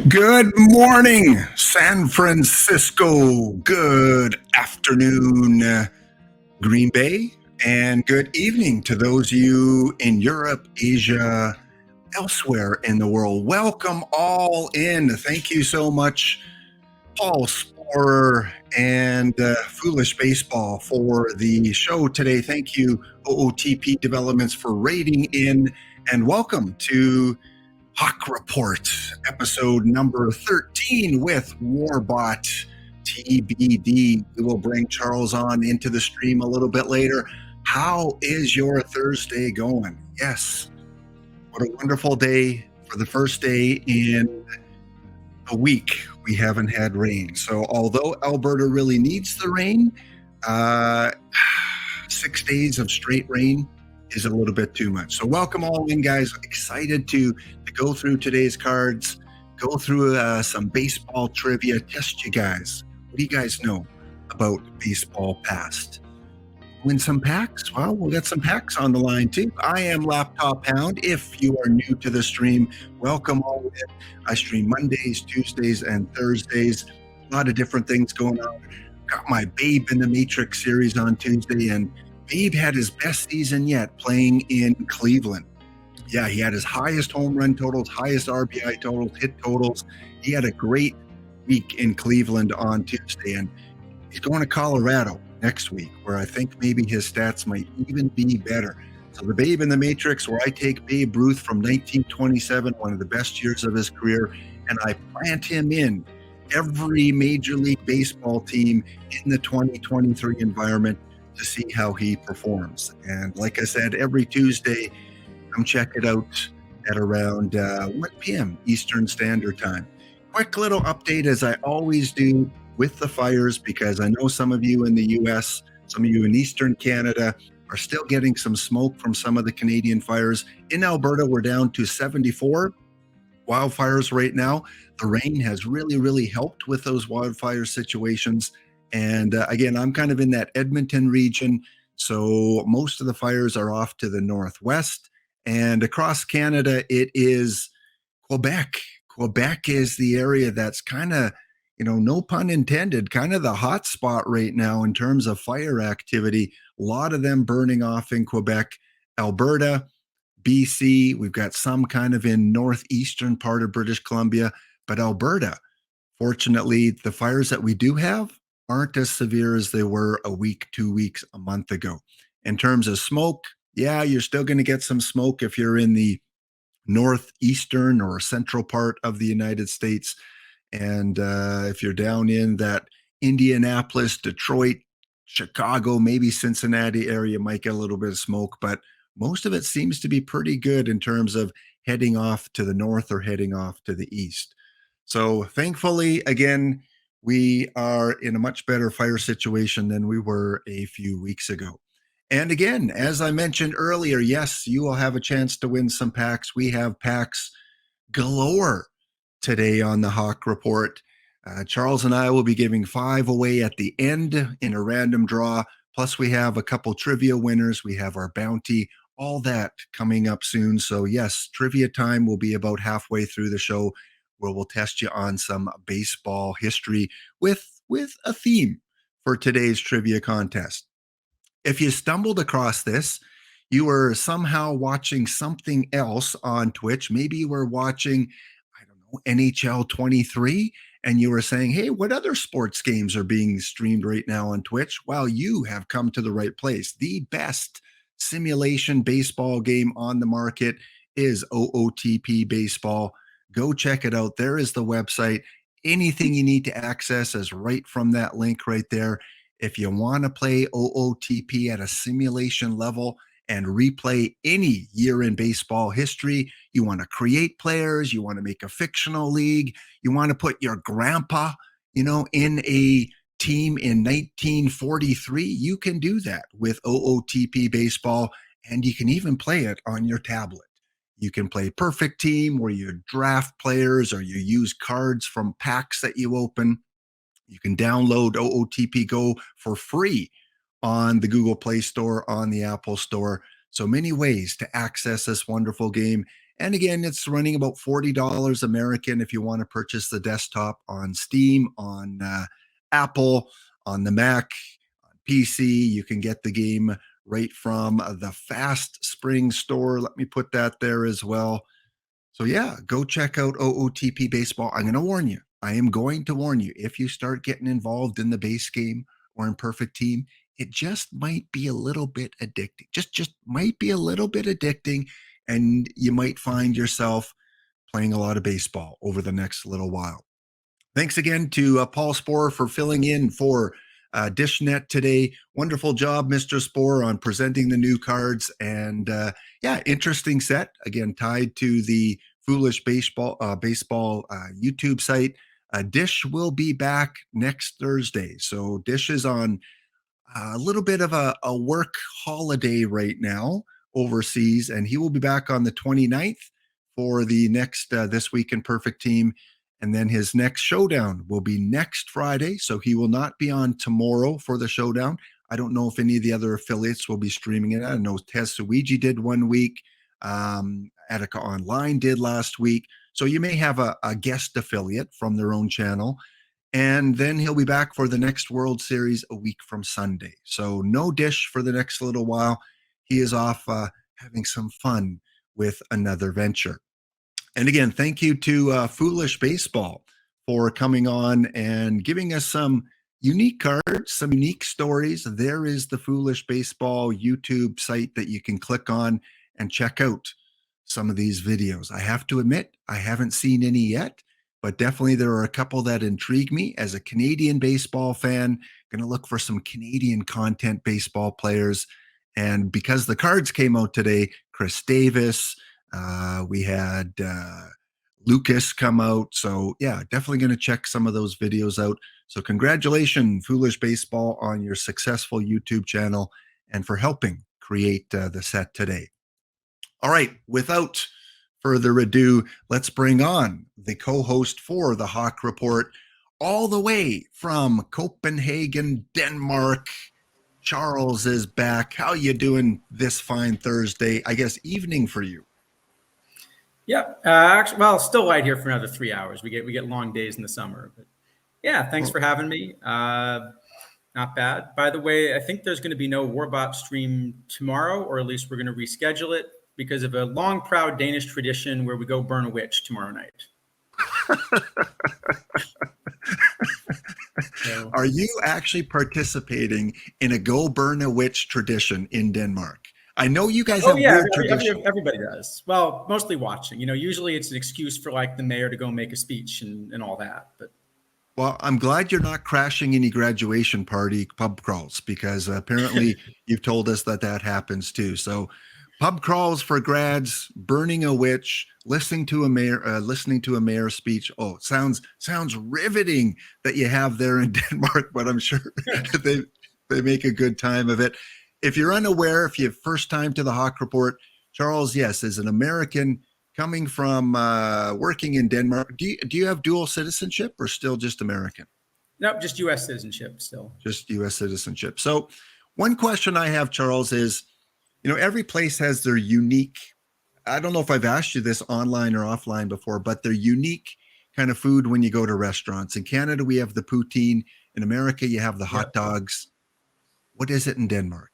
Good morning, San Francisco. Good afternoon, Green Bay. And good evening to those of you in Europe, Asia, elsewhere in the world. Welcome all in. Thank you so much, Paul Sporer and Foolish Baseball, for the show today. Thank you, OOTP Developments, for rating in. And welcome to HAWC Report, episode number 13 with Warbottbd. We will bring Charles on into the stream a little bit later. How is your Thursday going? Yes, what a wonderful day for the first day in a week. We haven't had rain. So although Alberta really needs the rain, 6 days of straight rain is a little bit too much. So welcome all in, guys. Excited to go through today's cards, go through some baseball trivia, test you guys. What do you guys know about baseball past? Win some packs? Well, we'll get some packs on the line too. I am Laptop Hound. If you are new to the stream, welcome all in. I stream Mondays, Tuesdays, and Thursdays. A lot of different things going on. Got my Babe in the Matrix series on Tuesday, and Babe had his best season yet playing in Cleveland. Yeah, he had his highest home run totals, highest RBI totals, hit totals. He had a great week in Cleveland on Tuesday, and he's going to Colorado next week, where I think maybe his stats might even be better. So the Babe in the Matrix, where I take Babe Ruth from 1927, one of the best years of his career, and I plant him in every Major League Baseball team in the 2023 environment to see how he performs. And like I said, every Tuesday, come check it out at around 1 p.m. Eastern Standard Time. Quick little update, as I always do, with the fires, because I know some of you in the U.S., some of you in Eastern Canada are still getting some smoke from some of the Canadian fires. In Alberta, we're down to 74 wildfires right now. The rain has really helped with those wildfire situations. And again, I'm kind of in that Edmonton region, so most of the fires are off to the northwest. And across Canada, it is Quebec. Quebec is the area that's kind of, no pun intended, kind of the hot spot right now in terms of fire activity. A lot of them burning off in Quebec. Alberta, BC, we've got some kind of in northeastern part of British Columbia, but Alberta, fortunately, the fires that we do have aren't as severe as they were a week, 2 weeks, a month ago. In terms of smoke, yeah, you're still going to get some smoke if you're in the northeastern or central part of the United States. And if you're down in that Indianapolis, Detroit, Chicago, maybe Cincinnati area, you might get a little bit of smoke, but most of it seems to be pretty good in terms of heading off to the north or heading off to the east. So thankfully, again, we are in a much better fire situation than we were a few weeks ago. And again, as I mentioned earlier, yes, you will have a chance to win some packs. We have packs galore today on the HAWC Report. Charles and I will be giving 5 away at the end in a random draw. Plus, we have a couple trivia winners. We have our bounty, all that coming up soon. So yes, trivia time will be about halfway through the show, where we'll test you on some baseball history with a theme for today's trivia contest. If you stumbled across this, you were somehow watching something else on Twitch. Maybe you were watching, I don't know, NHL 23, and you were saying, hey, what other sports games are being streamed right now on Twitch? Well, you have come to the right place. The best simulation baseball game on the market is OOTP Baseball. Go check it out. There is the website. Anything you need to access is right from that link right there. If you want to play OOTP at a simulation level and replay any year in baseball history, you want to create players, you want to make a fictional league, you want to put your grandpa, in a team in 1943, you can do that with OOTP Baseball, and you can even play it on your tablet. You can play Perfect Team, where you draft players or you use cards from packs that you open. You can download OOTP Go for free on the Google Play Store, on the Apple Store. So many ways to access this wonderful game. And again, it's running about $40 American if you want to purchase the desktop on Steam, on Apple, on the Mac, on PC. You can get the game right from the Fast Spring store. Let me put that there as well. So yeah, go check out OOTP Baseball. I'm going to warn you. I am going to warn you. If you start getting involved in the base game or in Perfect Team, it just might be a little bit addicting. Just might be a little bit addicting, and you might find yourself playing a lot of baseball over the next little while. Thanks again to Paul Sporer for filling in for DishNet today. Wonderful job, Mr. Sporer, on presenting the new cards. And yeah, interesting set. Again, tied to the Foolish Baseball YouTube site. Dish will be back next Thursday. So Dish is on a little bit of a work holiday right now overseas, and he will be back on the 29th for the next This Week in Perfect Team. And then his next showdown will be next Friday. So he will not be on tomorrow for the showdown. I don't know if any of the other affiliates will be streaming it. I know Tezuiji did one week. Attica Online did last week. So you may have a guest affiliate from their own channel. And then he'll be back for the next World Series a week from Sunday. So no Dish for the next little while. He is off having some fun with another venture. And again, thank you to Foolish Baseball for coming on and giving us some unique cards, some unique stories. There is the Foolish Baseball YouTube site that you can click on and check out some of these videos. I have to admit, I haven't seen any yet, but definitely there are a couple that intrigue me. As a Canadian baseball fan, going to look for some Canadian content baseball players. And because the cards came out today, Chris Davis, we had Lucas come out. So yeah, definitely going to check some of those videos out. So congratulations, Foolish Baseball, on your successful YouTube channel and for helping create the set today. All right, without further ado, let's bring on the co-host for the HAWC Report, all the way from Copenhagen, Denmark. Charles is back. How you doing this fine Thursday? I guess evening for you. Yeah, actually, well, still light here for another 3 hours. We get long days in the summer, but yeah, thanks for having me. Not bad. By the way, I think there's going to be no Warbot stream tomorrow, or at least we're going to reschedule it because of a long, proud Danish tradition where we go burn a witch tomorrow night. So, are you actually participating in a go burn a witch tradition in Denmark? I know you guys have weird traditions. Everybody does. Well, mostly watching. You know, usually it's an excuse for like the mayor to go make a speech and all that. But well, I'm glad you're not crashing any graduation party pub crawls, because apparently you've told us that happens too. So pub crawls for grads, burning a witch, listening to a mayor speech. Oh, it sounds riveting that you have there in Denmark, but I'm sure they make a good time of it. If you're unaware, if you're first time to the HAWC Report, Charles, yes, is an American coming from working in Denmark. Do you have dual citizenship or still just American? Nope, just U.S. citizenship still. Just U.S. citizenship. So one question I have, Charles, is, you know, every place has their unique, I don't know if I've asked you this online or offline before, but their unique kind of food when you go to restaurants. In Canada, we have the poutine. In America, you have the hot dogs. What is it in Denmark?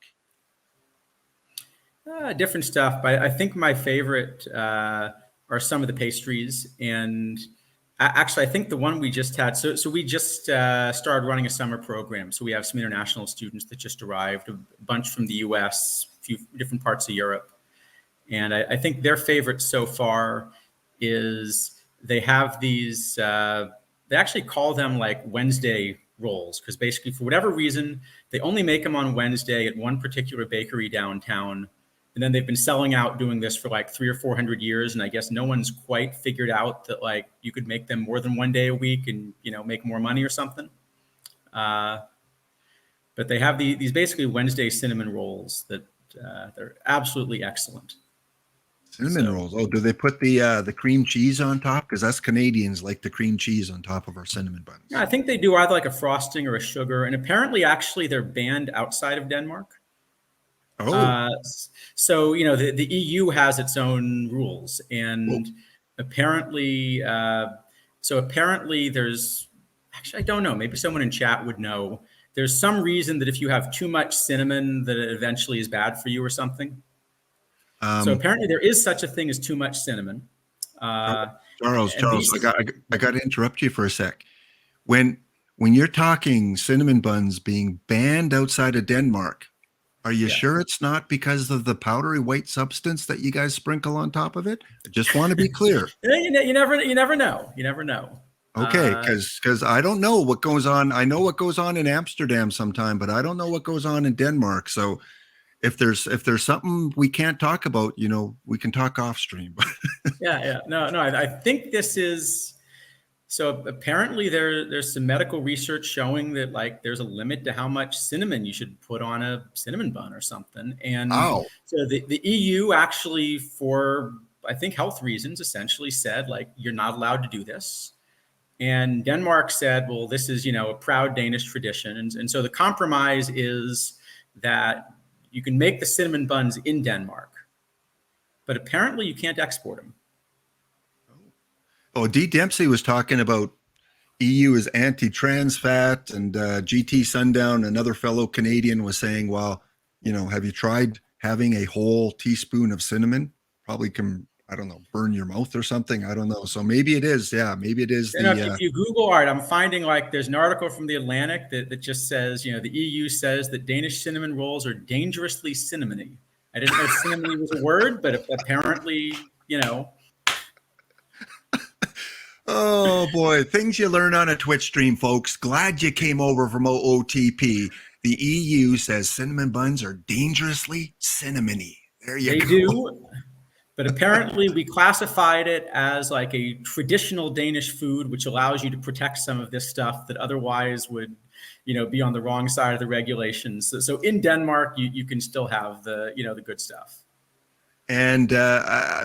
Different stuff, but I think my favorite are some of the pastries. And actually, I think the one we just had, so we just started running a summer program. So we have some international students that just arrived, a bunch from the US, a few different parts of Europe. And I think their favorite so far is they have these, they actually call them like Wednesday rolls, because basically for whatever reason, they only make them on Wednesday at one particular bakery downtown. And then they've been selling out doing this for like 300 or 400 years. And I guess no one's quite figured out that like you could make them more than one day a week and, you know, make more money or something. But they have these basically Wednesday cinnamon rolls that they're absolutely excellent. Cinnamon rolls. Oh, do they put the cream cheese on top? Because us Canadians like the cream cheese on top of our cinnamon buns. Yeah, I think they do either like a frosting or a sugar. And apparently, actually, they're banned outside of Denmark. Oh, So, the EU has its own rules, well, and apparently, apparently there's, actually, I don't know, maybe someone in chat would know. There's some reason that if you have too much cinnamon, that it eventually is bad for you or something. So um, apparently there is such a thing as too much cinnamon. Uh, and Charles, these, I got to interrupt you for a sec. When when you're talking cinnamon buns being banned outside of Denmark, are you yeah. sure it's not because of the powdery white substance that you guys sprinkle on top of it? I just want to be clear. You never know. You never know. Okay, Uh, because I don't know what goes on. I know what goes on in Amsterdam sometime, but I don't know what goes on in Denmark. So if there's something we can't talk about, we can talk off stream. yeah. No. I think this is. So apparently there's some medical research showing that like there's a limit to how much cinnamon you should put on a cinnamon bun or something. And Wow. so the EU actually, for I think health reasons, essentially said like you're not allowed to do this. And Denmark said, well, this is, a proud Danish tradition. And so the compromise is that you can make the cinnamon buns in Denmark, but apparently you can't export them. Oh, D. Dempsey was talking about EU is anti-trans fat, and GT Sundown, another fellow Canadian, was saying, well, have you tried having a whole teaspoon of cinnamon? Probably can, I don't know, burn your mouth or something. I don't know. So maybe it is. Yeah, maybe it is If you Google art, I'm finding like there's an article from the Atlantic that just says, the EU says that Danish cinnamon rolls are dangerously cinnamony. I didn't know cinnamony was a word, but apparently, Oh boy, things you learn on a Twitch stream, folks. Glad you came over from OOTP. The EU says cinnamon buns are dangerously cinnamony. There you they go. do. But apparently we classified it as like a traditional Danish food, which allows you to protect some of this stuff that otherwise would, be on the wrong side of the regulations. So in Denmark, you can still have the good stuff. And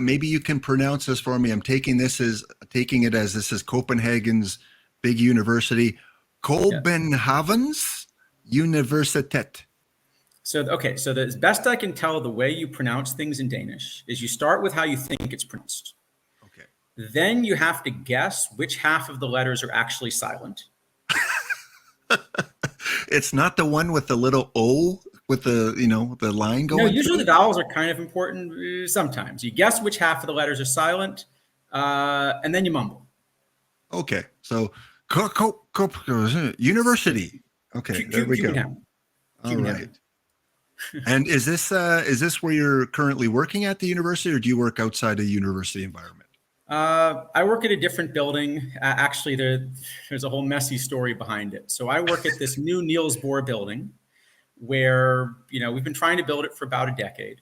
maybe you can pronounce this for me. I'm taking it as this is Copenhagen's big university, Copenhagen's Universitet. So as best I can tell, the way you pronounce things in Danish is you start with how you think it's pronounced. Okay. Then you have to guess which half of the letters are actually silent. It's not the one with the little O with the line going. No, usually the vowels are kind of important. Sometimes you guess which half of the letters are silent, and then you mumble. Okay, so university. Okay, there we go. All right. And is this where you're currently working at the university, or do you work outside a university environment? I work at a different building. Actually, there's a whole messy story behind it. So I work at this new Niels Bohr building where, we've been trying to build it for about a decade.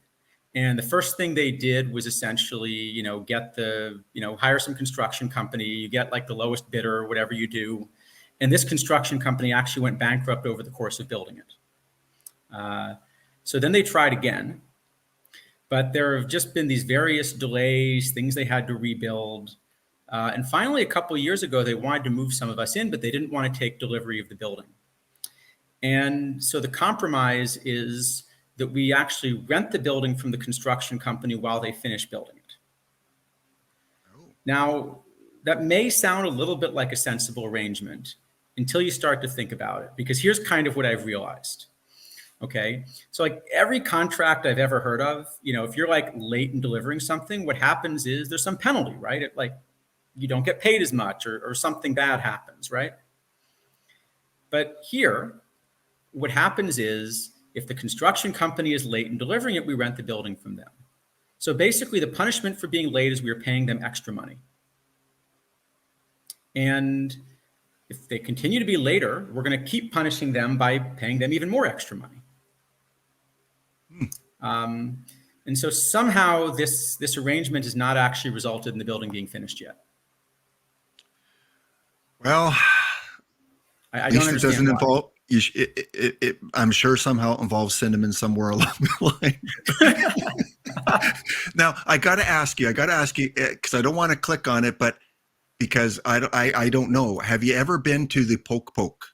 And the first thing they did was essentially, hire some construction company. You get like the lowest bidder, whatever you do. And this construction company actually went bankrupt over the course of building it. So then they tried again. But there have just been these various delays, things they had to rebuild. And finally, a couple of years ago, they wanted to move some of us in, but they didn't want to take delivery of the building. And so the compromise is that we actually rent the building from the construction company while they finish building it. Oh. Now, that may sound a little bit like a sensible arrangement until you start to think about it, because here's kind of what I've realized. Okay. So like every contract I've ever heard of, if you're like late in delivering something, what happens is there's some penalty, right? You don't get paid as much or something bad happens, right? But here, what happens is if the construction company is late in delivering it, we rent the building from them. So basically the punishment for being late is we are paying them extra money. And if they continue to be later, we're going to keep punishing them by paying them even more extra money. And so somehow this arrangement has not actually resulted in the building being finished yet. Well, I don't understand. It doesn't involve. I'm sure somehow it involves cinnamon somewhere along the line. Now I got to ask you because I don't want to click on it, but because I don't know. Have you ever been to the Poke Poke?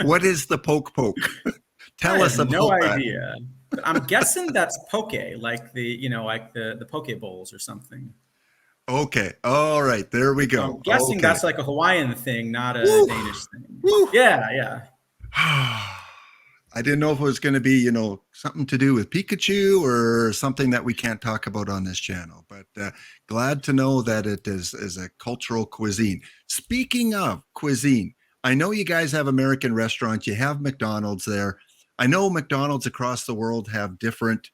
What is the Poke Poke? Tell us have about no that. idea. But I'm guessing that's poke, like the poke bowls or something. Okay. All right. There we So go. I'm guessing Okay. that's like a Hawaiian thing, not a Woo! Danish thing. Woo! Yeah. I didn't know if it was going to be, something to do with Pikachu or something that we can't talk about on this channel, but glad to know that it is a cultural cuisine. Speaking of cuisine, I know you guys have American restaurants. You have McDonald's there. I know McDonald's across the world have different,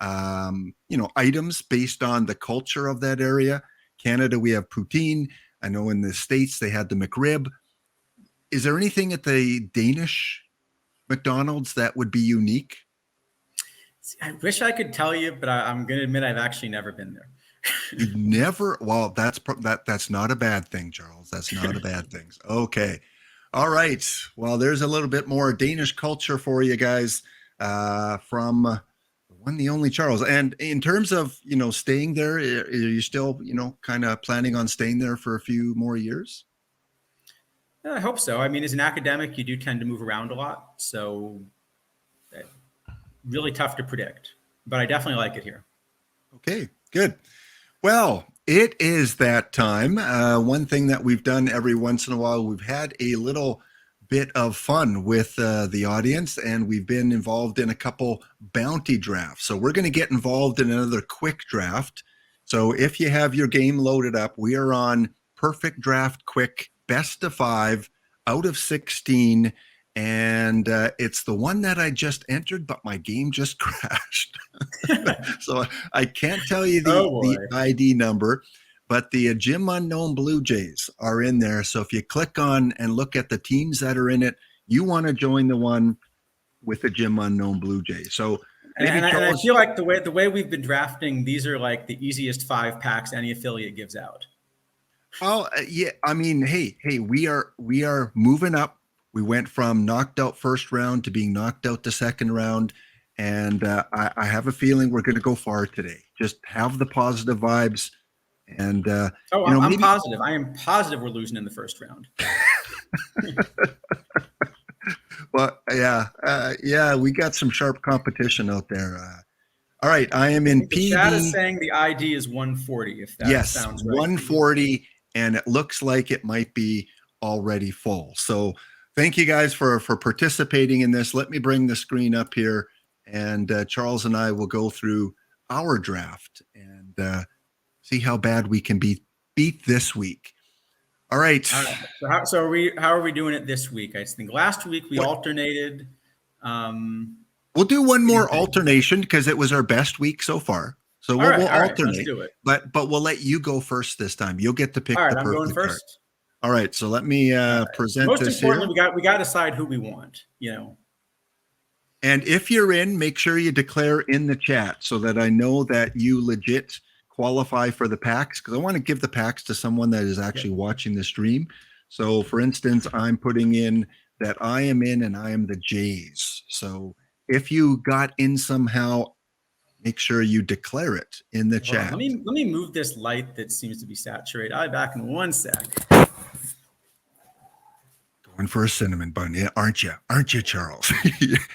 items based on the culture of that area. Canada, we have poutine. I know in the States they had the McRib. Is there anything at the Danish McDonald's that would be unique? I wish I could tell you, but I'm going to admit I've actually never been there. You've never? Well, that's not a bad thing, Charles. That's not a bad thing. Okay. All right. Well, there's a little bit more Danish culture for you guys from the one, the only Charles. And in terms of, staying there, are you still, kind of planning on staying there for a few more years? I hope so. I mean, as an academic, you do tend to move around a lot. So really tough to predict, but I definitely like it here. Okay, good. Well, it is that time. One thing that we've done every once in a while, we've had a little bit of fun with the audience, and we've been involved in a couple bounty drafts. So we're going to get involved in another quick draft. So if you have your game loaded up, we are on Perfect Draft Quick, best of 5 out of 16. And it's the one that I just entered, but my game just crashed. So I can't tell you the ID number, but the Gym Unknown Blue Jays are in there. So if you click on and look at the teams that are in it, you want to join the one with the Gym Unknown Blue Jays. So and I feel like the way we've been drafting, these are like the easiest 5 packs any affiliate gives out. Oh yeah, I mean, hey, we are moving up. We went from knocked out first round to being knocked out the second round, and I have a feeling we're going to go far today. Just have the positive vibes, and I'm positive. I am positive we're losing in the first round. Well, yeah, we got some sharp competition out there. All right, I am in PB. Chad is saying the ID is 140. If that sounds right. 140, and it looks like it might be already full. So thank you guys for participating in this. Let me bring the screen up here, and Charles and I will go through our draft and see how bad we can beat this week. All right. So how are we doing it this week? I think last week we alternated. We'll do one more alternation because it was our best week so far. So we'll alternate. Let's do it. But we'll let you go first this time. You'll get to pick the perfect card. I'm going first. All right, so let me present Most this importantly, here. we got to decide who we want, And if you're in, make sure you declare in the chat so that I know that you legit qualify for the packs, because I want to give the packs to someone that is actually watching the stream. So for instance, I'm putting in that I am in and I am the Jays. So if you got in somehow, make sure you declare it in the chat. Let me move this light that seems to be saturated. I'll be back in 1 sec. Going for a cinnamon bun, yeah, aren't you, Charles?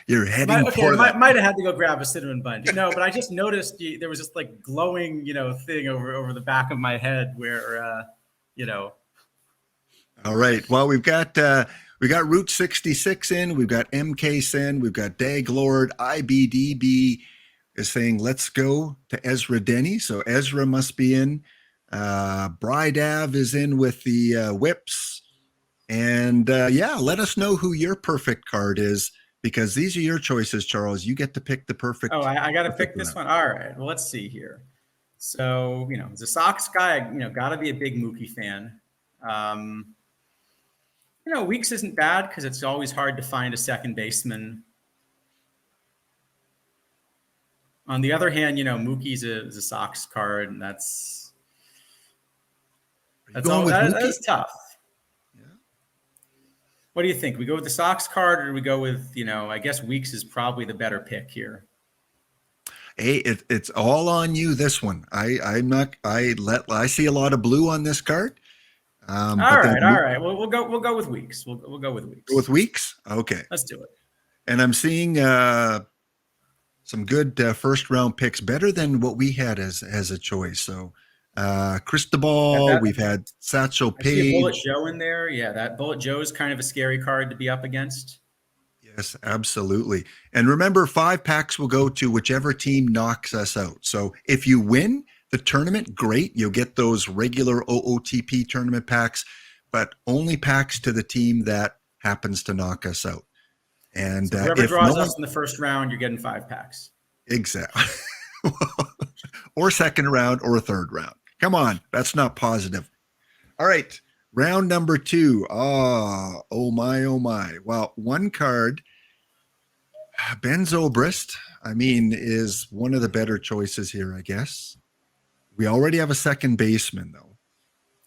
You're heading for that. Might have had to go grab a cinnamon bun. No, but I just noticed there was this like glowing, thing over the back of my head where, All right. Well, we got Route 66 in. We've got MK Sen. We've got Dag Lord. IBDB is saying, let's go to Ezra Denny. So Ezra must be in. Brydav is in with the whips. And let us know who your perfect card is, because these are your choices, Charles. You get to pick the perfect. Oh, I got to pick this one. All right. Well, let's see here. So, as a Sox guy, got to be a big Mookie fan. Weeks isn't bad because it's always hard to find a second baseman. On the other hand, Mookie's is a Sox card, and that is tough. Yeah. What do you think? We go with the Sox card, or do we go with, I guess Weeks is probably the better pick here. Hey, it's all on you. This one, I see a lot of blue on this card. All right. We'll go with Weeks. We'll go with Weeks. With Weeks, okay. Let's do it. And I'm seeing some good first round picks, better than what we had as a choice. So Cristobal, we've had Satchel I see a Bullet Page. Joe in there. Yeah, that Bullet Joe is kind of a scary card to be up against. Yes, absolutely. And remember, 5 packs will go to whichever team knocks us out. So if you win the tournament, great. You'll get those regular OOTP tournament packs, but only packs to the team that happens to knock us out. And so whoever if draws no us one, in the first round, you're getting 5 packs. exactly, or second round or third round. Come on, that's not positive. All right, round number 2. Oh my, oh my. Well, one card, Ben Zobrist, I mean, is one of the better choices here, I guess. We already have a second baseman, though.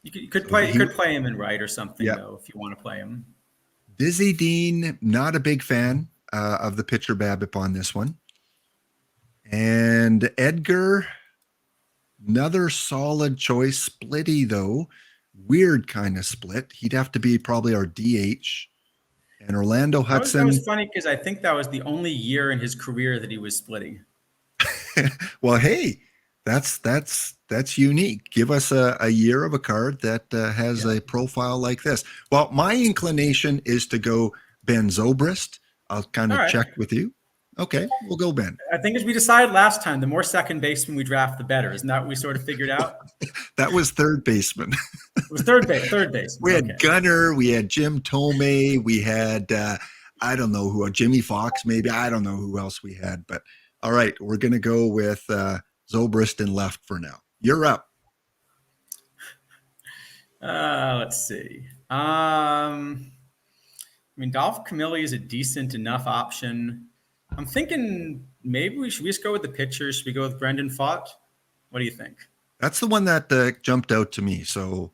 You could play him in right or something, yeah. though, if you want to play him. Dizzy Dean, not a big fan of the pitcher BABIP on this one. And Edgar, another solid choice. Splitty, though. Weird kind of split. He'd have to be probably our DH. And Orlando Hudson. That was funny because I think that was the only year in his career that he was splitting. Well, hey, that's unique. Give us a year of a card that has a profile like this. Well, my inclination is to go Ben Zobrist. I'll kind of check with you. Okay, we'll go Ben. I think as we decided last time, the more second baseman we draft, the better. Isn't that what we sort of figured out? That was third baseman. It was third base. We had Gunner, we had Jim Tomei, we had I don't know who, Jimmy Fox, maybe. I don't know who else we had, but all right, we're going to go with Zobrist in left for now. You're up. Let's see. I mean, Dolph Camilli is a decent enough option. I'm thinking maybe we should just go with the pitchers. Should we go with Brendan Pfaadt? What do you think? That's the one that jumped out to me. So,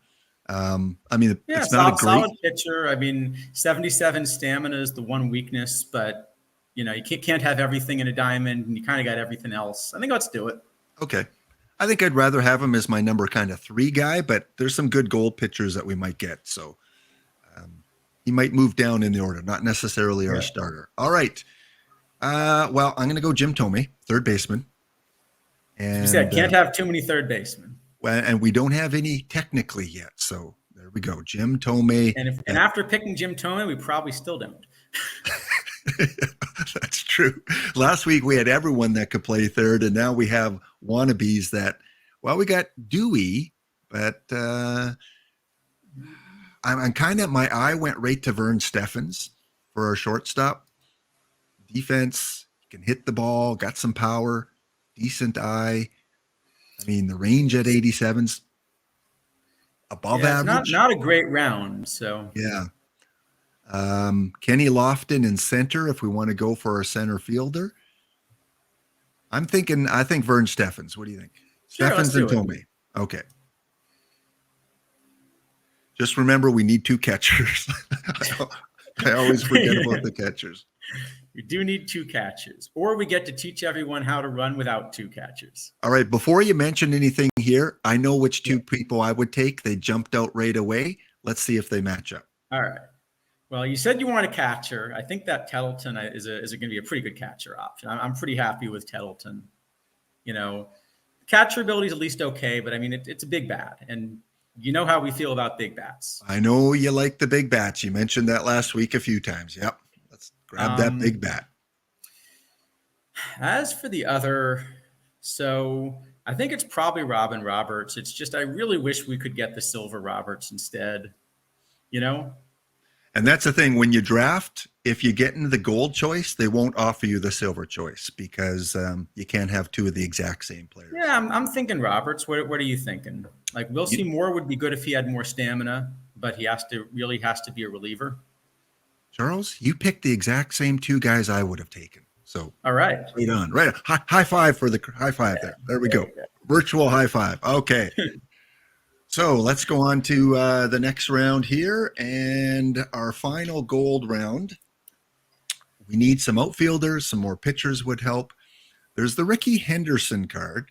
I mean, yeah, it's not a great solid pitcher. I mean, 77 stamina is the one weakness, but you know, you can't have everything in a diamond, and you kind of got everything else. I think let's do it. Okay. I think I'd rather have him as my number kind of 3 guy, but there's some good gold pitchers that we might get. So he might move down in the order, not necessarily our starter. All right. Well, I'm going to go Jim Tomei, third baseman. And you said can't have too many third basemen. Well, and we don't have any technically yet. So there we go. Jim Tomei. And after picking Jim Tomei, we probably still don't. That's true. Last week we had everyone that could play third, and now we have wannabes that, well, we got Dewey, but I'm kind of, my eye went right to Vern Steffens for our shortstop. Defense, can hit the ball, got some power, decent eye. I mean, the range at 87's above average. Not a great round, so. Yeah. Kenny Lofton in center if we want to go for our center fielder. I think Vern Steffens. What do you think? Sure, Steffens and Tomei. Okay. Just remember, we need 2 catchers. I always forget about the catchers. We do need 2 catchers, or we get to teach everyone how to run without 2 catchers. All right. Before you mention anything here, I know which 2 people I would take. They jumped out right away. Let's see if they match up. All right. Well, you said you want a catcher. I think that Tettleton is going to be a pretty good catcher option. I'm pretty happy with Tettleton. You know, catcher ability is at least okay, but I mean, it's a big bat, and you know how we feel about big bats. I know you like the big bats. You mentioned that last week a few times. Yep. Let's grab that big bat. As for the other, so I think it's probably Robin Roberts. It's just I really wish we could get the Silver Roberts instead, you know? And that's the thing. When you draft, if you get into the gold choice, they won't offer you the silver choice because you can't have 2 of the exact same players. Yeah, I'm thinking Roberts. What are you thinking? Like Wilson Moore would be good if he had more stamina, but he really has to be a reliever. Charles, you picked the exact same 2 guys I would have taken. So all right. Right on. Right on. High five for the high five there. There we go. Virtual high five. Okay. So let's go on to the next round here and our final gold round. We need some outfielders, some more pitchers would help. There's the Ricky Henderson card.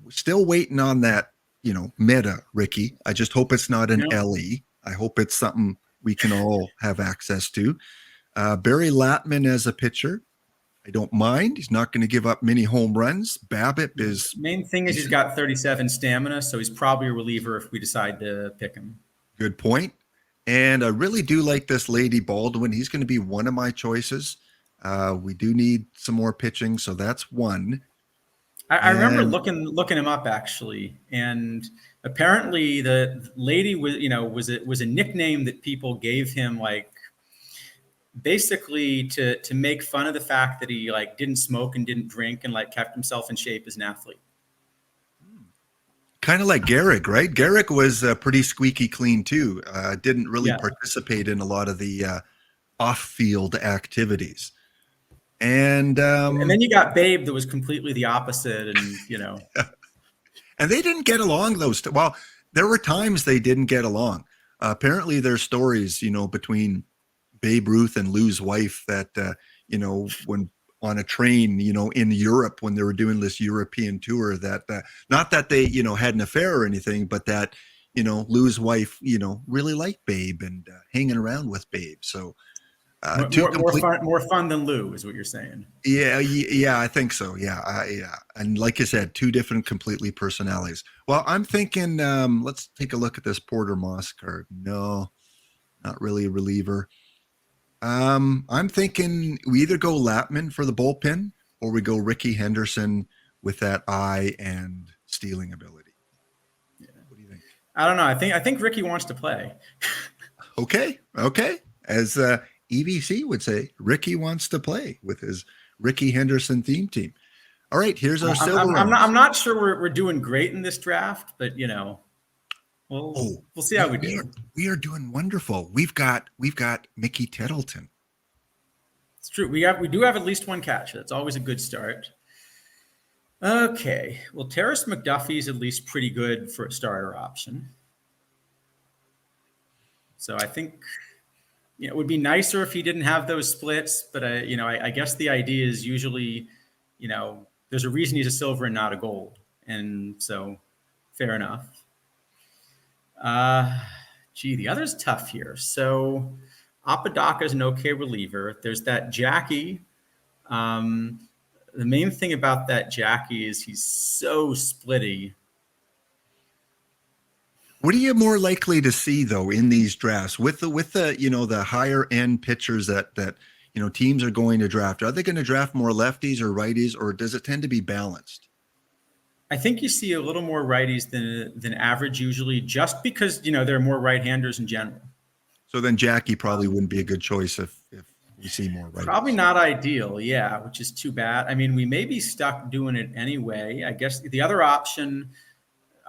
Still waiting on that, meta Ricky. I just hope it's not an LE. I hope it's something we can all have access to. Barry Latman as a pitcher. I don't mind. He's not going to give up many home runs. BABIP is main thing is he's got 37 stamina, so he's probably a reliever if we decide to pick him. Good point. And I really do like this Lady Baldwin. He's going to be one of my choices. We do need some more pitching, so that's one. I remember looking him up actually, and apparently the lady was a nickname that people gave him, like basically to make fun of the fact that he like didn't smoke and didn't drink and like kept himself in shape as an athlete. Kind of like Garrick, right? Garrick was pretty squeaky clean too. Didn't really participate in a lot of the off-field activities. And then you got Babe that was completely the opposite, and and they didn't get along. Well, there were times they didn't get along. Apparently, there's stories, between Babe Ruth and Lou's wife that when on a train, in Europe when they were doing this European tour, that not that they had an affair or anything, but that Lou's wife really liked Babe and hanging around with Babe. So. More fun than Lou is what you're saying. Yeah, I think so. Yeah. And like I said, two different completely personalities. Well, I'm thinking, let's take a look at this Porter Moss card. No, not really a reliever. I'm thinking we either go Lapman for the bullpen or we go Ricky Henderson with that eye and stealing ability. Yeah. What do you think? I don't know. I think Ricky wants to play. Okay. As EBC would say, Ricky wants to play with his Ricky Henderson theme team. All right, here's our silver. I'm not sure we're doing great in this draft, but we'll see how we do. We are doing wonderful. We've got Mickey Tettleton. It's true. We do have at least one catcher. That's always a good start. Okay. Well, Terrace McDuffie is at least pretty good for a starter option. So I think it would be nicer if he didn't have those splits, but I guess the idea is usually, there's a reason he's a silver and not a gold, and so fair enough. The other's tough here. So Apodaca is an okay reliever. There's that Jackie. The main thing about that Jackie is he's so splitty. What are you more likely to see though in these drafts with the higher end pitchers that teams are going to draft? Are they going to draft more lefties or righties, or does it tend to be balanced? I think you see a little more righties than average usually, just because there are more right-handers in general. So then Jackie probably wouldn't be a good choice if we see more righties. Probably not ideal, yeah, which is too bad. I mean, we may be stuck doing it anyway. I guess the other option.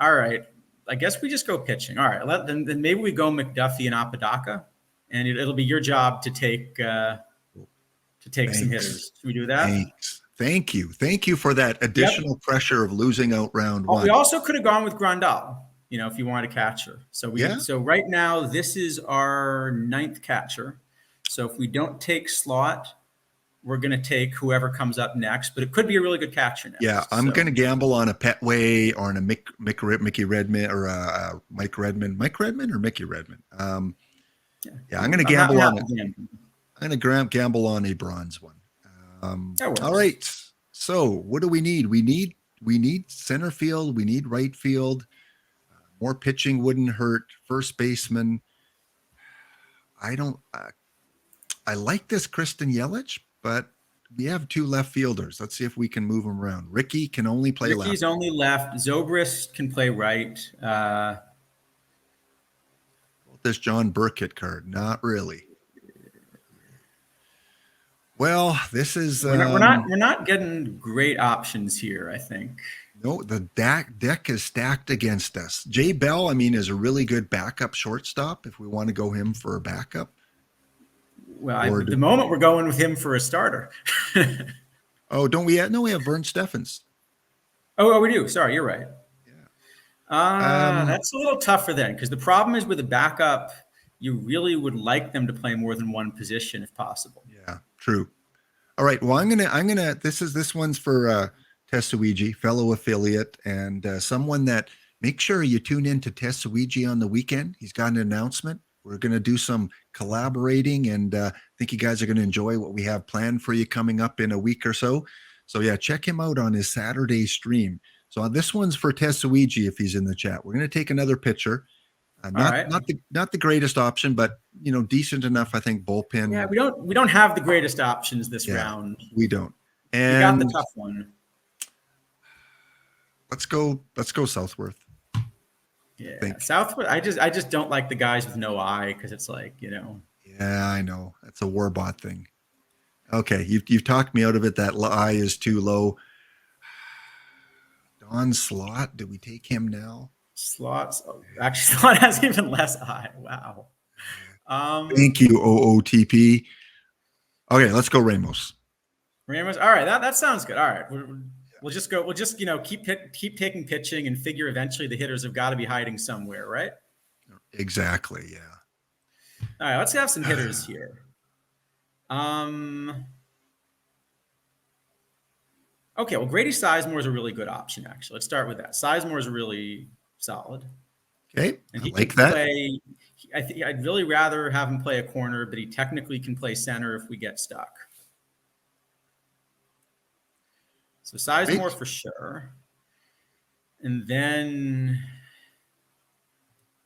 All right. I guess we just go pitching. All right, then maybe we go McDuffie and Apodaca, and it'll be your job to take some hitters. Should we do that? Thanks. Thank you for that additional pressure of losing out round one. We also could have gone with Grandal, if you wanted a catcher. So so right now this is our 9th catcher. So if we don't take Slot, we're going to take whoever comes up next, but it could be a really good catcher next. Yeah, I'm going to gamble on a Petway or on a Mickey Redmond or a Mike Redmond. Mike Redmond or Mickey Redmond? I'm going to gamble on it. I'm going to gamble on a bronze one. All right. So what do we need? We need center field. We need right field. More pitching wouldn't hurt. First baseman. I like this Kristen Yelich, but we have 2 left fielders. Let's see if we can move them around. Ricky can only play left. Ricky's only left. Zobrist can play right. This John Burkett card, not really. Well, this is we're not getting great options here, I think. No, the deck is stacked against us. Jay Bell, is a really good backup shortstop if we want to go him for a backup. Well, at the moment we're going with him for a starter. Oh, don't we have? No, we have Vern Steffens. Oh, we do. Sorry, you're right. Yeah. That's a little tougher then, because the problem is with a backup, you really would like them to play more than one position if possible. Yeah, true. All right. Well, I'm gonna. This one's for Tesuigi, fellow affiliate, and someone that make sure you tune in to Tesuigi on the weekend. He's got an announcement. We're going to do some collaborating and think you guys are going to enjoy what we have planned for you coming up in a week or so. So yeah, check him out on his Saturday stream. So this one's for Tesuiji if he's in the chat. We're going to take another picture. Not the greatest option, but decent enough. I think bullpen. Yeah, we don't have the greatest options this round. We don't. And we got the tough one. Let's go Southworth. Yeah, Southworth. I just don't like the guys with no eye because it's like Yeah, I know that's a Warbot thing. Okay, you've talked me out of it. That eye is too low. Don Slot. Do we take him now? Slots. Oh, actually, Slot has even less eye. Wow. Thank you, OOTP. Okay, let's go Ramos. Ramos. All right, that sounds good. All right, we'll just go. We'll just keep taking pitching and figure eventually the hitters have got to be hiding somewhere, right? Exactly. Yeah. All right, let's have some hitters here. Okay, well, Grady Sizemore is a really good option, actually. Let's start with that. Sizemore is really solid. Okay, and he like can that. Play, I'd really rather have him play a corner, but he technically can play center if we get stuck. So Sizemore for sure. And then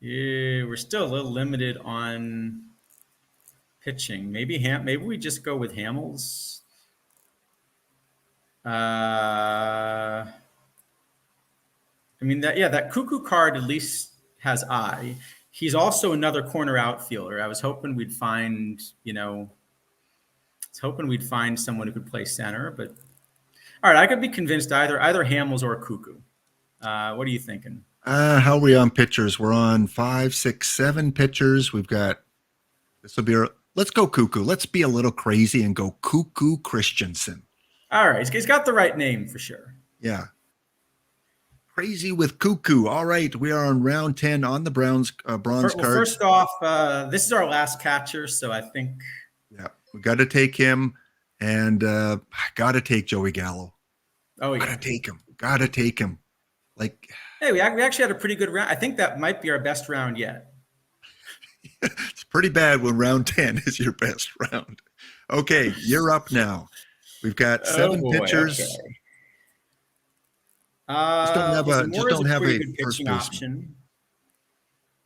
we're still a little limited on pitching. Maybe we just go with Hamels. I mean that Cuckoo card at least has eye. He's also another corner outfielder. I was hoping we'd find, someone who could play center, but all right, I could be convinced either Hamels or Cuckoo. What are you thinking? How are we on pitchers? We're on 5, 6, 7 pitchers. We've got let's go Cuckoo. Let's be a little crazy and go Cuckoo Christensen. All right, he's got the right name for sure. Yeah. Crazy with Cuckoo. All right, we are on round 10 on the bronze cards. First off, this is our last catcher, so I think we got to take him, and got to take Joey Gallo. Oh yeah, got to take him. Like, hey, we actually had a pretty good round. I think that might be our best round yet. It's pretty bad when round 10 is your best round. Okay, you're up now. We've got 7 pitchers. Okay. Just don't have a good first pitching baseman option.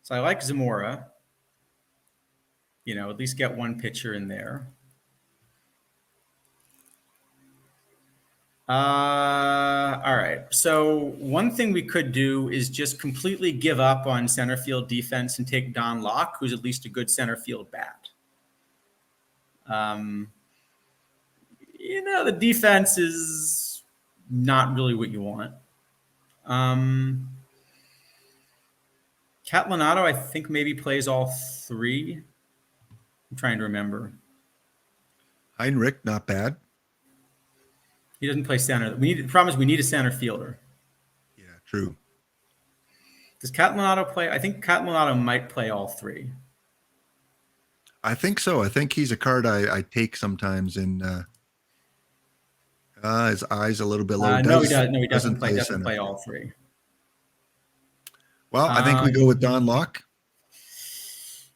So I like Zamora. At least get one pitcher in there. All right. So one thing we could do is just completely give up on center field defense and take Don Locke, who's at least a good center field bat. The defense is not really what you want. Catalanato, I think maybe plays all 3. I'm trying to remember. Heinrich, not bad. He doesn't play center. The problem is we need a center fielder. Yeah, true. Does Catalanato play? I think Catalanato might play all 3. I think so. I think he's a card I take sometimes in his eyes a little bit low. No, he doesn't. No, he doesn't play all 3. Well, I think we go with Don Locke.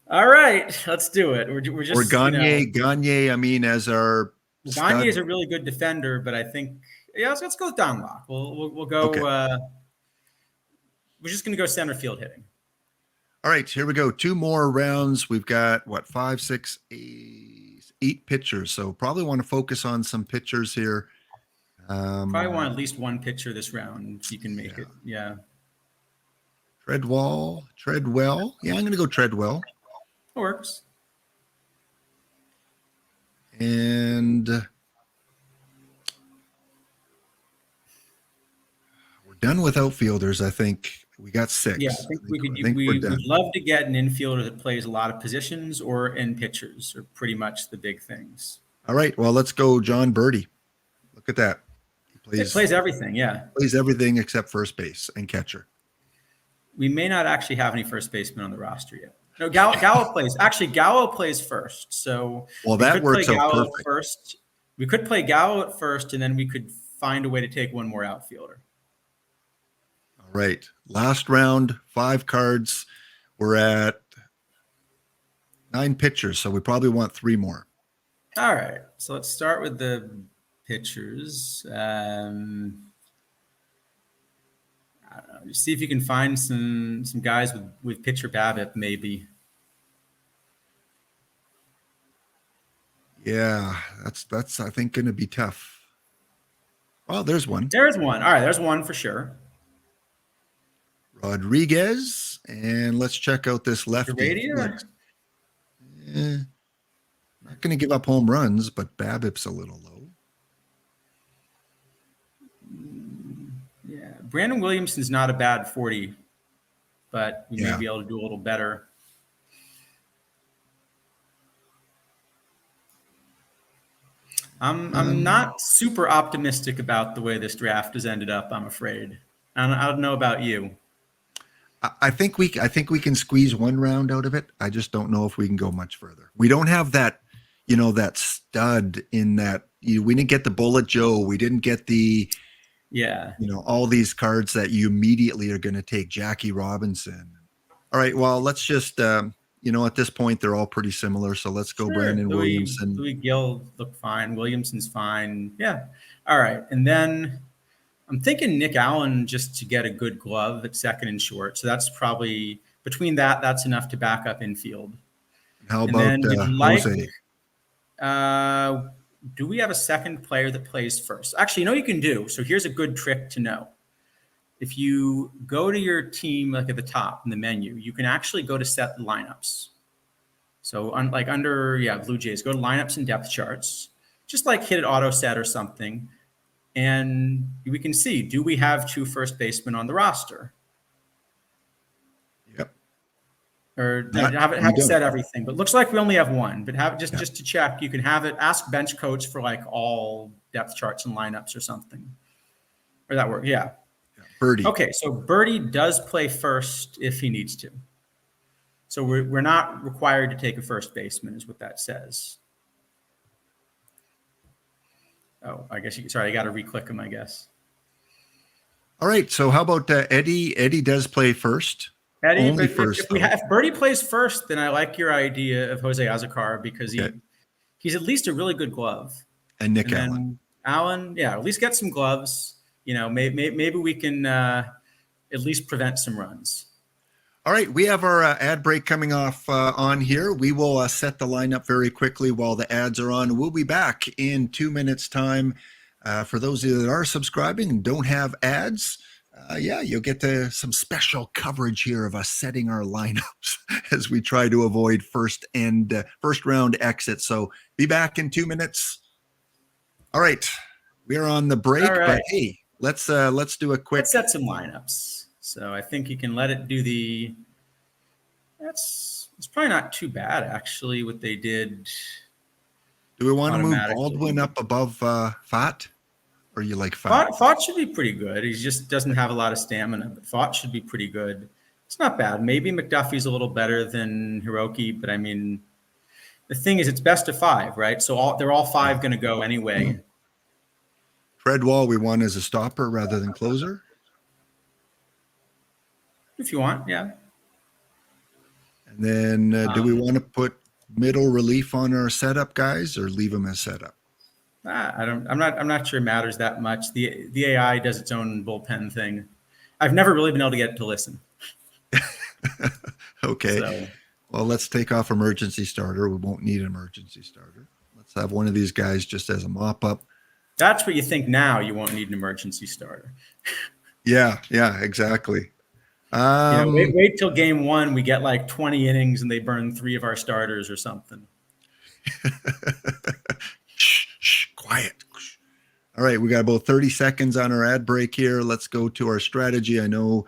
All right, let's do it. We're just or Gagne. Gagne, I mean, as our Gagne is a really good defender, but I think let's go with Don Locke. We'll go. Okay. We're just going to go center field hitting. All right, here we go. 2 more rounds. We've got 5, 6, 8 pitchers. So probably want to focus on some pitchers here. Probably want at least one pitcher this round if you can make it. Yeah. Treadwell. Yeah, I'm going to go Treadwell. It works. And we're done with outfielders, I think. We got 6. Yeah, I think we'd love to get an infielder that plays a lot of positions or in pitchers are pretty much the big things. All right, well, let's go John Birdie. Look at that. He plays everything, yeah. Plays everything except first base and catcher. We may not actually have any first basemen on the roster yet. No, Gallo plays. Actually, Gallo plays first. So that works out perfect. First. We could play Gallo at first, and then we could find a way to take one more outfielder. All right. Last round, 5 cards. We're at 9 pitchers, so we probably want 3 more. All right, so let's start with the pitchers. I don't know, just see if you can find some guys with pitcher BABIP maybe. Yeah, that's I think going to be tough. Well, there's one. There's one. All right, there's one for sure. Rodriguez, and let's check out this lefty. Not going to give up home runs, but BABIP's a little low. Yeah, Brandon Williamson's not a bad 40, but you may be able to do a little better. I'm not super optimistic about the way this draft has ended up, I'm afraid. I don't know about you. I think we can squeeze one round out of it. I just don't know if we can go much further. We don't have that, that stud in that. We didn't get the Bullet Joe. We didn't get the, all these cards that you immediately are going to take. Jackie Robinson. All right. Well, let's just, at this point they're all pretty similar. So let's go Brandon Williamson. Louis Gill look fine. Williamson's fine. Yeah. All right. And then I'm thinking Nick Allen just to get a good glove at second and short. So that's probably between that's enough to back up infield. How about Jose? Do we have a second player that plays first? Actually, you can do. So here's a good trick to know. If you go to your team, like at the top in the menu, you can actually go to set lineups. So under Blue Jays, go to lineups and depth charts, just like hit it auto set or something. And we can see, do we have 2 first basemen on the roster? Yep. Or have it set everything, but looks like we only have 1. But have just to check, you can have it ask bench coach for like all depth charts and lineups or something. Or that work, yeah. Birdie. Okay, so Birdie does play first if he needs to. So we're not required to take a first baseman, is what that says. Oh, I guess you got to re-click him, I guess. All right. So how about Eddie? Eddie does play first. Eddie, only first. If Birdie plays first, then I like your idea of Jose Azocar because he's at least a really good glove. And Nick Allen. Allen, at least get some gloves. Maybe we can at least prevent some runs. All right, we have our ad break coming off on here. We will set the lineup very quickly while the ads are on. We'll be back in 2 minutes' time. For those of you that are subscribing and don't have ads, you'll get some special coverage here of us setting our lineups as we try to avoid first round exits. So be back in 2 minutes. All right, we are on the break, but hey, let's do a quick. Let's set some lineups. So I think you can let it do it's probably not too bad, actually, what they did. Do we want to move Baldwin up above Fott? Or you like Fott? Fott should be pretty good. He just doesn't have a lot of stamina, but Fott should be pretty good. It's not bad. Maybe McDuffie's a little better than Hiroki, but I mean, the thing is, it's best of 5, right? So they're all 5 going to go anyway. Treadwell, we want as a stopper rather than closer? If you want, yeah. And then do we want to put middle relief on our setup guys or leave them as setup? I'm not sure it matters that much. The AI does its own bullpen thing. I've never really been able to get it to listen. Okay. So. Well, let's take off emergency starter. We won't need an emergency starter. Let's have one of these guys just as a mop up. That's what you think now. You won't need an emergency starter. Yeah, exactly. Wait till game 1. We get like 20 innings and they burn 3 of our starters or something. Shh, quiet. All right, we got about 30 seconds on our ad break here. Let's go to our strategy. I know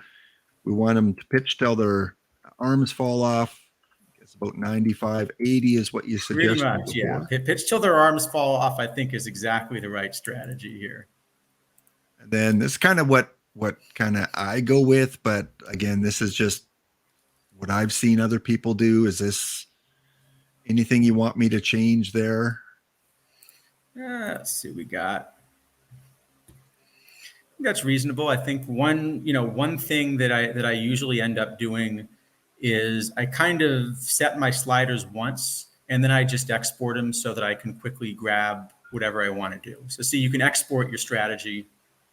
we want them to pitch till their arms fall off. It's about 95, 80 is what you suggest. Pretty much, yeah. Pitch till their arms fall off, I think, is exactly the right strategy here. And then this is kind of what kind of I go with, but again, this is just what I've seen other people do. Is this anything you want me to change there? Let's see what we got. That's reasonable. I think one thing that I usually end up doing is I kind of set my sliders once and then I just export them so that I can quickly grab whatever I want to do. So see, you can export your strategy.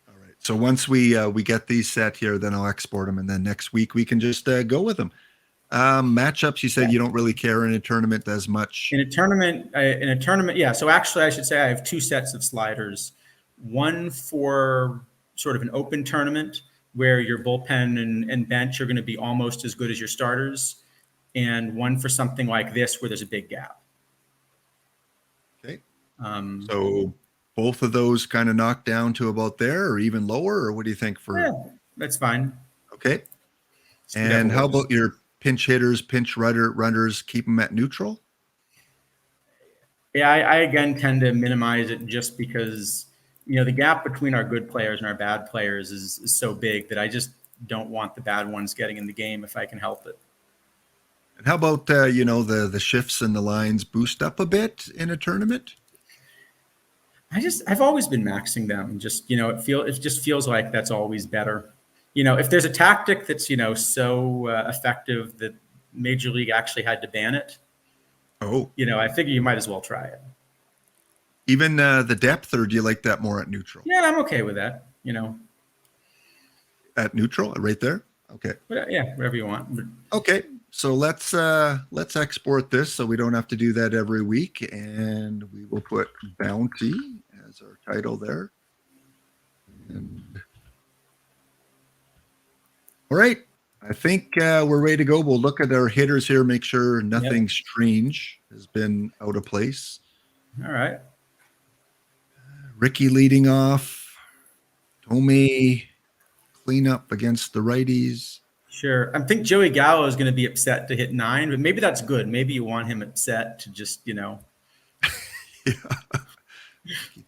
All right. So once we get these set here, then I'll export them, and then next week we can just go with them. Matchups, you said you don't really care in a tournament as much. In a tournament, yeah. So actually, I should say I have 2 sets of sliders. One for sort of an open tournament where your bullpen and bench are going to be almost as good as your starters, and one for something like this where there's a big gap. Okay. So both of those kind of knocked down to about there, or even lower, or what do you think for? Yeah, that's fine. Okay. And how about your pinch hitters, pinch runners, keep them at neutral? Yeah, I again tend to minimize it just because, the gap between our good players and our bad players is so big that I just don't want the bad ones getting in the game if I can help it. And how about, the shifts and the lines boost up a bit in a tournament? I've always been maxing them. Just, it just feels like that's always better. If there's a tactic that's, so effective that Major League actually had to ban it, I figure you might as well try it. Even the depth, or do you like that more at neutral? Yeah, I'm okay with that. At neutral, right there. Okay. But, yeah, whatever you want. Okay, so let's export this so we don't have to do that every week, and we will put Bounty as our title there. And all right, I think we're ready to go. We'll look at our hitters here, make sure nothing strange has been out of place. All right. Ricky leading off. Tomei clean up against the righties. Sure. I think Joey Gallo is going to be upset to hit 9, but maybe that's good. Maybe you want him upset to just, Yeah.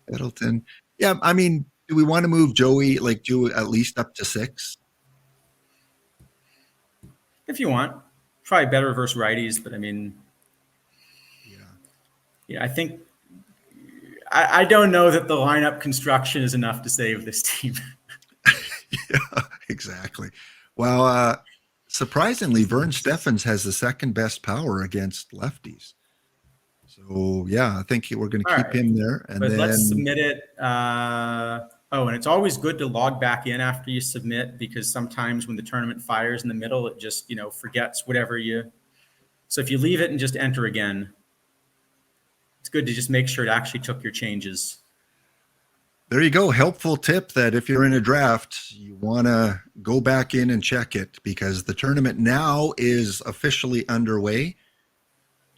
Middleton. Yeah, I mean, do we want to move Joey, do at least up to 6? If you want. Probably better versus righties, but I mean, yeah, I think I don't know that the lineup construction is enough to save this team. Yeah, exactly. Well, surprisingly, Vern Steffens has the second best power against lefties. So, yeah, I think we're going to keep him there. And then let's submit it. And it's always good to log back in after you submit, because sometimes when the tournament fires in the middle, it just, forgets whatever you. So if you leave it and just enter again, it's good to just make sure it actually took your changes. There you go. Helpful tip that if you're in a draft, you want to go back in and check it, because the tournament now is officially underway.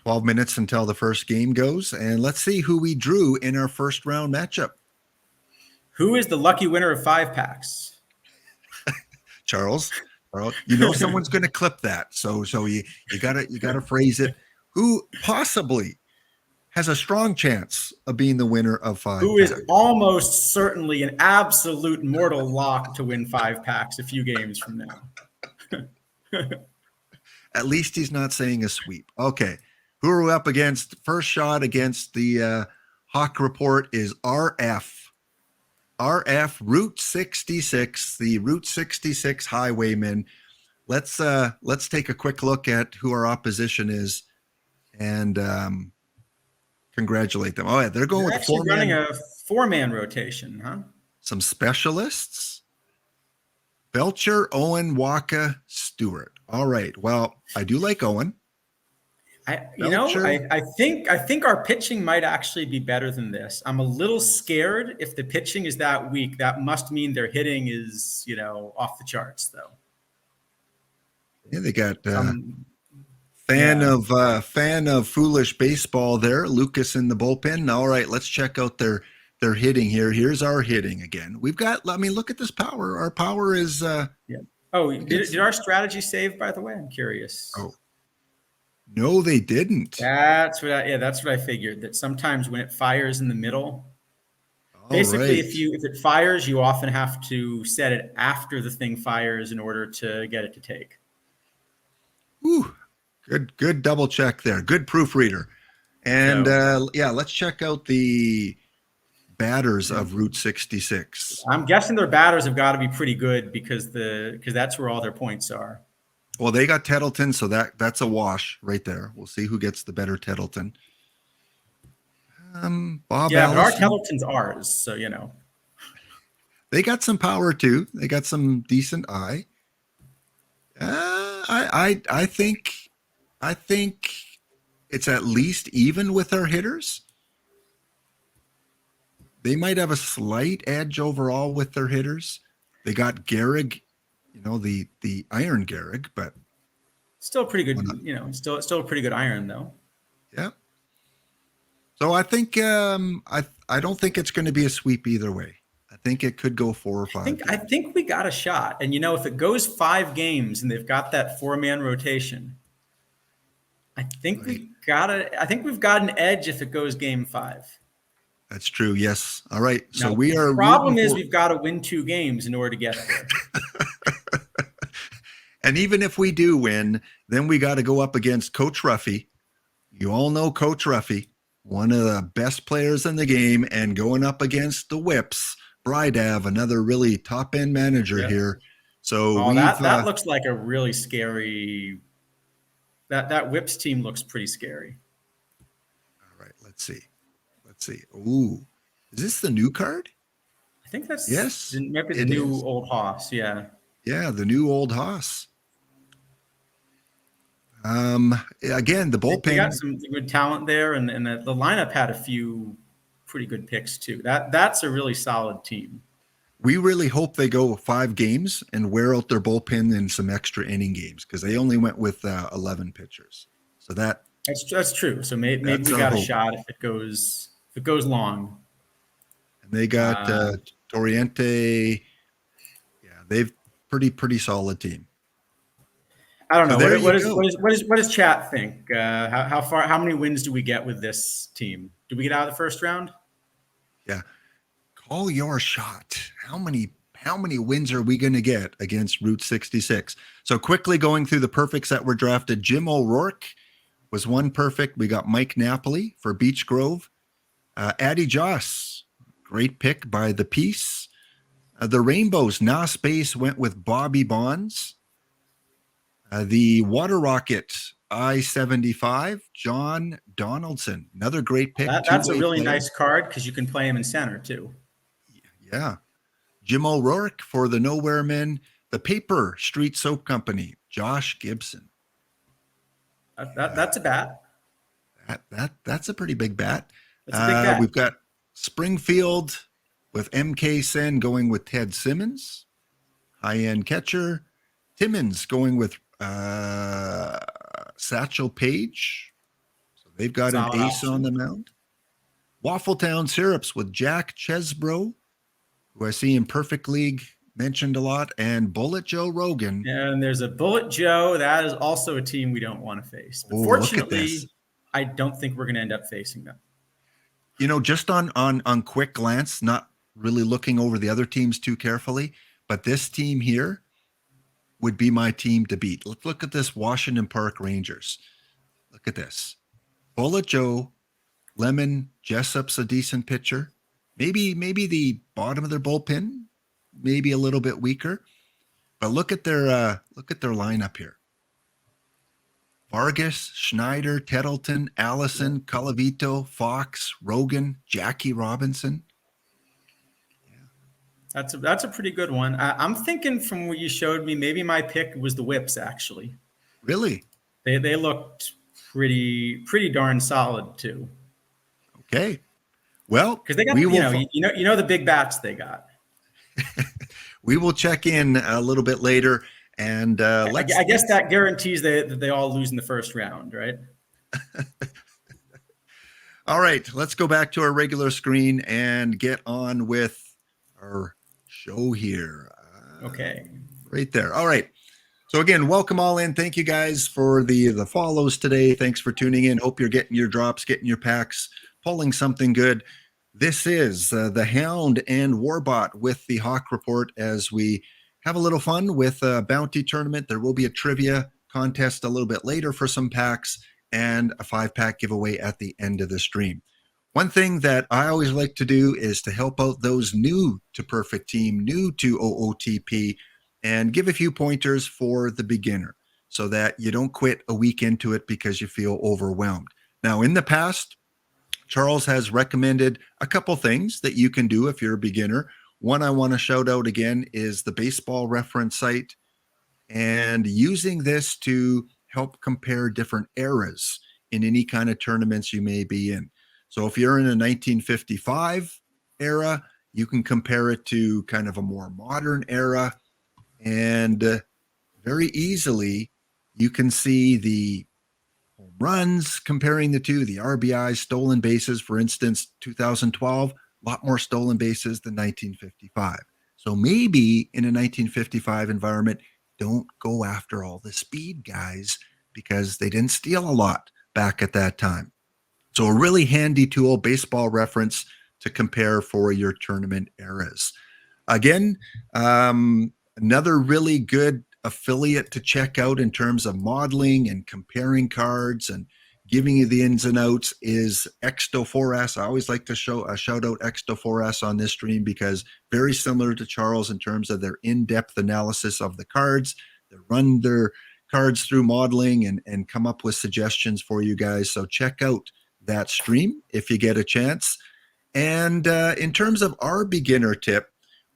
12 minutes until the first game goes. And let's see who we drew in our first round matchup. Who is the lucky winner of 5-packs? Charles, someone's going to clip that. So you gotta phrase it. Who possibly has a strong chance of being the winner of 5-packs? Who is almost certainly an absolute mortal lock to win 5-packs a few games from now. At least he's not saying a sweep. Okay. Who are we up against? First shot against the HAWC Report is RF. RF Route 66, the Route 66 highwaymen. Let's take a quick look at who our opposition is and congratulate them. Oh, yeah, they're going with actually running a 4-man rotation, huh? Some specialists. Belcher, Owen, Waka, Stewart. All right. Well, I do like Owen. I think our pitching might actually be better than this. I'm a little scared if the pitching is that weak. That must mean their hitting is, off the charts, though. Yeah, they got fan of foolish baseball there. Lucas in the bullpen. All right, let's check out their hitting here. Here's our hitting again. We've got. I mean, look at this power. Our power is. Yeah. Oh, did our strategy save? By the way, I'm curious. Oh. No, they didn't. That's what I figured, that sometimes when it fires in the middle, basically if it fires, you often have to set it after the thing fires in order to get it to take. Ooh, good double check there. Good proofreader. And let's check out the batters of Route 66. I'm guessing their batters have got to be pretty good because that's where all their points are. Well, they got Tettleton, so that's a wash right there. We'll see who gets the better Tettleton. Bob Yeah, but our Allison. Tettleton's ours, so They got some power too. They got some decent eye. I think it's at least even with our hitters. They might have a slight edge overall with their hitters. They got Gehrig, the Iron Gehrig, but still pretty good. Still a pretty good iron though. yeah. So I think I don't think it's going to be a sweep either way. I think it could go 4 or 5. I think we got a shot, and if it goes 5 games and they've got that 4-man rotation, I think we've got an edge if it goes game 5. That's true. Yes. All right. So now, we are. The problem is we've got to win 2 games in order to get there. And even if we do win, then we got to go up against Coach Ruffy. You all know Coach Ruffy, one of the best players in the game, and going up against the Whips, Brydav, another really top end manager here. So that looks like a really scary. That Whips team looks pretty scary. All right. Let's see. Ooh, is this the new card? I think that's maybe the new old HAWC. Yeah. Yeah, the new old HAWC. Again, the bullpen. They got some good talent there, and the lineup had a few pretty good picks too. That's a really solid team. We really hope they go 5 games and wear out their bullpen in some extra inning games, because they only went with 11 pitchers. So that's true. So maybe we got a shot if it goes long. And they got Toriente. Yeah, they've pretty solid team. I don't know. What does chat think? How many wins do we get with this team? Do we get out of the first round? Yeah. Call your shot. How many wins are we going to get against Route 66? So quickly going through the perfects that were drafted. Jim O'Rourke was one perfect. We got Mike Napoli for Beech Grove. Addy Joss, great pick by the Peace. The Rainbows, Nas Base went with Bobby Bonds. The Water Rocket, I-75, John Donaldson, another great pick. That's a really nice card because you can play him in center too. Yeah. Jim O'Rourke for the Nowhere Men. The Paper Street Soap Company, Josh Gibson. That's a bat. That's a pretty big bat. That's a big bat. We've got Springfield with MK Sen going with Ted Simmons. High-end catcher. Timmons going with Satchel Paige. So they've got an ace on the mound. Waffletown Syrups with Jack Chesbro, who I see in Perfect League mentioned a lot, and Bullet Joe Rogan. And there's a Bullet Joe. That is also a team we don't want to face. But fortunately, I don't think we're going to end up facing them. Just on quick glance, not really looking over the other teams too carefully, but this team here would be my team to beat. Let's look at this Washington Park Rangers. Look at this. Bullet Joe, Lemon, Jessup's a decent pitcher. Maybe the bottom of their bullpen, maybe a little bit weaker. But look at their lineup here. Vargas, Schneider, Tettleton, Allison, Colavito, Fox, Rogan, Jackie Robinson. That's a pretty good one. I'm thinking from what you showed me, maybe my pick was the Whips actually. Really? They looked pretty darn solid too. Okay. Well, because they got the big bats they got. We will check in a little bit later, and I guess that guarantees that they all lose in the first round, right? All right, let's go back to our regular screen and get on with our show here. Okay. Right there. All right. So again, welcome all in. Thank you guys for the follows today. Thanks for tuning in. Hope you're getting your drops, getting your packs, pulling something good. This is the Hound and Warbot with the HAWC Report as we have a little fun with a bounty tournament. There will be a trivia contest a little bit later for some packs and a 5-pack giveaway at the end of the stream. One thing that I always like to do is to help out those new to Perfect Team, new to OOTP, and give a few pointers for the beginner. so that you don't quit a week into it because you feel overwhelmed. Now, in the past, Charles has recommended a couple things that you can do if you're a beginner. One I want to shout out again is the baseball reference site, and using this to help compare different eras in any kind of tournaments you may be in. So if you're in a 1955 era, you can compare it to kind of a more modern era, and very easily you can see the home runs comparing the two, the RBIs, stolen bases. For instance, 2012, a lot more stolen bases than 1955. So maybe in a 1955 environment, don't go after all the speed guys because they didn't steal a lot back at that time. So a really handy tool, baseball reference, to compare for your tournament eras. Again, another really good affiliate to check out in terms of modeling and comparing cards and giving you the ins and outs is X4S. I always like to shout out X4S on this stream because very similar to Charles in terms of their in-depth analysis of the cards. They run their cards through modeling and come up with suggestions for you guys. So check out that stream if you get a chance. And in terms of our beginner tip,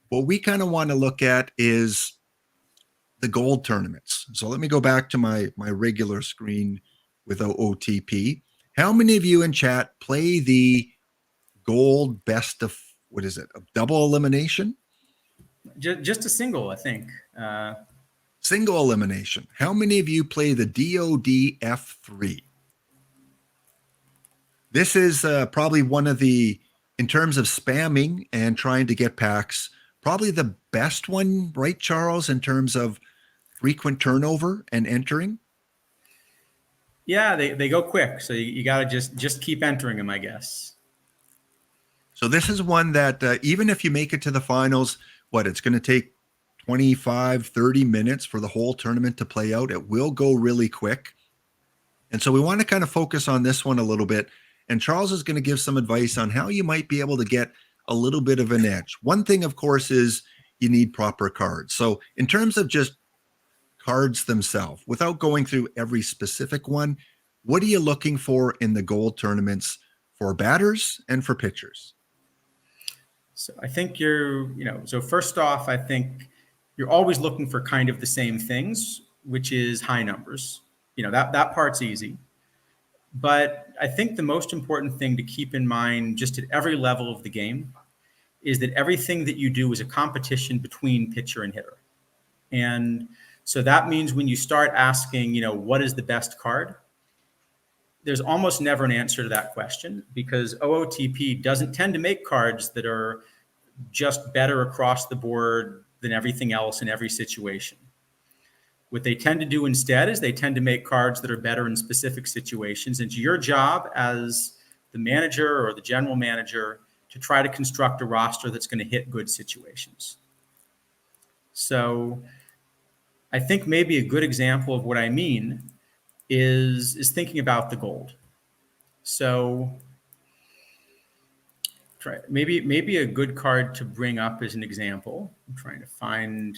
what we kind of want to look at is the gold tournaments. So let me go back to my regular screen with OOTP. How many of you in chat play the gold best of, what is it, a double elimination? Just a single, I think. Single elimination. How many of you play the DOD F3? This is probably one of the, in terms of spamming and trying to get packs, probably the best one, right, Charles, in terms of frequent turnover and entering? Yeah, they go quick. So you got to just keep entering them, I guess. So this is one that even if you make it to the finals, it's going to take 25, 30 minutes for the whole tournament to play out. It will go really quick. And so we want to kind of focus on this one a little bit. And Charles is going to give some advice on how you might be able to get a little bit of an edge. One thing, of course, is you need proper cards. So in terms of just cards themselves, without going through every specific one, what are you looking for in the gold tournaments for batters and for pitchers? So I think so first off, I think you're always looking for kind of the same things, which is high numbers. That part's easy. But I think the most important thing to keep in mind just at every level of the game is that everything that you do is a competition between pitcher and hitter. And so that means when you start asking, what is the best card? There's almost never an answer to that question because OOTP doesn't tend to make cards that are just better across the board than everything else in every situation. What they tend to do instead is they tend to make cards that are better in specific situations. And it's your job as the manager or the general manager to try to construct a roster that's going to hit good situations. So I think maybe a good example of what I mean is thinking about the gold. So maybe a good card to bring up as an example. I'm trying to find.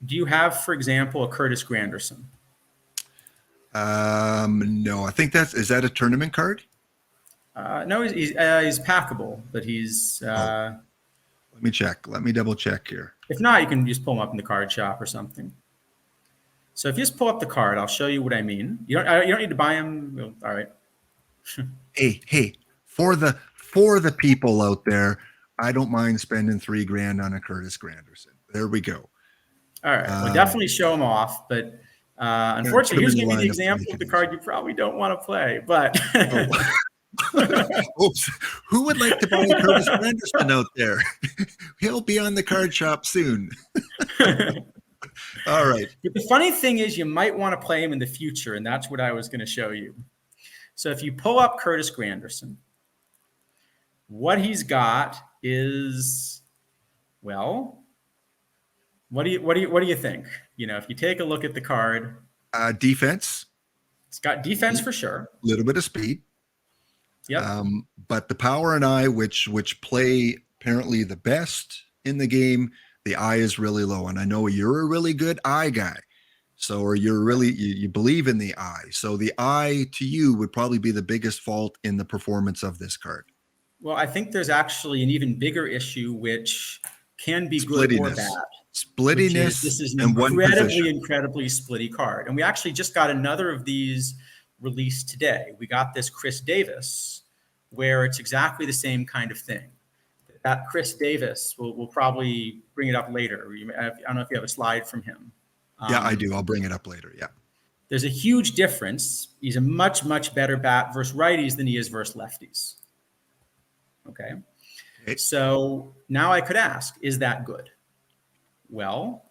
Do you have, for example, a Curtis Granderson? No, I think is that a tournament card? No, he's packable, but he's. Let me check. Let me double check here. If not, you can just pull him up in the card shop or something. So if you just pull up the card, I'll show you what I mean. You don't need to buy him. Well, all right. Hey, for the people out there, I don't mind spending $3,000 on a Curtis Granderson. There we go. All right. We'll definitely show him off, but unfortunately, here's going to be the example of the card you probably don't want to play. But oops, who would like to buy a Curtis Granderson out there? He'll be on the card shop soon. All right. But the funny thing is, you might want to play him in the future, and that's what I was going to show you. So if you pull up Curtis Granderson, what he's got is, well. What do you think? If you take a look at the card, defense. It's got defense for sure. A little bit of speed. Yep. But the power and eye, which play apparently the best in the game, the eye is really low. And I know you're a really good eye guy. So, or you're really, you believe in the eye. So the eye to you would probably be the biggest fault in the performance of this card. Well, I think there's actually an even bigger issue, which can be good or bad. Which is, Splittiness this is an and one position. incredibly splitty card. And we actually just got another of these released today. We got this Chris Davis, where it's exactly the same kind of thing. That Chris Davis, we'll probably bring it up later. I don't know if you have a slide from him. Yeah, I do. I'll bring it up later. Yeah. There's a huge difference. He's a much, much better bat versus righties than he is versus lefties. Okay. So now I could ask, is that good? Well,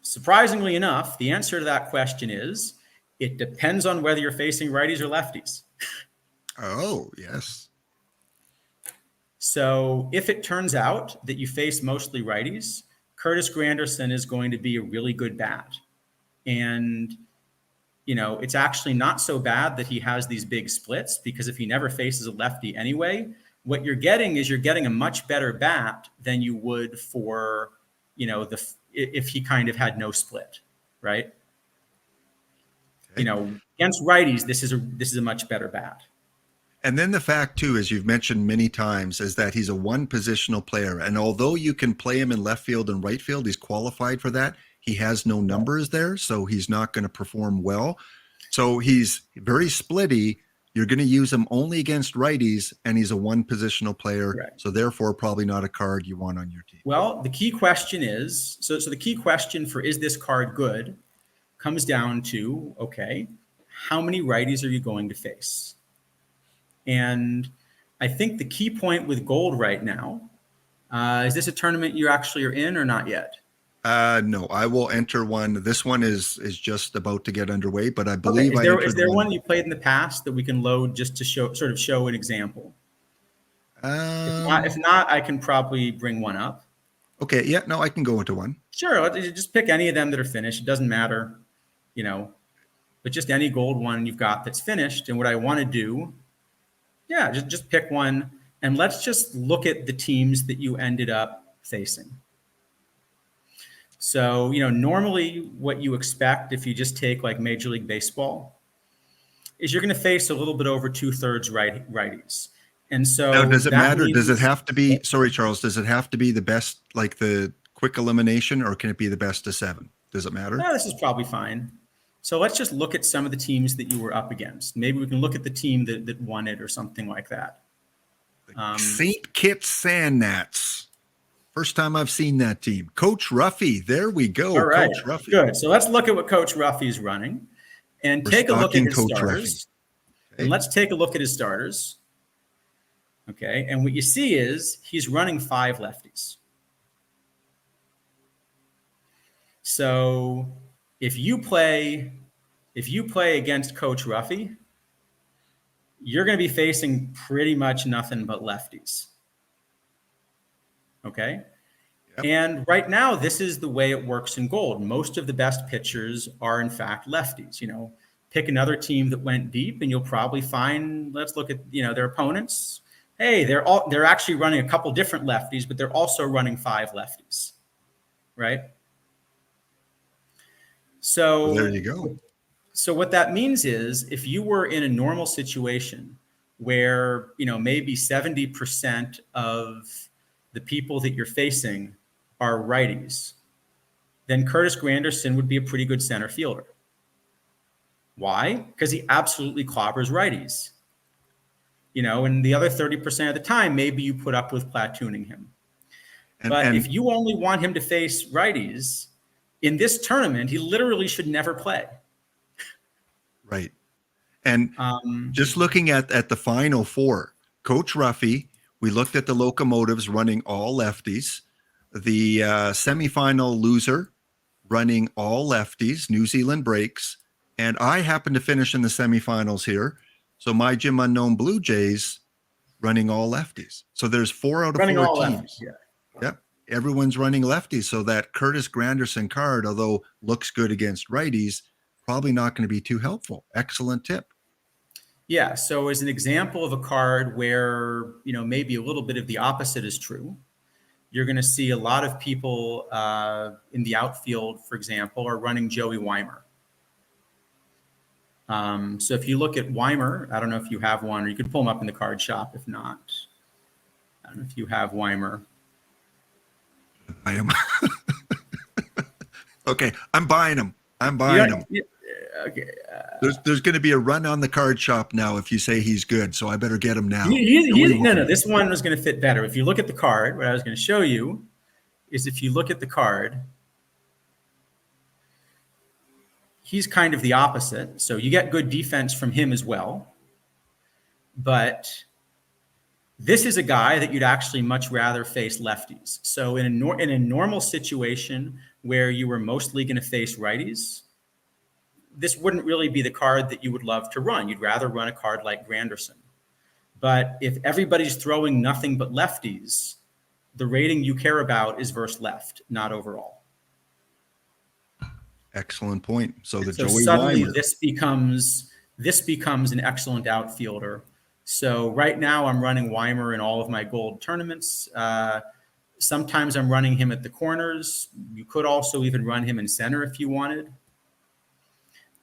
surprisingly enough, the answer to that question is, it depends on whether you're facing righties or lefties. Oh, yes. So if it turns out that you face mostly righties, Curtis Granderson is going to be a really good bat. And, you know, it's actually not so bad that he has these big splits, because if he never faces a lefty anyway, what you're getting is you're getting a much better bat than you would for, you know, if he kind of had no split, right? Okay. You know, against righties, this is a much better bat. And then the fact too, as you've mentioned many times, is that he's a one positional player. And although you can play him in left field and right field, he's qualified for that. He has no numbers there, so he's not going to perform well. So he's very splitty. You're going to use him only against righties, and he's a one positional player. Right. So therefore, probably not a card you want on your team. Well, the key question is, so the key question for is this card good comes down to, okay, how many righties are you going to face? And I think the key point with gold right now, is this a tournament you actually are in or not yet? No, I will enter one. This one is just about to get underway, but I believe is there one you played in the past that we can load just to show an example? If not, I can probably bring one up. Okay. Yeah. No, I can go into one. Sure. Just pick any of them that are finished. It doesn't matter, you know, but just any gold one you've got that's finished. And what I want to do, yeah, just pick one, and let's just look at the teams that you ended up facing. So, you know, normally what you expect if you just take like Major League Baseball is you're going to face a little bit over 2/3 righties. And so now, does it matter? Does it have to be, sorry, Charles, does it have to be the best, like the quick elimination, or can it be the best of 7? Does it matter? No, this is probably fine. So let's just look at some of the teams that you were up against. Maybe we can look at the team that won it or something like that. St. Kitts Sand Gnats. First time I've seen that team. Coach Ruffy. There we go. All right. Coach Ruffy. Good. So let's look at what Coach Ruffy's running and take a look at his starters. Okay. And let's take a look at his starters. Okay. And what you see is he's running 5 lefties. So if you play against Coach Ruffy, you're going to be facing pretty much nothing but lefties. Okay. Yep. And right now, this is the way it works in gold. Most of the best pitchers are in fact lefties. You know, pick another team that went deep and you'll probably find, let's look at, you know, their opponents. Hey, they're actually running a couple different lefties, but they're also running 5 lefties. Right. So well, there you go. So what that means is if you were in a normal situation where, you know, maybe 70% of the people that you're facing are righties, then Curtis Granderson would be a pretty good center fielder. Why? Because he absolutely clobbers righties. You know, and the other 30% of the time, maybe you put up with platooning him. But if you only want him to face righties, in this tournament, he literally should never play. Right. And just looking at the final 4, Coach Ruffy, we looked at the Locomotives running all lefties, the semifinal loser running all lefties, New Zealand Breaks, and I happened to finish in the semifinals here. So my Jim Unknown Blue Jays running all lefties. So there's 4 out of 4 teams. Lefties, yeah. Yep. Everyone's running lefties. So that Curtis Granderson card, although looks good against righties, probably not going to be too helpful. Excellent tip. Yeah. So as an example of a card where, you know, maybe a little bit of the opposite is true, you're going to see a lot of people in the outfield, for example, are running Joey Weimer. So if you look at Weimer, I don't know if you have one, or you could pull him up in the card shop. If not, I don't know if you have Weimer. I am. Okay, I'm buying them. I'm buying them. Okay. There's going to be a run on the card shop now if you say he's good, so I better get him now. No, this one was going to fit better. If you look at the card, what I was going to show you is if you look at the card, he's kind of the opposite. So you get good defense from him as well. But this is a guy that you'd actually much rather face lefties. So in a normal situation where you were mostly going to face righties, this wouldn't really be the card that you would love to run. You'd rather run a card like Granderson. But if everybody's throwing nothing but lefties, the rating you care about is versus left, not overall. Excellent point. So Joey suddenly Weimer. This becomes an excellent outfielder. So right now I'm running Weimer in all of my gold tournaments. Sometimes I'm running him at the corners. You could also even run him in center if you wanted.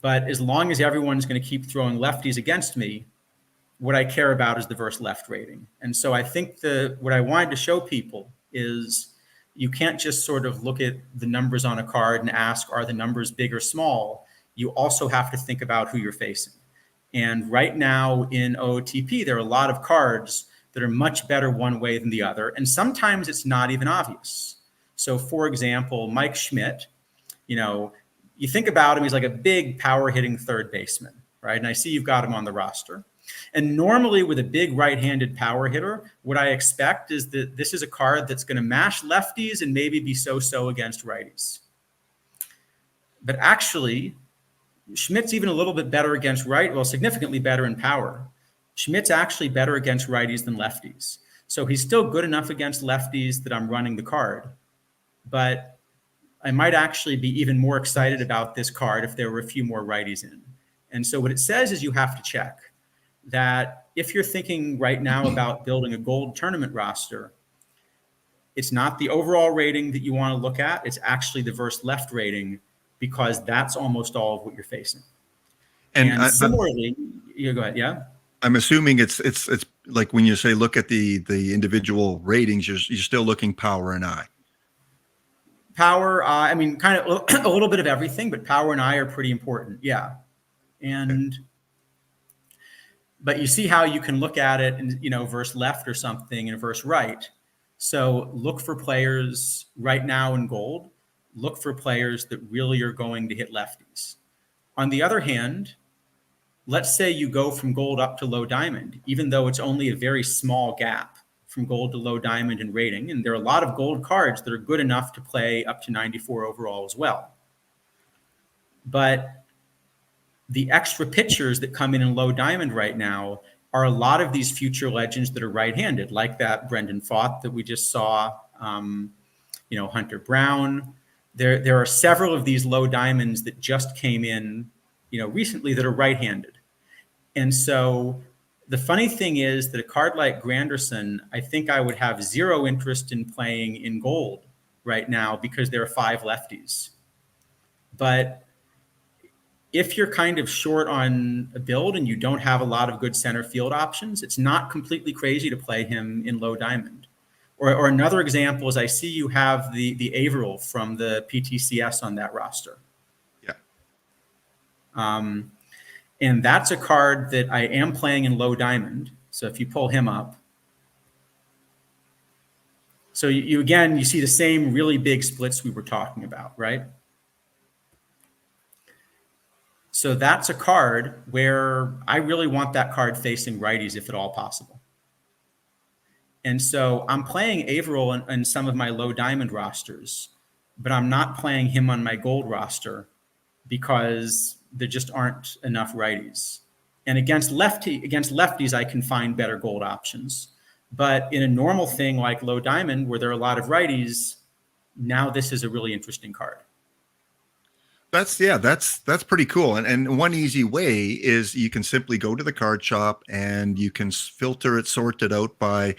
But as long as everyone's going to keep throwing lefties against me, what I care about is the versus left rating. And so I think what I wanted to show people is you can't just sort of look at the numbers on a card and ask, are the numbers big or small? You also have to think about who you're facing. And right now in OOTP, there are a lot of cards that are much better one way than the other. And sometimes it's not even obvious. So for example, Mike Schmidt, you think about him, he's like a big power hitting third baseman, right? And I see you've got him on the roster. And normally with a big right-handed power hitter, what I expect is that this is a card that's going to mash lefties and maybe be so-so against righties. But actually, Schmidt's even a little bit better against significantly better in power. Schmidt's actually better against righties than lefties. So he's still good enough against lefties that I'm running the card. But I might actually be even more excited about this card if there were a few more righties in. And so what it says is you have to check that if you're thinking right now about building a gold tournament roster, it's not the overall rating that you want to look at. It's actually the versus left rating, because that's almost all of what you're facing. And similarly, you go ahead. Yeah. I'm assuming it's like when you say look at the individual ratings, you're still looking power and eye. Power, I mean, kind of a little bit of everything, but power and eye are pretty important. Yeah. But you see how you can look at it and, versus left or something and versus right. So look for players right now in gold. Look for players that really are going to hit lefties. On the other hand, let's say you go from gold up to low diamond, even though it's only a very small gap from gold to low diamond in rating. And there are a lot of gold cards that are good enough to play up to 94 overall as well. But the extra pitchers that come in low diamond right now are a lot of these future legends that are right-handed, like that Brendan Fott that we just saw, Hunter Brown. There are several of these low diamonds that just came in, recently that are right-handed. And so the funny thing is that a card like Granderson, I think I would have zero interest in playing in gold right now because there are 5 lefties. But if you're kind of short on a build and you don't have a lot of good center field options, it's not completely crazy to play him in low diamond. Or another example is I see you have the Averill from the PTCS on that roster. Yeah. And that's a card that I am playing in low diamond. So if you pull him up. So you see the same really big splits we were talking about, right? So that's a card where I really want that card facing righties if at all possible. And so I'm playing Averill in some of my low diamond rosters, but I'm not playing him on my gold roster because there just aren't enough righties. And against lefties, I can find better gold options. But in a normal thing like low diamond, where there are a lot of righties, now this is a really interesting card. That's pretty cool. And one easy way is you can simply go to the card shop and you can filter it, sort it out by,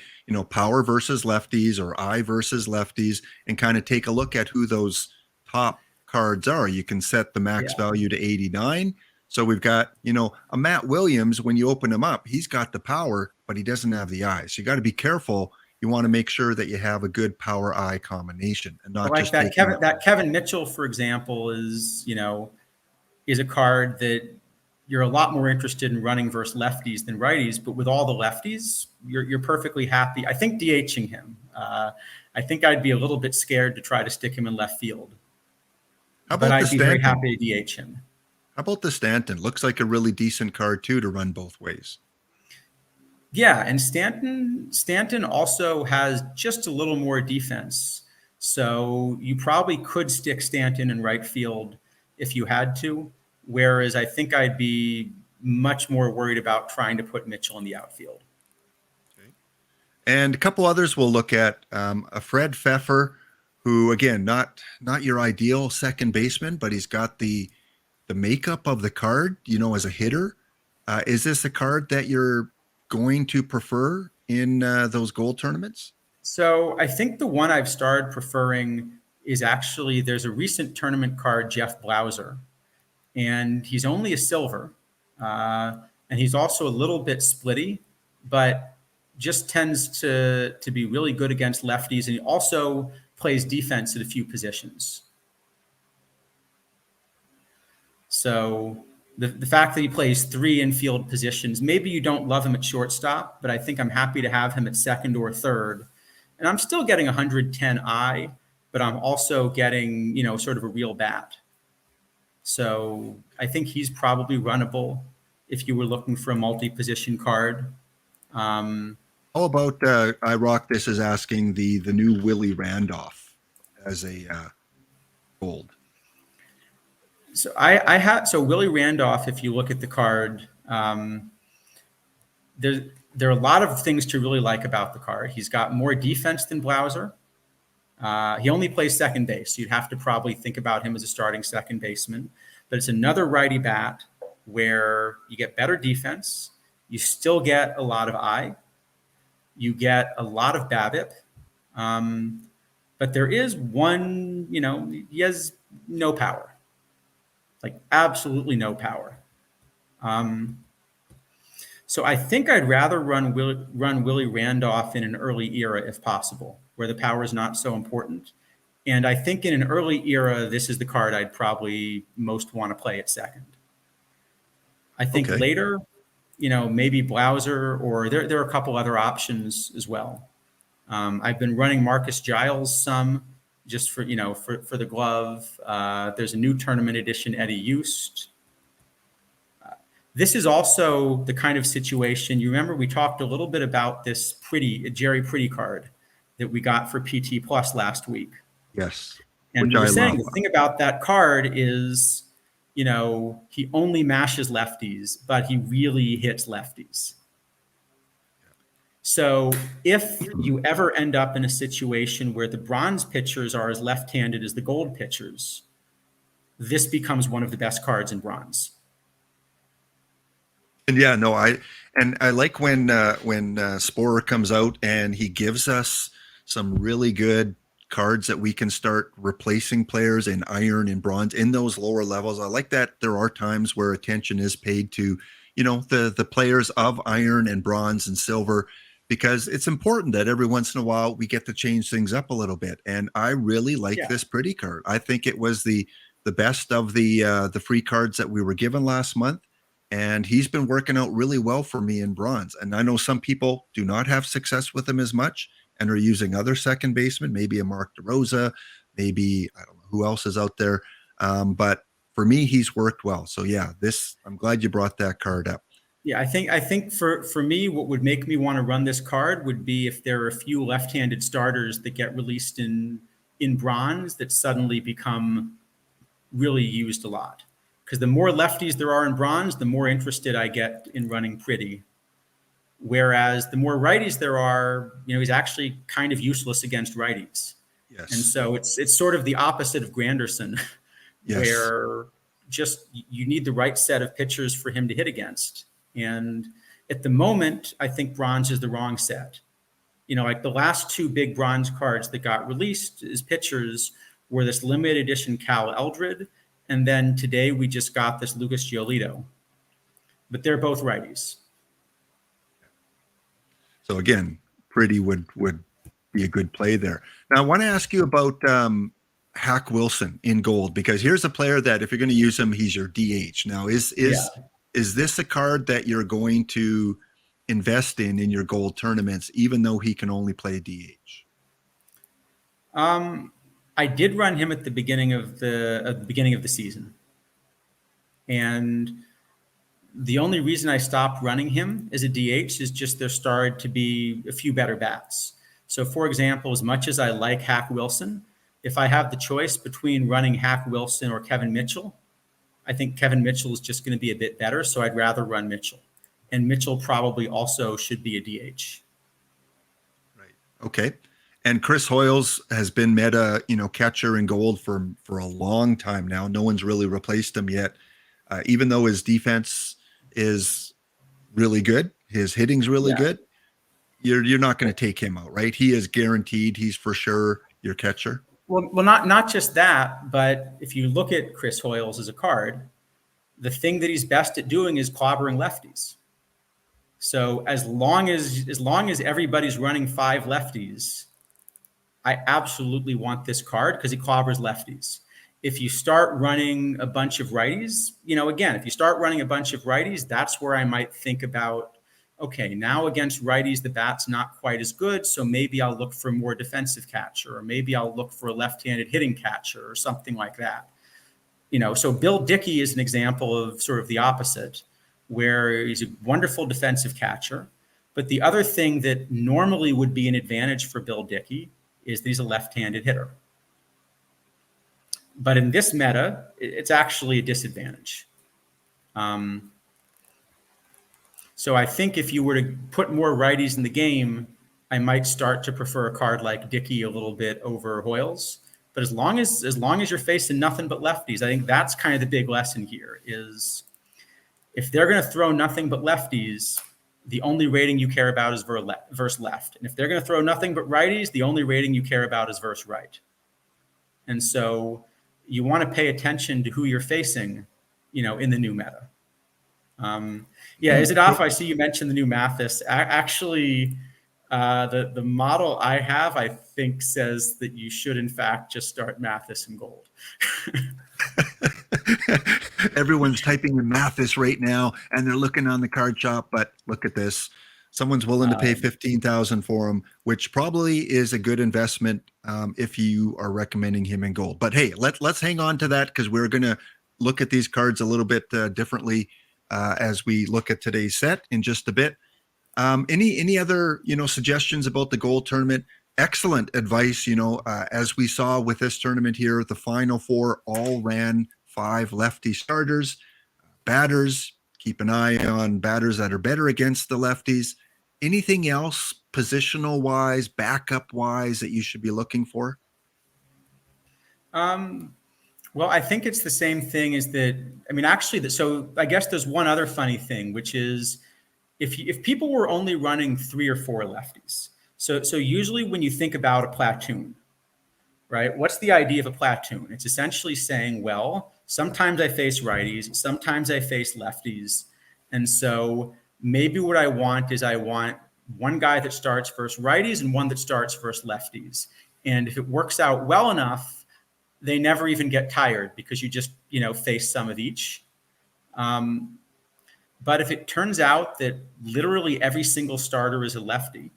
power versus lefties or eye versus lefties, and kind of take a look at who those top cards are. You can set the max Yeah. value to 89. So we've got, a Matt Williams. When you open him up, he's got the power, but he doesn't have the eyes. You got to be careful. You want to make sure that you have a good power eye combination and I not like just that taking Kevin Mitchell, for example, is a card that you're a lot more interested in running versus lefties than righties. But with all the lefties, you're perfectly happy. I think DHing him. I think I'd be a little bit scared to try to stick him in left field, How but about the I'd be very Stanton? happy to DH him. How about the Stanton? Looks like a really decent card too to run both ways. Yeah, and Stanton also has just a little more defense. So you probably could stick Stanton in right field if you had to, whereas I think I'd be much more worried about trying to put Mitchell in the outfield. Okay. And a couple others we'll look at. A Fred Pfeffer, who again, not your ideal second baseman, but he's got the makeup of the card, as a hitter. Is this a card that you're going to prefer in those gold tournaments? So I think the one I've started preferring is actually there's a recent tournament card, Jeff Blauser, and he's only a silver, and he's also a little bit splitty, but just tends to be really good against lefties, and he also plays defense at a few positions. So the fact that he plays 3 infield positions, maybe you don't love him at shortstop, but I think I'm happy to have him at second or third. And I'm still getting 110 I, but I'm also getting, sort of a real bat. So I think he's probably runnable if you were looking for a multi-position card. How about I Rock This is asking the new Willie Randolph as a gold? So so Willie Randolph, if you look at the card, there are a lot of things to really like about the card. He's got more defense than Blauser. He only plays second base, so you'd have to probably think about him as a starting second baseman. But it's another righty bat where you get better defense, you still get a lot of eye, you get a lot of BABIP, but there is one, he has no power, like absolutely no power. So I think I'd rather run Willie Randolph in an early era if possible, where the power is not so important. And I think in an early era, this is the card I'd probably most want to play at second. I think later, maybe Blauser, or there are a couple other options as well. I've been running Marcus Giles some just for the glove. There's a new tournament edition, Eddie Youst. This is also the kind of situation, you remember we talked a little bit about this Jerry Pretty card that we got for PT Plus last week. Yes. And we were saying the thing about that card is, he only mashes lefties, but he really hits lefties. So if you ever end up in a situation where the bronze pitchers are as left-handed as the gold pitchers, this becomes one of the best cards in bronze. And yeah, no, I like when Sporer comes out and he gives us some really good cards that we can start replacing players in iron and bronze in those lower levels. I like that there are times where attention is paid to, the players of iron and bronze and silver, because it's important that every once in a while we get to change things up a little bit. And I really like this Pretty card. I think it was the best of the free cards that we were given last month. And he's been working out really well for me in bronze. And I know some people do not have success with him as much and are using other second basemen, maybe a Mark DeRosa, maybe, I don't know who else is out there. But for me, he's worked well. So yeah, I'm glad you brought that card up. Yeah, I think for me, what would make me want to run this card would be if there are a few left-handed starters that get released in bronze that suddenly become really used a lot. Because the more lefties there are in bronze, the more interested I get in running Pretty. Whereas the more righties there are, he's actually kind of useless against righties. Yes. And so it's sort of the opposite of Granderson, Yes. where just you need the right set of pitchers for him to hit against. And at the moment, I think bronze is the wrong set. Like the last two big bronze cards that got released as pitchers were this limited edition Cal Eldred, and then today we just got this Lucas Giolito. But they're both righties. So again, Pretty would be a good play there. Now I want to ask you about HAWC Wilson in gold, because here's a player that if you're going to use him, he's your DH. Now is this a card that you're going to invest in your gold tournaments, even though he can only play DH? I did run him at the beginning of the season, and the only reason I stopped running him as a DH is just there started to be a few better bats. So, for example, as much as I like HAWC Wilson, if I have the choice between running HAWC Wilson or Kevin Mitchell, I think Kevin Mitchell is just going to be a bit better, so I'd rather run Mitchell. And Mitchell probably also should be a DH. Right. Okay. And Chris Hoyles has been meta, catcher in gold for a long time now. No one's really replaced him yet. Even though his defense is really good, his hitting's really good, you're not going to take him out, right? He is guaranteed. He's for sure your catcher. Well, not just that, but if you look at Chris Hoyles as a card, the thing that he's best at doing is clobbering lefties. So as long as everybody's running 5 lefties, I absolutely want this card because he clobbers lefties. If you start running a bunch of righties, if you start running a bunch of righties, that's where I might think about, okay, now against righties, the bat's not quite as good. So maybe I'll look for a more defensive catcher, or maybe I'll look for a left-handed hitting catcher or something like that. So Bill Dickey is an example of sort of the opposite, where he's a wonderful defensive catcher. But the other thing that normally would be an advantage for Bill Dickey is that he's a left-handed hitter. But in this meta, it's actually a disadvantage. So I think if you were to put more righties in the game, I might start to prefer a card like Dickey a little bit over Hoyles. But as long as you're facing nothing but lefties, I think that's kind of the big lesson here is if they're going to throw nothing but lefties, the only rating you care about is versus left. And if they're going to throw nothing but righties, the only rating you care about is versus right. And so you want to pay attention to who you're facing, in the new meta. Is it off? I see you mentioned the new Mathis. Actually, the model I have, I think, says that you should, in fact, just start Mathis in gold. Everyone's typing in Mathis right now, and they're looking on the card shop. But look at this. Someone's willing to pay $15,000 for him, which probably is a good investment if you are recommending him in gold. But hey, let's hang on to that because we're going to look at these cards a little bit differently as we look at today's set in just a bit. Any other suggestions about the gold tournament? Excellent advice. As we saw with this tournament here, the final 4 all ran 5 lefty starters. Batters, keep an eye on batters that are better against the lefties. Anything else positional wise, backup wise that you should be looking for? Well, I think it's the same thing as that. I mean, actually, so I guess there's one other funny thing, which is if people were only running 3 or 4 lefties. So usually when you think about a platoon, right? What's the idea of a platoon? It's essentially saying, well, sometimes I face righties, sometimes I face lefties. And so maybe what I want is I want one guy that starts versus righties and one that starts versus lefties. And if it works out well enough, they never even get tired because you just, face some of each. But if it turns out that literally every single starter is a lefty,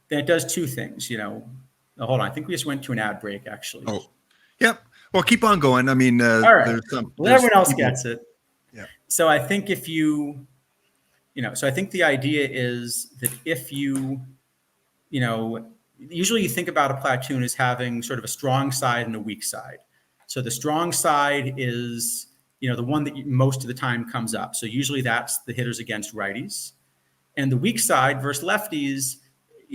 then it does 2 things, Hold on. I think we just went to an ad break, actually. Oh, yep. Well, keep on going. I mean, all right. Everyone else gets it. Yeah. So I think if you, so I think the idea is that if you, usually you think about a platoon as having sort of a strong side and a weak side. So the strong side is, the one that most of the time comes up. So usually that's the hitters against righties. And the weak side versus lefties,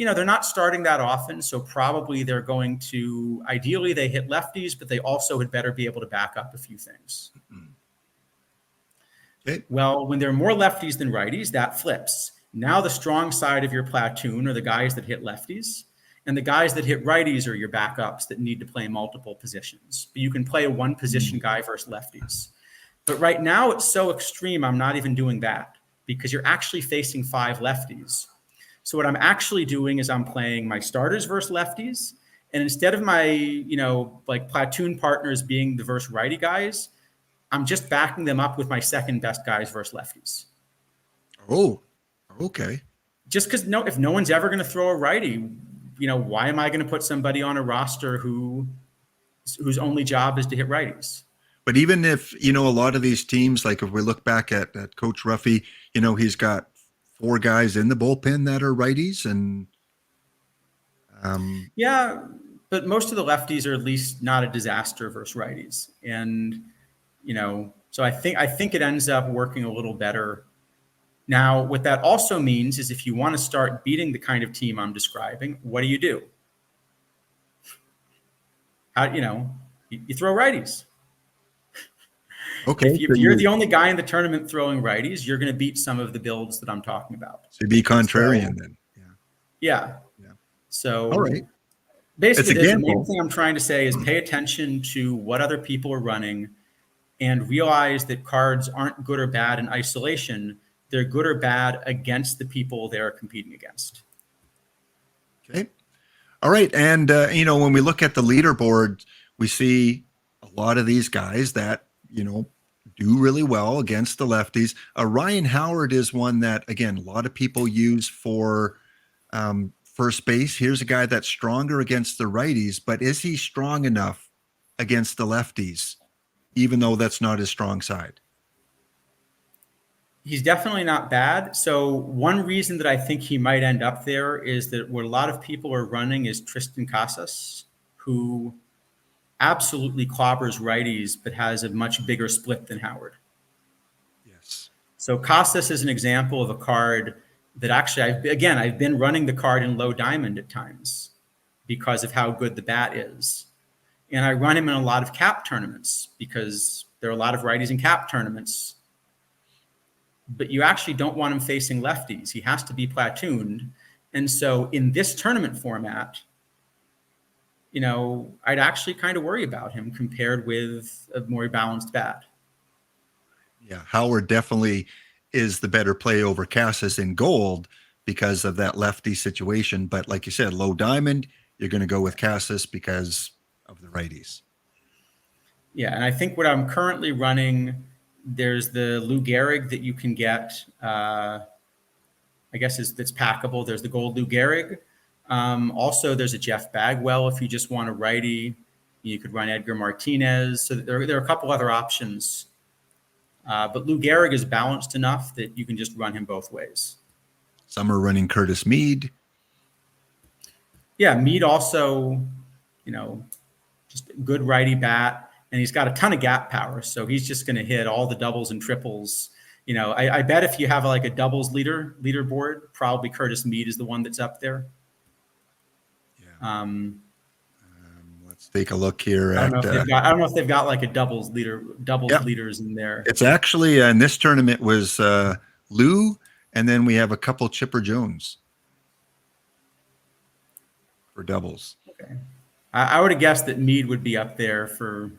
they're not starting that often. So probably they're going to, ideally they hit lefties, but they also had better be able to back up a few things. Okay. Well, when there are more lefties than righties, that flips. Now the strong side of your platoon are the guys that hit lefties, and the guys that hit righties are your backups that need to play multiple positions. But you can play a one position guy versus lefties. But right now it's so extreme, I'm not even doing that because you're actually facing 5 lefties. So what I'm actually doing is I'm playing my starters versus lefties. And instead of my, like platoon partners being the versus righty guys, I'm just backing them up with my second best guys versus lefties. Oh, okay. Just because if no one's ever going to throw a righty, why am I going to put somebody on a roster whose only job is to hit righties? But even if, a lot of these teams, like if we look back at Coach Ruffy, he's got 4 guys in the bullpen that are righties. And yeah, but most of the lefties are at least not a disaster versus righties. And, so I think it ends up working a little better. Now, what that also means is if you want to start beating the kind of team I'm describing, what do? You throw righties. Okay. If you're the only guy in the tournament throwing righties, you're going to beat some of the builds that I'm talking about. So be contrarian then. Yeah. So all right. Basically, the main thing I'm trying to say is pay attention to what other people are running and realize that cards aren't good or bad in isolation. They're good or bad against the people they're competing against. Okay. All right. And, when we look at the leaderboard, we see a lot of these guys that, do really well against the lefties. Ryan Howard is one that, again, a lot of people use for first base. Here's a guy that's stronger against the righties, but is he strong enough against the lefties, even though that's not his strong side? He's definitely not bad. So one reason that I think he might end up there is that what a lot of people are running is Tristan Casas, who absolutely clobbers righties, but has a much bigger split than Howard. Yes. So Casas is an example of a card that actually, I've been running the card in low diamond at times because of how good the bat is. And I run him in a lot of cap tournaments because there are a lot of righties in cap tournaments. But you actually don't want him facing lefties. He has to be platooned. And so in this tournament format, I'd actually kind of worry about him compared with a more balanced bat. Yeah, Howard definitely is the better play over Casas in gold because of that lefty situation. But like you said, low diamond, you're going to go with Casas because of the righties. Yeah, and I think what I'm currently running, there's the Lou Gehrig that you can get, I guess that's packable. There's the gold Lou Gehrig. Also, there's a Jeff Bagwell if you just want a righty. You could run Edgar Martinez. So there are a couple other options. But Lou Gehrig is balanced enough that you can just run him both ways. Some are running Curtis Mead. Yeah, Mead also, just a good righty bat. And he's got a ton of gap power. So he's just going to hit all the doubles and triples. I bet if you have like a doubles leaderboard, probably Curtis Mead is the one that's up there. Yeah. Let's take a look here. I don't know if they've got like a doubles leaders in there. It's actually in this tournament was Lou, and then we have a couple Chipper Jones for doubles. Okay, I would have guessed that Mead would be up there for.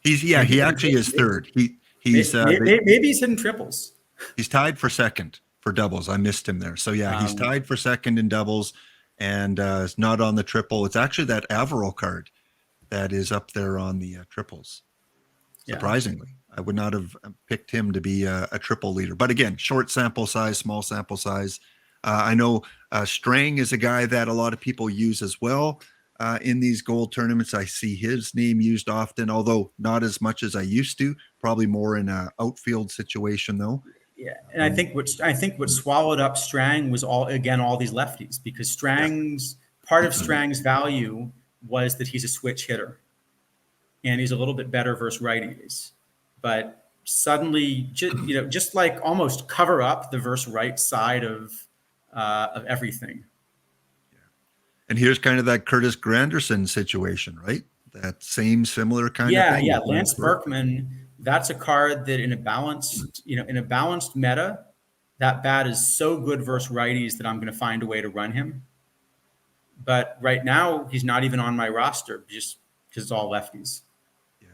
He actually is third. He's maybe he's hitting triples. He's tied for second for doubles. I missed him there. So yeah, he's tied for second in doubles. And it's not on the triple. It's actually that Averill card that is up there on the triples. Surprisingly, I would not have picked him to be a triple leader. But again, short sample size, small sample size. I know Strang is a guy that a lot of people use as well in these gold tournaments. I see his name used often, although not as much as I used to. Probably more in an outfield situation, though. Yeah, and I think what swallowed up Strang was all these lefties, because part of Strang's value was that he's a switch hitter, and he's a little bit better versus righties. But suddenly, just like almost cover up the versus right side of everything. And here's kind of that Curtis Granderson situation, right? That same similar kind of Yeah, thing. yeah. Lance Berkman, that's a card that in a balanced meta, that bat is so good versus righties that I'm going to find a way to run him. But right now, he's not even on my roster just because it's all lefties. Yeah.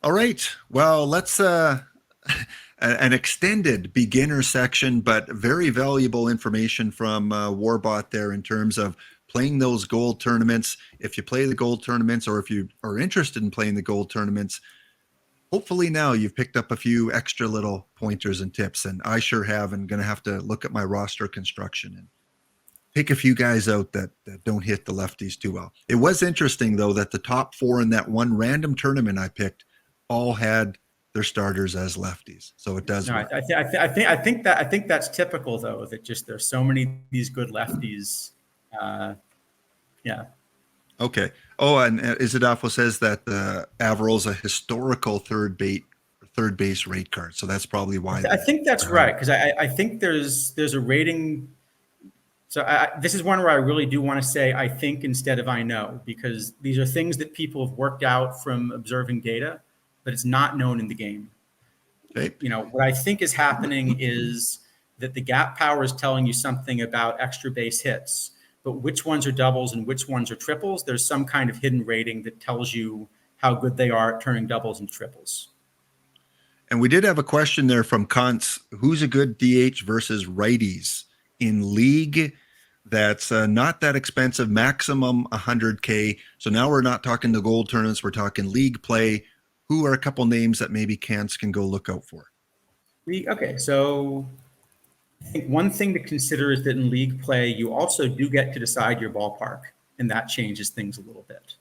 All right. Well, let's an extended beginner section, but very valuable information from Warbot there in terms of playing those gold tournaments. If you play the gold tournaments, or if you are interested in playing the gold tournaments, hopefully now you've picked up a few extra little pointers and tips. And I sure have, and going to have to look at my roster construction and pick a few guys out that don't hit the lefties too well. It was interesting though that the top 4 in that one random tournament I picked all had their starters as lefties, so it does. No, I think that's typical though. That just there's so many of these good lefties. Yeah. Okay. Oh, and Izadafo says that Averil's a historical third base rate card, so that's probably why. I think that's right, because I think there's a rating. So this is one where I really do want to say I think instead of I know, because these are things that people have worked out from observing data, but it's not known in the game. Okay. What I think is happening is that the gap power is telling you something about extra base hits, but which ones are doubles and which ones are triples, there's some kind of hidden rating that tells you how good they are at turning doubles into triples. And we did have a question there from Kantz. Who's a good DH versus righties in league that's not that expensive, maximum 100K? So now we're not talking the gold tournaments, we're talking league play. Who are a couple names that maybe Kantz can go look out for? Okay, so I think one thing to consider is that in league play, you also do get to decide your ballpark, and that changes things a little bit.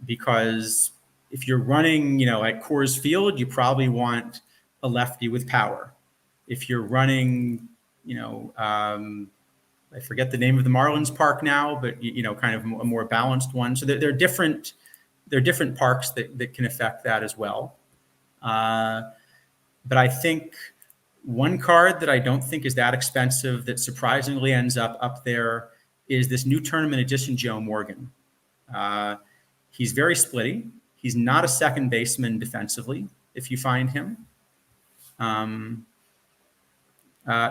Because if you're running, at Coors Field, you probably want a lefty with power. If you're running, I forget the name of the Marlins park now, but kind of a more balanced one. So they're different. There are different parks that can affect that as well. But I think one card that I don't think is that expensive that surprisingly ends up there is this new tournament edition Joe Morgan. He's very splitty. He's not a second baseman defensively, if you find him.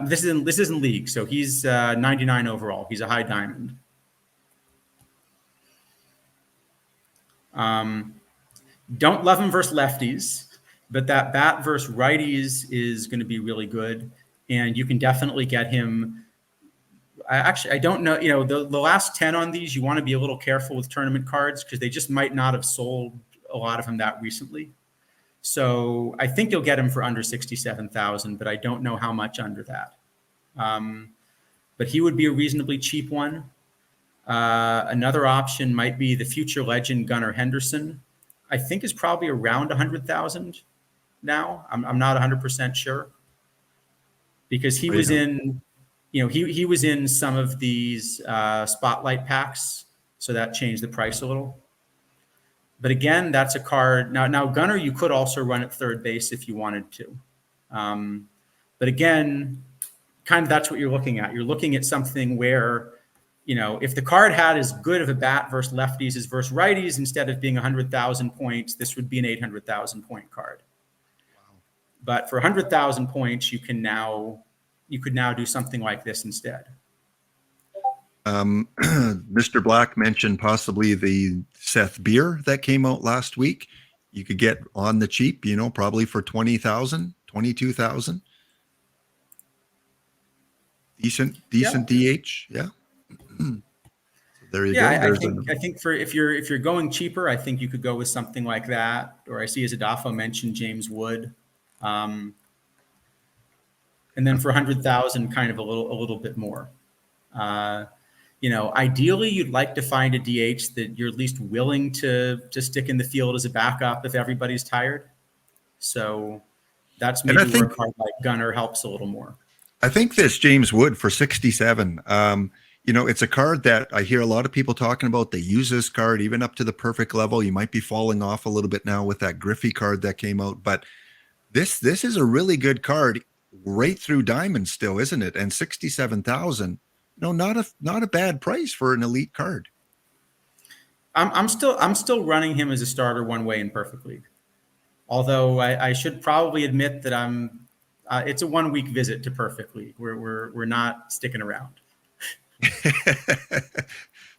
This isn't league, so he's 99 overall. He's a high diamond. Don't love him versus lefties, but that bat versus righties is going to be really good, and you can definitely get him. I don't know. The last 10 on these, you want to be a little careful with tournament cards because they just might not have sold a lot of them that recently. So I think you'll get him for under 67,000, but I don't know how much under that. But he would be a reasonably cheap one. Another option might be the future legend Gunnar Henderson. I think is probably around 100,000 now. I'm not 100% sure because he was in, he was in some of these spotlight packs, so that changed the price a little. But again, that's a card. Now Gunnar, you could also run at third base if you wanted to. But again, kind of that's what you're looking at. You're looking at something where, if the card had as good of a bat versus lefties as versus righties, instead of being 100,000 points, this would be an 800,000 point card. Wow. But for 100,000 points, you could now do something like this instead. Mr. Black mentioned possibly the Seth Beer that came out last week. You could get on the cheap, probably for 20,000, 22,000. Decent DH. Yeah. So there you go. I think for if you're going cheaper, I think you could go with something like that. Or I see as Adafo mentioned James Wood. And then for 100,000, kind of a little bit more. Ideally, you'd like to find a DH that you're at least willing to stick in the field as a backup if everybody's tired. So that's maybe where a card like Gunnar helps a little more. I think this James Wood for 67. It's a card that I hear a lot of people talking about. They use this card even up to the perfect level. You might be falling off a little bit now with that Griffey card that came out, but this is a really good card right through diamond still, isn't it? And 67,000. No, not a bad price for an elite card. I'm still running him as a starter one way in Perfect League. Although I should probably admit that it's a 1 week visit to Perfect League. We're not sticking around.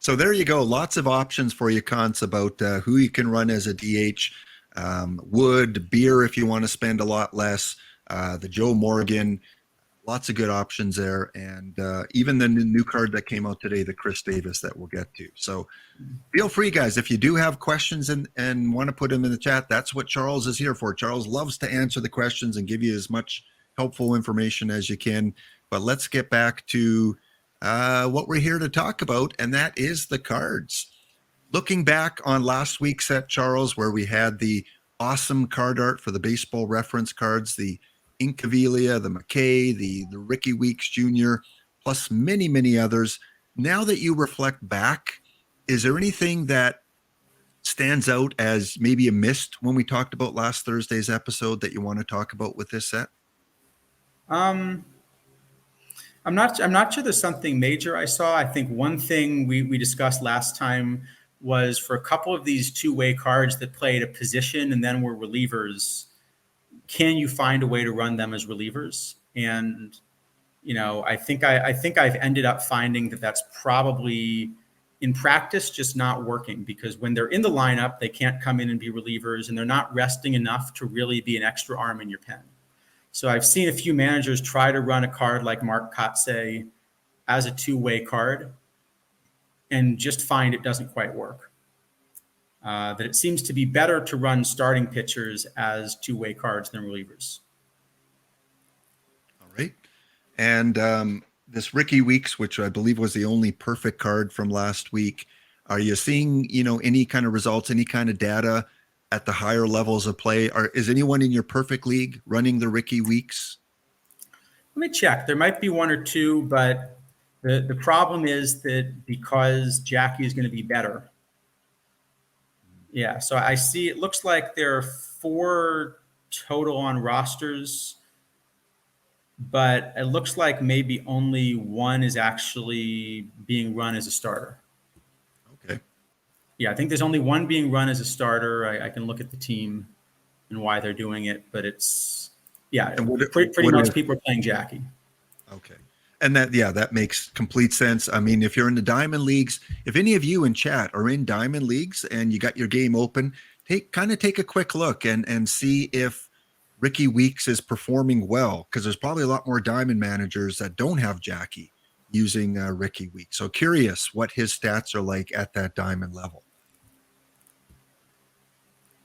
So there you go. Lots of options for you, Cons, about who you can run as a DH. Wood, Beer if you want to spend a lot less. The Joe Morgan, lots of good options there. And even the new card that came out today, the Chris Davis that we'll get to. So feel free, guys, if you do have questions and want to put them in the chat, that's what Charles is here for. Charles loves to answer the questions and give you as much helpful information as you can. But let's get back to what we're here to talk about, and that is the cards. Looking back on last week's set, Charles, where we had the awesome card art for the baseball reference cards, the Incaviglia, the McKay, the Ricky Weeks Jr., plus many, many others. Now that you reflect back, is there anything that stands out as maybe a missed when we talked about last Thursday's episode that you want to talk about with this set? I'm not sure there's something major I saw. I think one thing we discussed last time was for a couple of these two-way cards that played a position and then were relievers, can you find a way to run them as relievers? And I think I've ended up finding that that's probably in practice just not working, because when they're in the lineup, they can't come in and be relievers, and they're not resting enough to really be an extra arm in your pen. So I've seen a few managers try to run a card like Mark Kotsay as a two-way card and just find it doesn't quite work. That it seems to be better to run starting pitchers as two-way cards than relievers. All right. And this Ricky Weeks, which I believe was the only perfect card from last week, are you seeing, any kind of results, any kind of data at the higher levels of play? Is anyone in your perfect league running the Ricky Weeks? Let me check. There might be one or two, but the problem is that because Jackie is going to be better. Yeah, so I see it looks like there are 4 total on rosters, but it looks like maybe only one is actually being run as a starter. Okay. Yeah, I think there's only one being run as a starter. I can look at the team and why they're doing it, but it's, pretty much people are playing Jackie. Okay. And that makes complete sense. I mean, if you're in the Diamond Leagues, if any of you in chat are in Diamond Leagues and you got your game open, take a quick look and see if Ricky Weeks is performing well, because there's probably a lot more Diamond managers that don't have Jackie using Ricky Weeks. So curious what his stats are like at that Diamond level.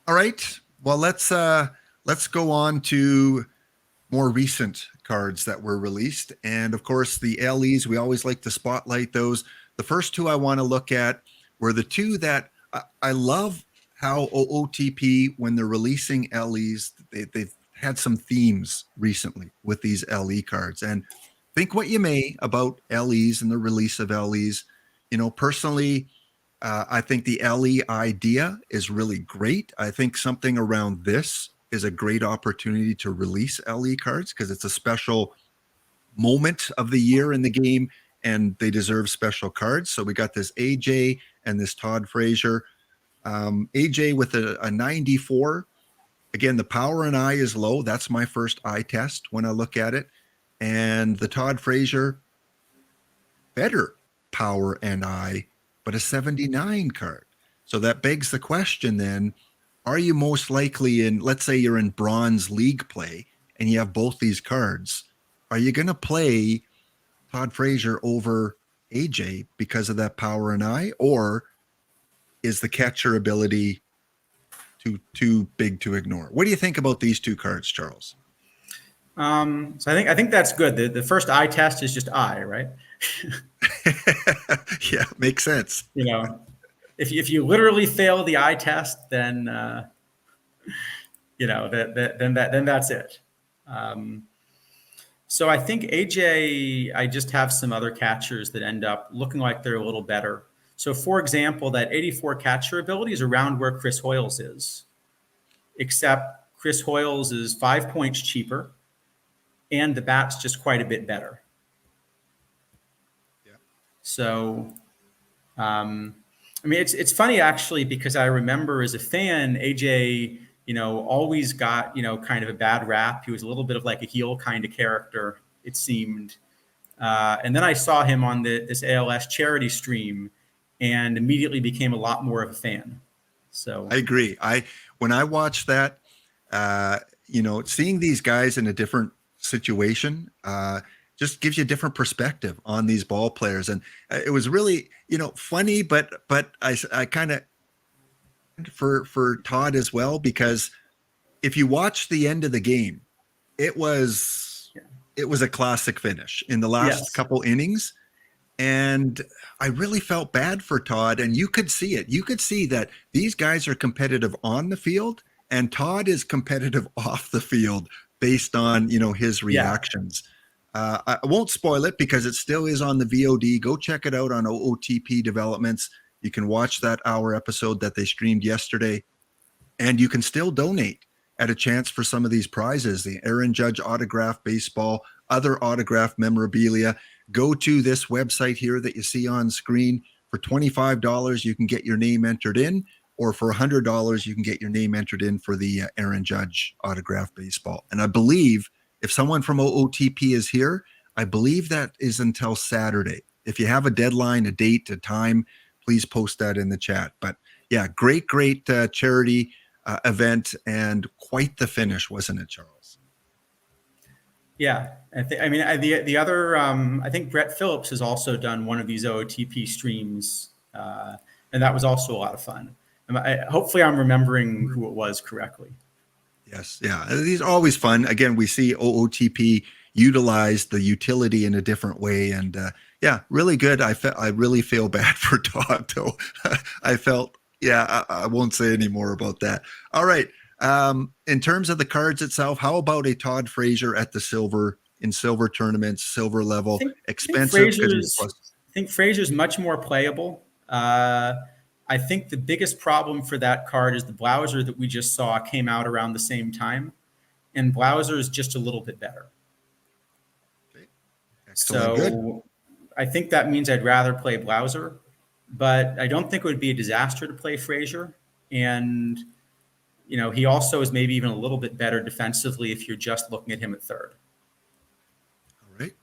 All right. Well, let's go on to more recent cards that were released. And of course, the LEs, we always like to spotlight those. The first two I want to look at were the two that I love how OOTP, when they're releasing LEs, they've had some themes recently with these LE cards. And think what you may about LEs and the release of LEs. Personally, I think the LE idea is really great. I think something around this is a great opportunity to release LE cards because it's a special moment of the year in the game and they deserve special cards. So we got this AJ and this Todd Frazier. AJ with a 94. Again, the power and eye is low. That's my first eye test when I look at it. And the Todd Frazier, better power and eye, but a 79 card. So that begs the question then, are you most likely in, let's say you're in bronze league play and you have both these cards, are you going to play Todd Frazier over AJ because of that power and eye, or is the catcher ability too big to ignore? What do you think about these two cards, Charles? So I think that's good. The first eye test is just eye, right? Yeah, makes sense. If you literally fail the eye test, then then that's it. So I think AJ, I just have some other catchers that end up looking like they're a little better. So for example, that 84 catcher ability is around where Chris Hoyles is, except Chris Hoyles is 5 points cheaper and the bat's just quite a bit better. Yeah. So, I mean, it's funny actually, because I remember as a fan, AJ, always got, kind of a bad rap. He was a little bit of like a heel kind of character, it seemed. And then I saw him on this ALS charity stream and immediately became a lot more of a fan. So I agree. When I watched that, seeing these guys in a different situation, just gives you a different perspective on these ball players. And it was really, funny, but I kind of for Todd as well, because if you watch the end of the game, it was a classic finish in the last couple innings. And I really felt bad for Todd, and you could see it. You could see that these guys are competitive on the field, and Todd is competitive off the field based on, his reactions. I won't spoil it because it still is on the VOD. Go check it out on OOTP Developments. You can watch that hour episode that they streamed yesterday, and you can still donate at a chance for some of these prizes, the Aaron Judge autograph baseball, other autograph memorabilia. Go to this website here that you see on screen. For $25, you can get your name entered in, or for $100, you can get your name entered in for the Aaron Judge autograph baseball. And I believe if someone from OOTP is here, I believe that is until Saturday. If you have a deadline, a date, a time, please post that in the chat. But yeah, great charity event, and quite the finish, wasn't it, Charles? Yeah, the other, I think Brett Phillips has also done one of these OOTP streams, and that was also a lot of fun. Hopefully I'm remembering who it was correctly. Yes, yeah, these are always fun. Again, we see OOTP utilize the utility in a different way, and yeah, really good. I really feel bad for Todd, though. I won't say any more about that. All right. In terms of the cards itself, how about a Todd Frazier at the silver tournaments, silver level? Expensive. I think Frazier's much more playable. I think the biggest problem for that card is the Blauser that we just saw came out around the same time, and Blauser is just a little bit better. Okay. Excellent. Good. I think that means I'd rather play Blauser, but I don't think it would be a disaster to play Frazier. And, he also is maybe even a little bit better defensively if you're just looking at him at third. All right.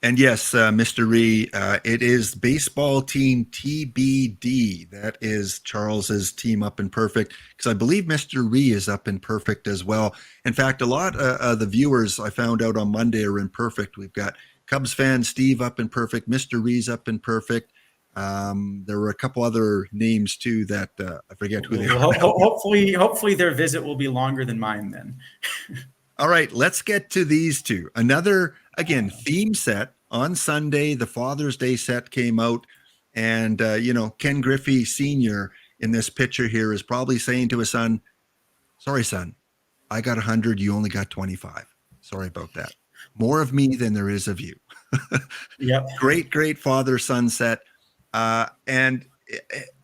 And yes, Mr. Ree, it is baseball team TBD. That is Charles's team up in perfect, because I believe Mr. Ree is up in perfect as well. In fact, a lot of the viewers I found out on Monday are in perfect. We've got Cubs fan Steve up in perfect, Mr. Ree's up in perfect. There were a couple other names too that I forget who they are. Hopefully their visit will be longer than mine then. All right, let's get to these two. Another, again, theme set on Sunday. The Father's Day set came out, and Ken Griffey Sr. in this picture here is probably saying to his son, "Sorry, son, I got 100. You only got 25. Sorry about that. More of me than there is of you." Yep. Great father-son set. And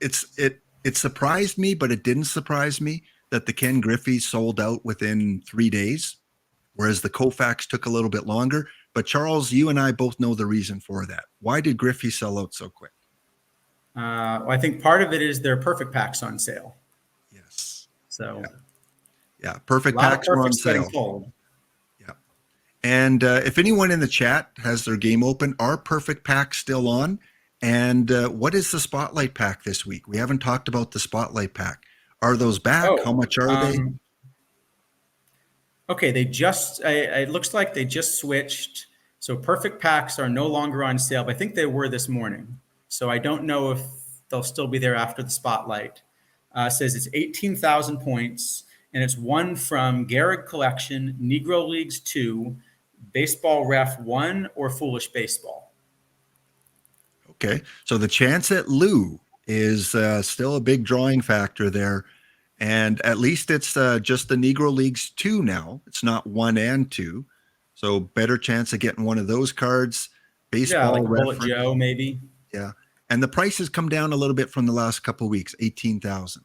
it surprised me, but it didn't surprise me that the Ken Griffey sold out within 3 days, whereas the Koufax took a little bit longer. But Charles, you and I both know the reason for that. Why did Griffey sell out so quick? Well, I think part of it is their perfect packs on sale. Yes. So yeah, perfect packs were on sale. Yeah. And if anyone in the chat has their game open, are perfect packs still on? And what is the Spotlight Pack this week? We haven't talked about the Spotlight Pack. Are those back? How much are they? Okay, it looks like they just switched. So perfect packs are no longer on sale, but I think they were this morning. So I don't know if they'll still be there after the Spotlight. It says it's 18,000 points, and it's one from Garrett Collection, Negro Leagues 2, Baseball Ref 1, or Foolish Baseball. Okay, so the chance at Lou is still a big drawing factor there. And at least it's just the Negro Leagues 2 now. It's not 1 and 2. So better chance of getting one of those cards. Baseball like reference. Bullet Joe, maybe. Yeah. And the price has come down a little bit from the last couple of weeks, 18,000.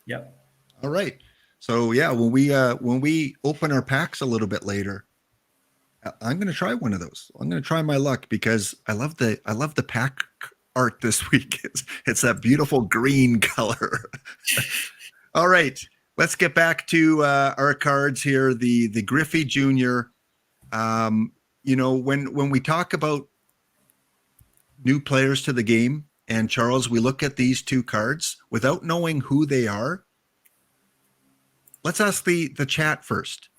Yep. All right. So yeah, when we open our packs a little bit later, I'm going to try one of those. I'm going to try my luck because I love the pack art this week. It's that beautiful green color. All right, let's get back to our cards here. The Griffey Jr. When we talk about new players to the game, and Charles, we look at these two cards without knowing who they are. Let's ask the chat first.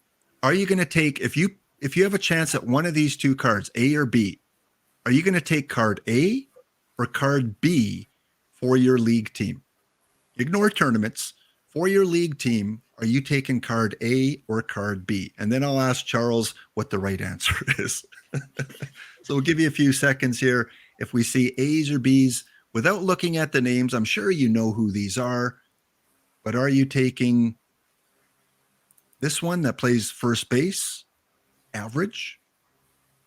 Are you going to take, if you have a chance at one of these two cards, A or B, are you going to take card A or card B for your league team? Ignore tournaments. For your league team, are you taking card A or card B? And then I'll ask Charles what the right answer is. So we'll give you a few seconds here. If we see A's or B's, without looking at the names, I'm sure you know who these are, but are you taking this one that plays first base, average,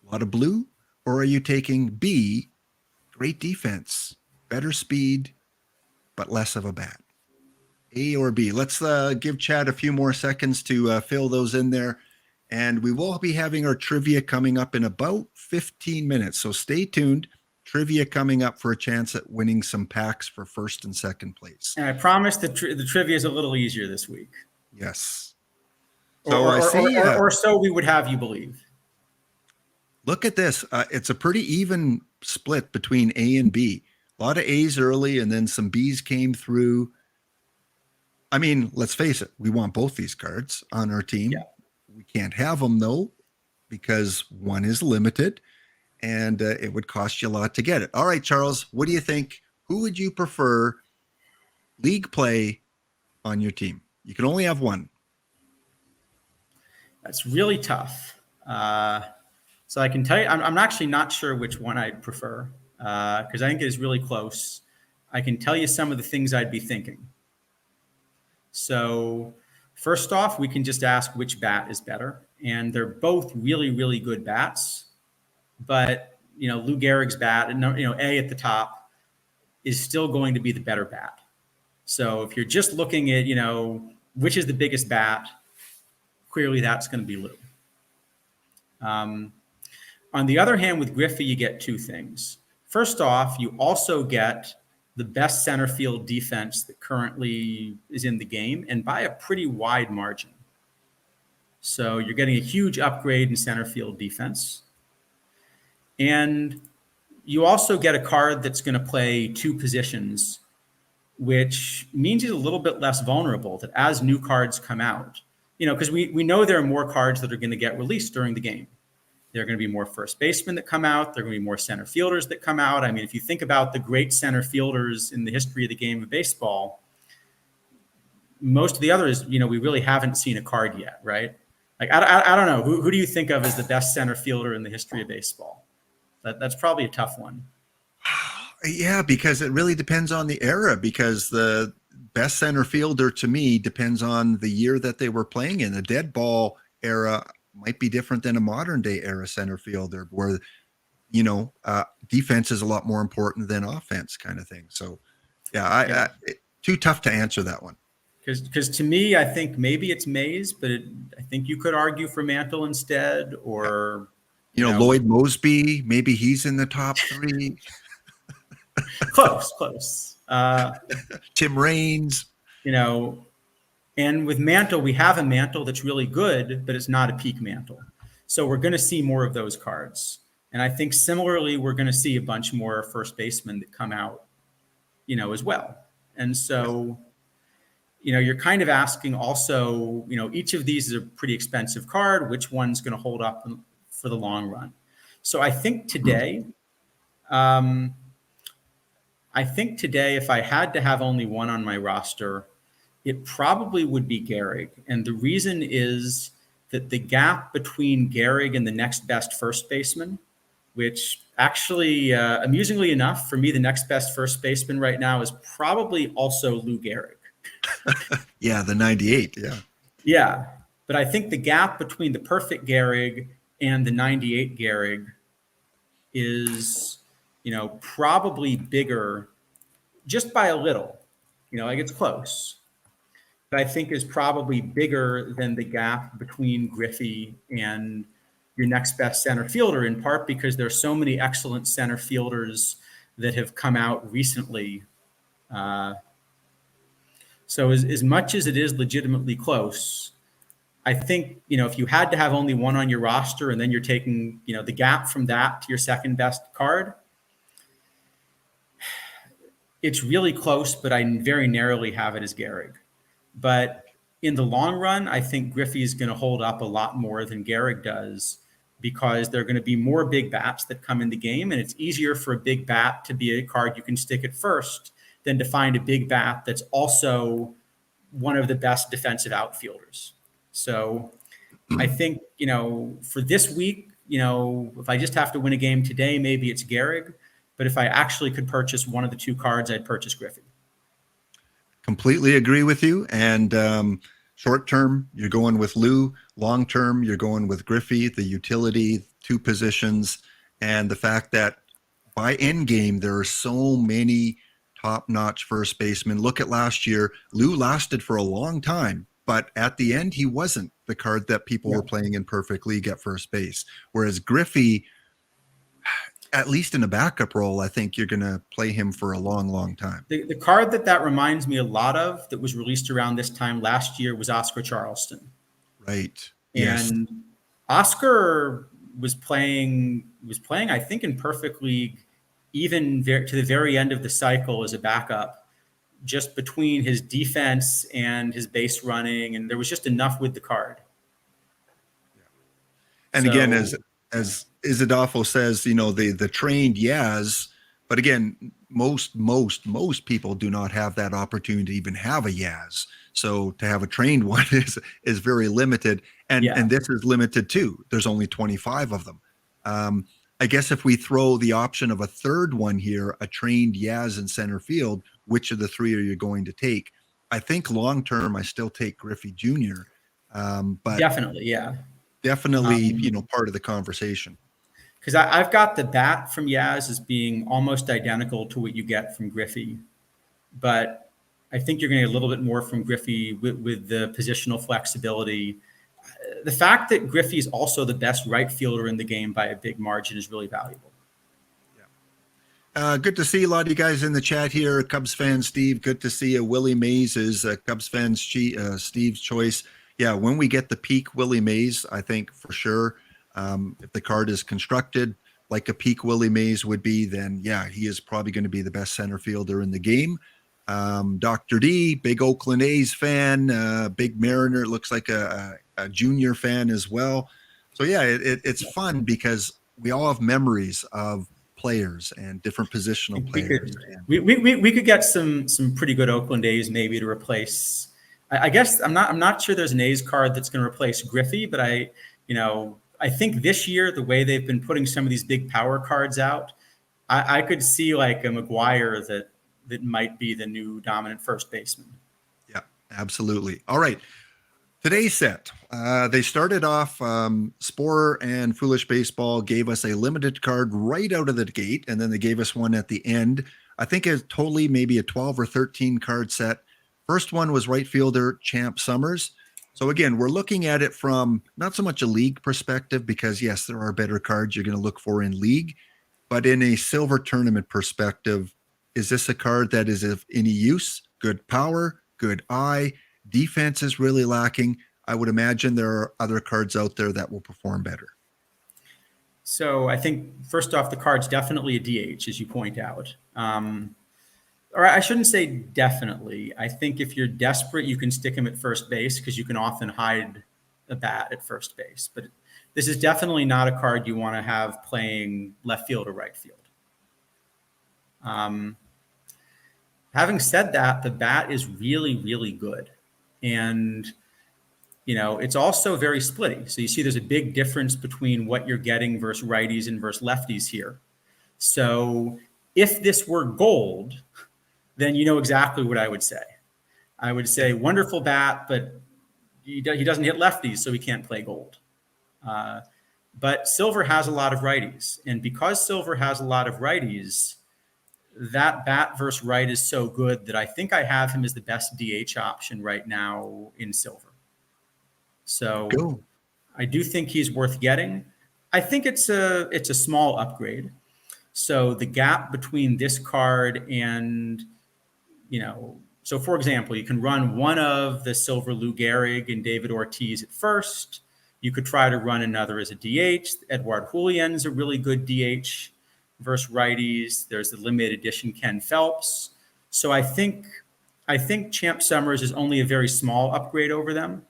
a lot of blue, or are you taking B, great defense, better speed, but less of a bat? A or B? Let's give Chad a few more seconds to fill those in there. And we will be having our trivia coming up in about 15 minutes. So stay tuned. Trivia coming up for a chance at winning some packs for first and second place. And I promise the trivia is a little easier this week. Yes. So or so we would have you believe. Look at this. It's a pretty even split between A and B. A lot of A's early, and then some B's came through. I mean, let's face it. We want both these cards on our team. Yeah. We can't have them, though, because one is limited, and it would cost you a lot to get it. All right, Charles, what do you think? Who would you prefer league play on your team? You can only have one. That's really tough. So I can tell you, I'm actually not sure which one I'd prefer because I think it is really close. I can tell you some of the things I'd be thinking. So first off, we can just ask which bat is better. And they're both really, really good bats. But, Lou Gehrig's bat, and A at the top, is still going to be the better bat. So if you're just looking at, which is the biggest bat, clearly that's going to be Lou. On the other hand, with Griffey, you get two things. First off, you also get the best center field defense that currently is in the game, and by a pretty wide margin. So you're getting a huge upgrade in center field defense. And you also get a card that's going to play two positions, which means he's a little bit less vulnerable that as new cards come out, because we know there are more cards that are going to get released during the game. There are going to be more first basemen that come out. There are going to be more center fielders that come out. I mean, if you think about the great center fielders in the history of the game of baseball, most of the others, we really haven't seen a card yet, right? Like, I don't know. Who do you think of as the best center fielder in the history of baseball? That's probably a tough one. Yeah, because it really depends on the era, because the best center fielder to me depends on the year that they were playing in. The dead ball era might be different than a modern day era center fielder where, defense is a lot more important than offense kind of thing. So yeah, too tough to answer that one. Because to me, I think maybe it's Mays, but I think you could argue for Mantle instead, or Lloyd Mosby, maybe he's in the top three. Close. Tim Raines. And with Mantle, we have a Mantle that's really good, but it's not a peak Mantle. So we're going to see more of those cards. And I think similarly, we're going to see a bunch more first basemen that come out, as well. And so, you're kind of asking also, each of these is a pretty expensive card. Which one's going to hold up for the long run? So I think today, if I had to have only one on my roster, it probably would be Gehrig. And the reason is that the gap between Gehrig and the next best first baseman, which actually, amusingly enough, for me, the next best first baseman right now is probably also Lou Gehrig. Yeah, the 98, yeah. Yeah, but I think the gap between the perfect Gehrig and the 98 Gehrig is, probably bigger just by a little. Like it's close. But I think is probably bigger than the gap between Griffey and your next best center fielder, in part because there's so many excellent center fielders that have come out recently. So as much as it is legitimately close, I think, if you had to have only one on your roster and then you're taking, the gap from that to your second best card, it's really close, but I very narrowly have it as Gehrig. But in the long run, I think Griffey is going to hold up a lot more than Gehrig does, because there are going to be more big bats that come in the game, and it's easier for a big bat to be a card you can stick at first than to find a big bat that's also one of the best defensive outfielders. So I think, for this week, if I just have to win a game today, maybe it's Gehrig. But if I actually could purchase one of the two cards, I'd purchase Griffey. Completely agree with you. And short term, you're going with Lou. Long term, you're going with Griffey, the utility, two positions, and the fact that by end game, there are so many top-notch first basemen. Look at last year. Lou lasted for a long time, but at the end, he wasn't the card that people were playing in perfect league at first base. Whereas Griffey, at least in a backup role, I think you're going to play him for a long, long time. The card that reminds me a lot of, that was released around this time last year, was Oscar Charleston. Right. And yes. Oscar was playing, I think, in perfect league, even to the very end of the cycle as a backup, just between his defense and his base running. And there was just enough with the card. And so, again, as Izadafo says, the trained Yaz, but again, most people do not have that opportunity to even have a Yaz. So to have a trained one is very limited. And this is limited too. There's only 25 of them. I guess if we throw the option of a third one here, a trained Yaz in center field, which of the three are you going to take? I think long-term, I still take Griffey Jr. But definitely, yeah. Definitely, part of the conversation. Because I've got the bat from Yaz as being almost identical to what you get from Griffey. But I think you're going to get a little bit more from Griffey with the positional flexibility. The fact that Griffey is also the best right fielder in the game by a big margin is really valuable. Yeah. Good to see a lot of you guys in the chat here. Cubs fan Steve, good to see you. Willie Mays is Cubs fan Steve's choice. Yeah, when we get the peak Willie Mays, I think for sure, if the card is constructed like a peak Willie Mays would be, then yeah, he is probably going to be the best center fielder in the game. Dr. D, big Oakland A's fan, big Mariner, looks like a junior fan as well. So yeah, it's fun because we all have memories of players and different positional players. We could get some pretty good Oakland A's maybe to replace. I guess I'm not sure there's an A's card that's going to replace Griffey, but I think this year, the way they've been putting some of these big power cards out, I could see like a McGuire that might be the new dominant first baseman. Yeah, absolutely. All right. Today's set, they started off, Spore and Foolish Baseball gave us a limited card right out of the gate, and then they gave us one at the end. I think it's totally maybe a 12 or 13 card set. First one was right fielder Champ Summers. So again, we're looking at it from not so much a league perspective, because yes, there are better cards you're going to look for in league, but in a silver tournament perspective, is this a card that is of any use? Good power, good eye, defense is really lacking. I would imagine there are other cards out there that will perform better. So I think first off, the card's definitely a DH, as you point out. Or I shouldn't say definitely. I think if you're desperate, you can stick him at first base because you can often hide a bat at first base. But this is definitely not a card you want to have playing left field or right field. Having said that, the bat is really, really good. And, it's also very splitty. So you see there's a big difference between what you're getting versus righties and versus lefties here. So if this were gold, then you know exactly what I would say. I would say wonderful bat, but he doesn't hit lefties, so he can't play gold. But silver has a lot of righties. And because silver has a lot of righties, that bat versus right is so good that I think I have him as the best DH option right now in silver. So cool. I do think he's worth getting. I think it's a small upgrade. So the gap between this card and, so for example, you can run one of the Silver Lou Gehrig and David Ortiz at first. You could try to run another as a DH. Edouard Julien's a really good DH versus righties. There's the limited edition Ken Phelps. So I think Champ Summers is only a very small upgrade over them,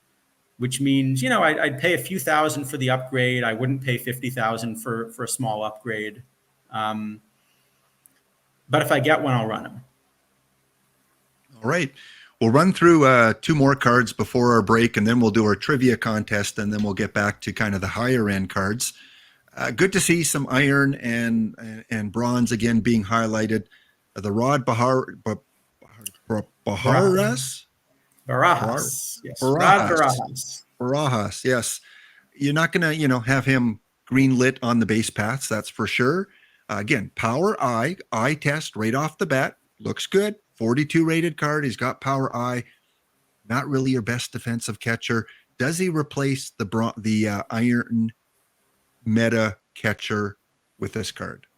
which means, I'd pay a few thousand for the upgrade. I wouldn't pay 50,000 for a small upgrade. But if I get one, I'll run them. All right. We'll run through 2 more cards before our break, and then we'll do our trivia contest, and then we'll get back to kind of the higher end cards. Good to see some iron and bronze again being highlighted. The Rod Barajas. Yes. Barajas. Yes. You're not going to, have him green lit on the base paths. That's for sure. Again, power eye test right off the bat. Looks good. 42 rated card. He's got power eye. Not really your best defensive catcher. Does he replace the iron meta catcher with this card?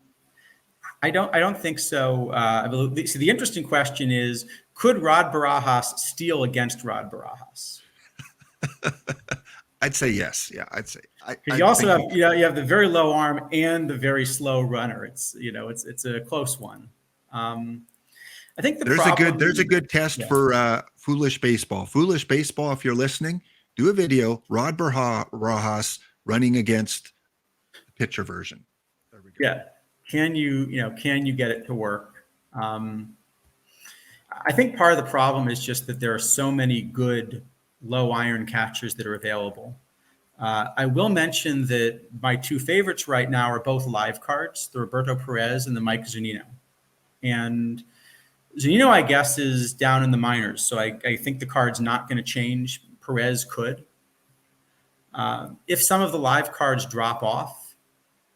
I don't think so. So the interesting question is, could Rod Barajas steal against Rod Barajas? I'd say yes. Yeah, I'd say. You also have you have the very low arm and the very slow runner. It's a close one. I think there's a good test for Foolish Baseball. Foolish Baseball, if you're listening, do a video. Rod Barajas running against the pitcher version. There we go. Yeah. Can you get it to work? I think part of the problem is just that there are so many good low iron catchers that are available. I will mention that my 2 favorites right now are both live cards, the Roberto Perez and the Mike Zunino. And Zunino, I guess, is down in the minors, so I think the card's not going to change. Perez could. If some of the live cards drop off,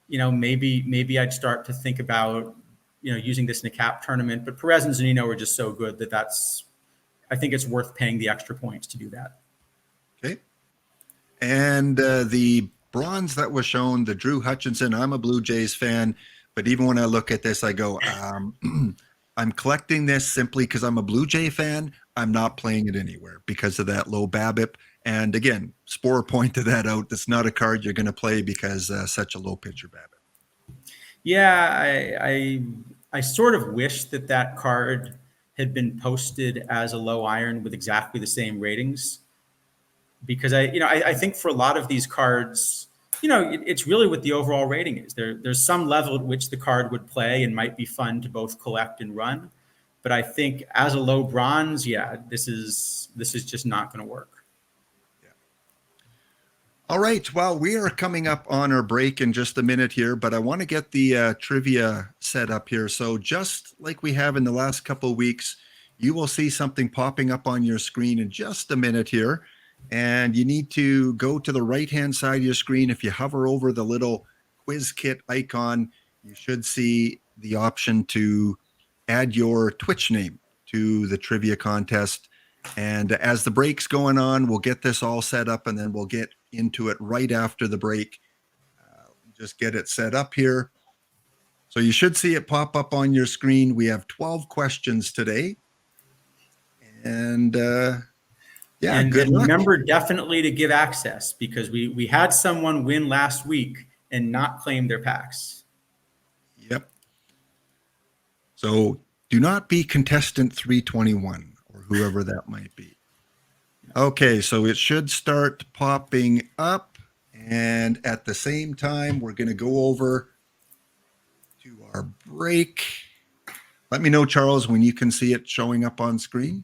maybe I'd start to think about, using this in a cap tournament. But Perez and Zunino are just so good I think it's worth paying the extra points to do that. Okay. And the bronze that was shown, the Drew Hutchinson, I'm a Blue Jays fan, but even when I look at this, I go, I'm collecting this simply because I'm a Blue Jay fan. I'm not playing it anywhere because of that low BABIP. And again, Spore pointed that out. That's not a card you're going to play because such a low pitcher BABIP. Yeah, I sort of wish that card had been posted as a low iron with exactly the same ratings, because I think for a lot of these cards, it's really what the overall rating is. There's some level at which the card would play and might be fun to both collect and run. But I think as a low bronze, this is just not going to work. All right. Well, we are coming up on our break in just a minute here, but I want to get the trivia set up here. So just like we have in the last couple of weeks, you will see something popping up on your screen in just a minute here. And you need to go to the right-hand side of your screen. If you hover over the little quiz kit icon, you should see the option to add your Twitch name to the trivia contest. And as the break's going on, we'll get this all set up, and then we'll get into it right after the break. Just get it set up here. So you should see it pop up on your screen. We have 12 questions today. And and good luck. Remember definitely to give access, because we had someone win last week and not claim their packs. Yep. So do not be contestant 321 or whoever that might be. Okay, so it should start popping up, and at the same time, we're going to go over to our break. Let me know, Charles, when you can see it showing up on screen.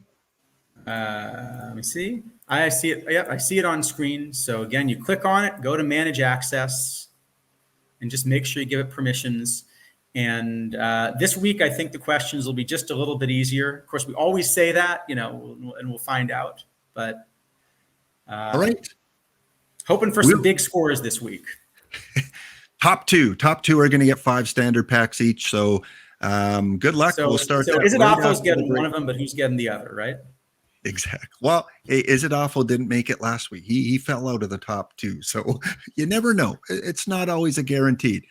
Let me see. I see it. Yep, I see it on screen. So again, you click on it, go to Manage Access, and just make sure you give it permissions. And this week, I think the questions will be just a little bit easier. Of course, we always say that, and we'll find out. But all right, hoping for some big scores this week. Top two are going to get 5 standard packs each. So good luck. So, we'll start. So is it Oppo's getting one of them, but who's getting the other, right? Exactly. Well, hey, Is It Awful didn't make it last week. He fell out of the top two. So you never know. It's not always a guaranteed.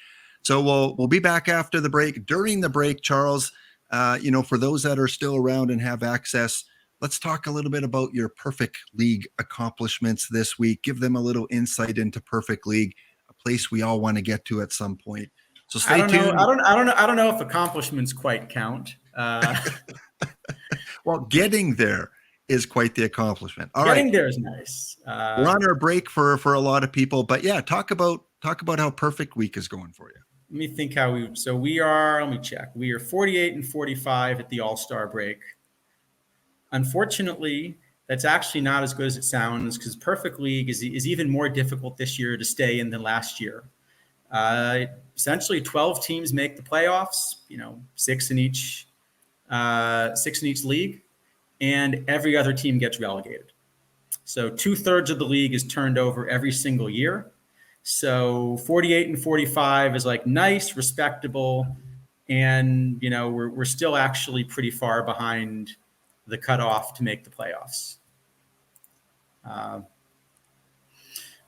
So we'll be back after the break. During the break, Charles, for those that are still around and have access, let's talk a little bit about your Perfect League accomplishments this week. Give them a little insight into Perfect League, a place we all want to get to at some point. So stay tuned. I don't know if accomplishments quite count. Well, getting there is quite the accomplishment. Getting there is nice. We're on our break for a lot of people, but yeah, talk about how Perfect Week is going for you. Let me think how we are. Let me check. We are 48 and 45 at the All-Star break. Unfortunately, that's actually not as good as it sounds, because Perfect League is even more difficult this year to stay in than last year. Essentially, 12 teams make the playoffs. 6 in each league, and every other team gets relegated. So 2/3 of the league is turned over every single year. So 48 and 45 is like nice, respectable, and we're still actually pretty far behind the cutoff to make the playoffs.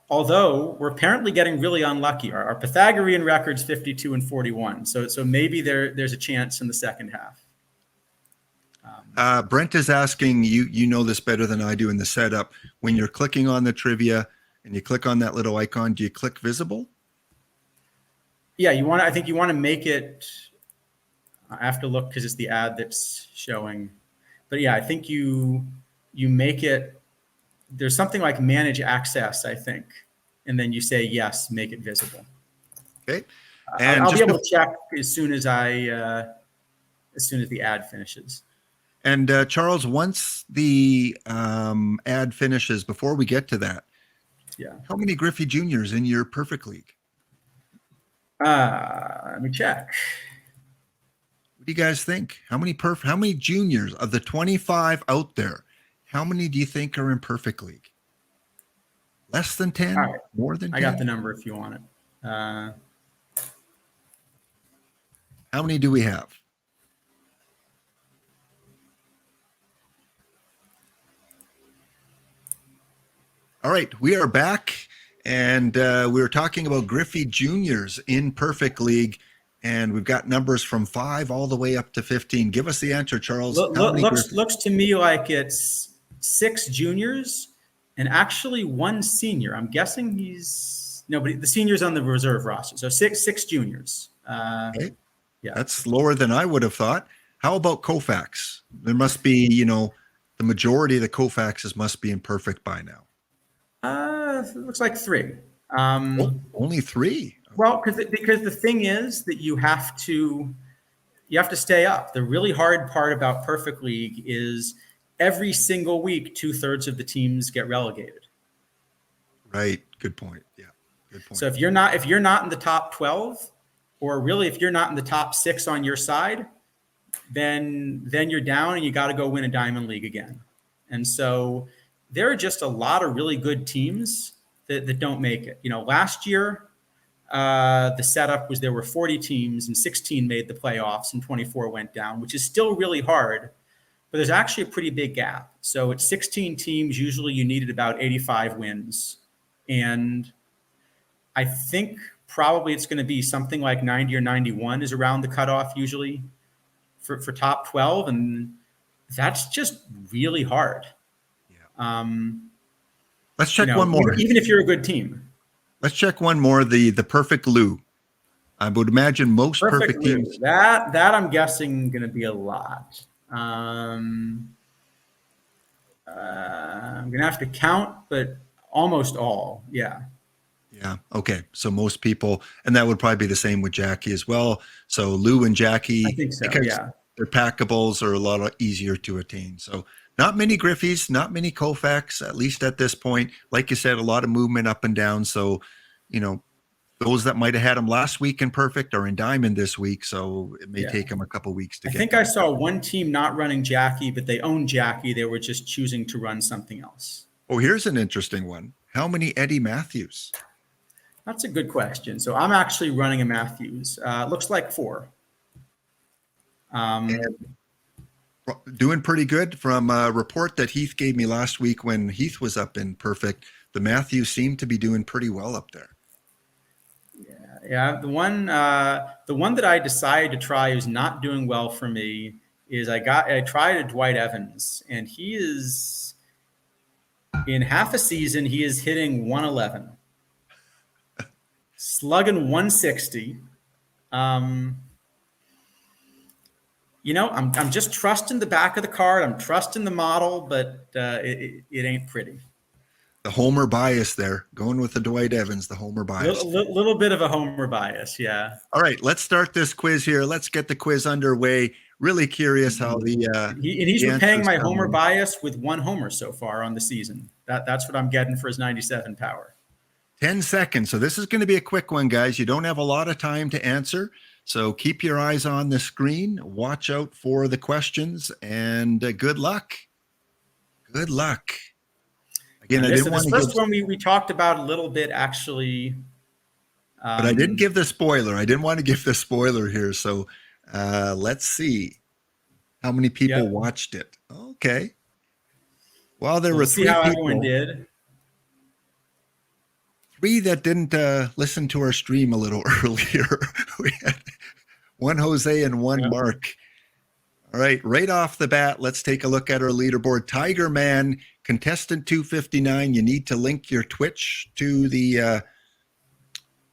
Although we're apparently getting really unlucky. Our Pythagorean record's 52 and 41. So maybe there's a chance in the second half. Brent is asking, you know this better than I do in the setup. When you're clicking on the trivia and you click on that little icon, do you click visible? Yeah, I think you want to make it. I have to look because it's the ad that's showing. But yeah, I think you make it. There's something like manage access, I think, and then you say yes, make it visible. Okay, and I'll be able to check as soon as the ad finishes. And Charles, once the ad finishes, before we get to that, how many Griffey Juniors in your Perfect League? Let me check. What do you guys think? How many juniors of the 25 out there? How many do you think are in Perfect League? Less than 10? Right. More than 10? I got the number if you want it. How many do we have? All right, we are back, and we were talking about Griffey Juniors in Perfect League, and we've got numbers from 5 all the way up to 15. Give us the answer, Charles. Looks to me like it's 6 juniors and actually 1 senior. I'm guessing but the senior's on the reserve roster. So six juniors. Okay. Yeah, that's lower than I would have thought. How about Koufax? There must be, the majority of the Koufaxes must be in Perfect by now. It looks like 3. Only 3? Well, because the thing is that you have to stay up. The really hard part about Perfect League is every single week, 2/3 of the teams get relegated. Right. Good point. Yeah. Good point. So if you're not in the top 12, or really if you're not in the top 6 on your side, then you're down and you got to go win a Diamond League again. And so there are just a lot of really good teams that don't make it. Last year, the setup was there were 40 teams and 16 made the playoffs and 24 went down, which is still really hard, but there's actually a pretty big gap. So at 16 teams, usually you needed about 85 wins. And I think probably it's going to be something like 90 or 91 is around the cutoff usually for top 12. And that's just really hard. Yeah. Let's check one more. Even if you're a good team. Let's check one more. The Perfect Lou. I would imagine most perfect teams. That I'm guessing going to be a lot. I'm going to have to count, but almost all. Yeah. Yeah. Okay. So most people, and that would probably be the same with Jackie as well. So Lou and Jackie, I think so, because yeah. their packables are a lot easier to attain. So not many Griffies, not many Koufax, at least at this point. Like you said, a lot of movement up and down. So, those that might have had them last week in Perfect are in Diamond this week. So it may take them a couple weeks to get. I think I saw one team not running Jackie, but they own Jackie. They were just choosing to run something else. Oh, here's an interesting one. How many Eddie Matthews? That's a good question. So I'm actually running a Matthews. Looks like 4. Doing pretty good. From a report that Heath gave me last week when Heath was up in Perfect, the Matthews seem to be doing pretty well up there. Yeah, the one that I decided to try who's not doing well for me is I tried a Dwight Evans, and he is in half a season he is hitting 111, slugging 160. I'm just trusting the back of the card. I'm trusting the model, but it ain't pretty. The homer bias there, going with the Dwight Evans, the homer bias. Little bit of a homer bias, yeah. All right, let's start this quiz here. Let's get the quiz underway. Really curious how he's repaying my homer bias with 1 homer so far on the season. That's what I'm getting for his 97 power. 10 seconds. So this is going to be a quick one, guys. You don't have a lot of time to answer. So keep your eyes on the screen. Watch out for the questions, and good luck. Good luck. Again, I didn't want to first one we talked about a little bit, actually. But I didn't give the spoiler. I didn't want to give the spoiler here. So let's see how many people watched it. Okay. Well, there were 3 see how people. Everyone did. 3 that didn't listen to our stream a little earlier. We had 1 Jose and 1 Mark. All right off the bat, let's take a look at our leaderboard. Tiger Man, contestant 259. You need to link your Twitch to the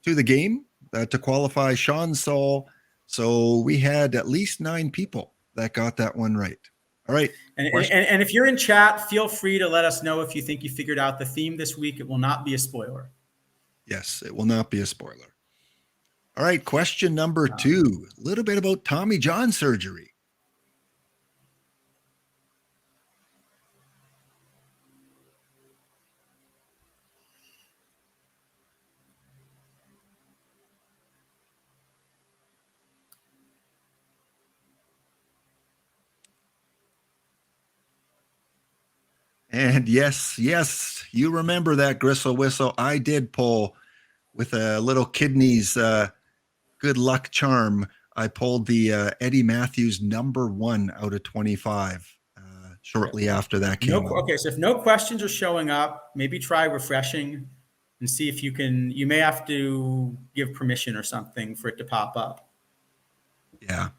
game to qualify. Sean Saul. So we had at least 9 people that got that one right. All right. And if you're in chat, feel free to let us know if you think you figured out the theme this week. It will not be a spoiler. Yes, it will not be a spoiler. All right, question number 2. A little bit about Tommy John surgery. And yes, you remember that Gristle Whistle. I did pull with a little kidneys good luck charm. I pulled the Eddie Matthews #1 out of 25 shortly after that came out. Okay, so if no questions are showing up, maybe try refreshing and see if you can. You may have to give permission or something for it to pop up. Yeah.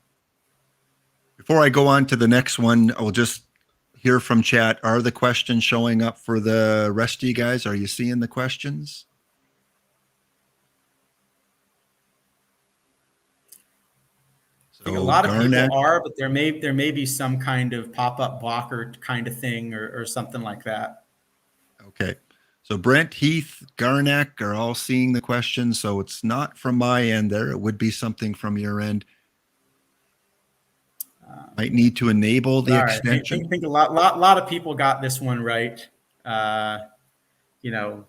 Before I go on to the next one, I'll just hear from chat. Are the questions showing up for the rest of you guys? Are you seeing the questions? I think a lot of people are, but there may be some kind of pop-up blocker kind of thing or something like that. Okay. So Brent, Heath, Garnack are all seeing the questions. So it's not from my end there. It would be something from your end. Might need to enable the extension. I think a lot of people got this one right. On the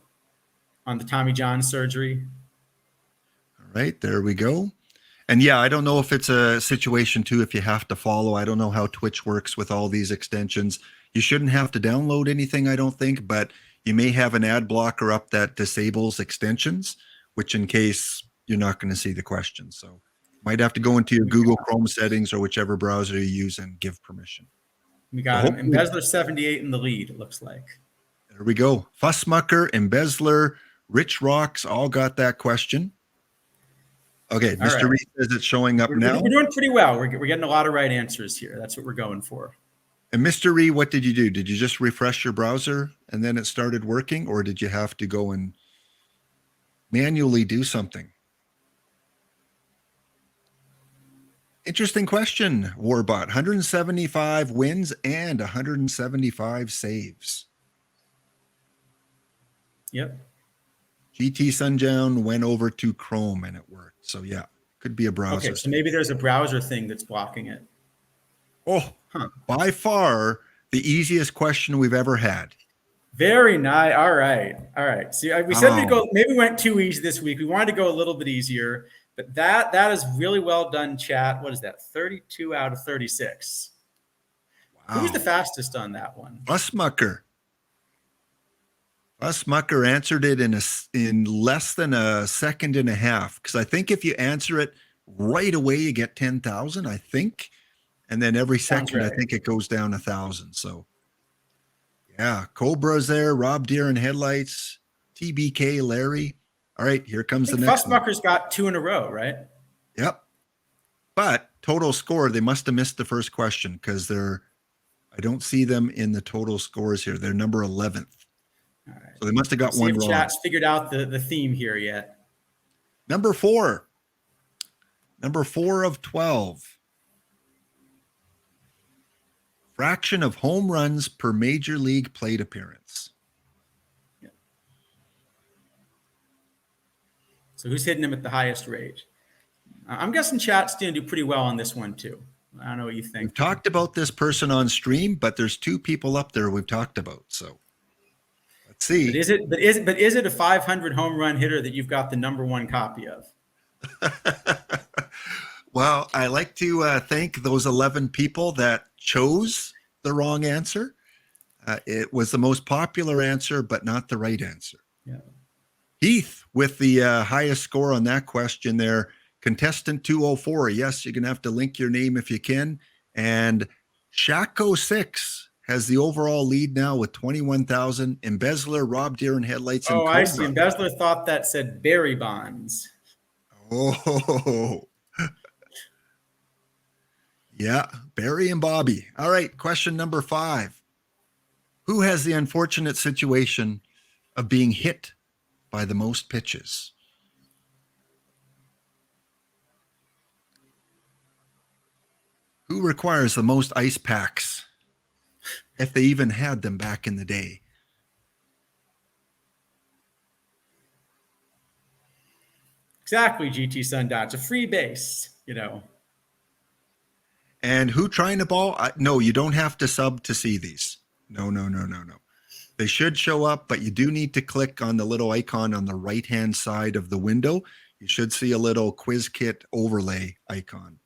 Tommy John surgery. All right, there we go. And yeah, I don't know if it's a situation too, if you have to follow. I don't know how Twitch works with all these extensions. You shouldn't have to download anything, I don't think, but you may have an ad blocker up that disables extensions, which in case you're not going to see the questions. So might have to go into your Google Chrome settings or whichever browser you use and give permission. We got him. Embezzler 78 in the lead, it looks like. There we go. Fussmucker, Embezzler, Rich Rocks all got that question. Okay, all Mr. Reed says it's showing up now. We're doing pretty well. We're getting a lot of right answers here. That's what we're going for. And Mr. Reed, what did you do? Did you just refresh your browser and then it started working, or did you have to go and manually do something? Interesting question, Warbot. 175 wins and 175 saves. Yep. GT Sundown went over to Chrome and it worked. So yeah, could be a browser. Okay, so maybe there's a browser thing that's blocking it. Oh, by far the easiest question we've ever had. Very nice. All right. See, we said we'd go. Maybe we went too easy this week. We wanted to go a little bit easier, but that is really well done, chat. What is that? 32 out of 36. Wow. Who was the fastest on that one? Fussmucker. Fussmucker answered it in less than a second and a half. Because I think if you answer it right away, you get 10,000. I think. And then every Sounds second, I right. think it goes down 1,000. So yeah, Cobra's there, Rob Deer and Headlights, TBK, Larry. All right, here comes I the think next one. Fussmucker's got 2 in a row, right? Yep. But total score, they must have missed the first question because I don't see them in the total scores here. They're number 11th. All right. So they must have got See one if wrong. chat's figured out the theme here yet. Number 4. Number 4 of 12. Fraction of home runs per major league plate appearance. Yeah. So who's hitting him at the highest rate? I'm guessing chat's going to do pretty well on this one too. I don't know what you think. We've talked about this person on stream, but there's 2 people up there we've talked about. So let's see. But is it a 500 home run hitter that you've got the number 1 copy of? Well, I like to thank those 11 people that chose the wrong answer. It was the most popular answer, but not the right answer. Yeah. Heath with the highest score on that question there. Contestant 204. Yes, you're going to have to link your name if you can. And Shaco6 has the overall lead now with 21,000. Embezzler, Rob Deer and Headlights. And Oh, I see. Embezzler thought that said Barry Bonds. Oh, yeah, Barry and Bobby. All right, question number 5. Who has the unfortunate situation of being hit by the most pitches? Who requires the most ice packs, if they even had them back in the day? Exactly, GT Sundown. It's a free base, And who trying to ball? No, you don't have to sub to see these. No. They should show up, but you do need to click on the little icon on the right-hand side of the window. You should see a little quiz kit overlay icon.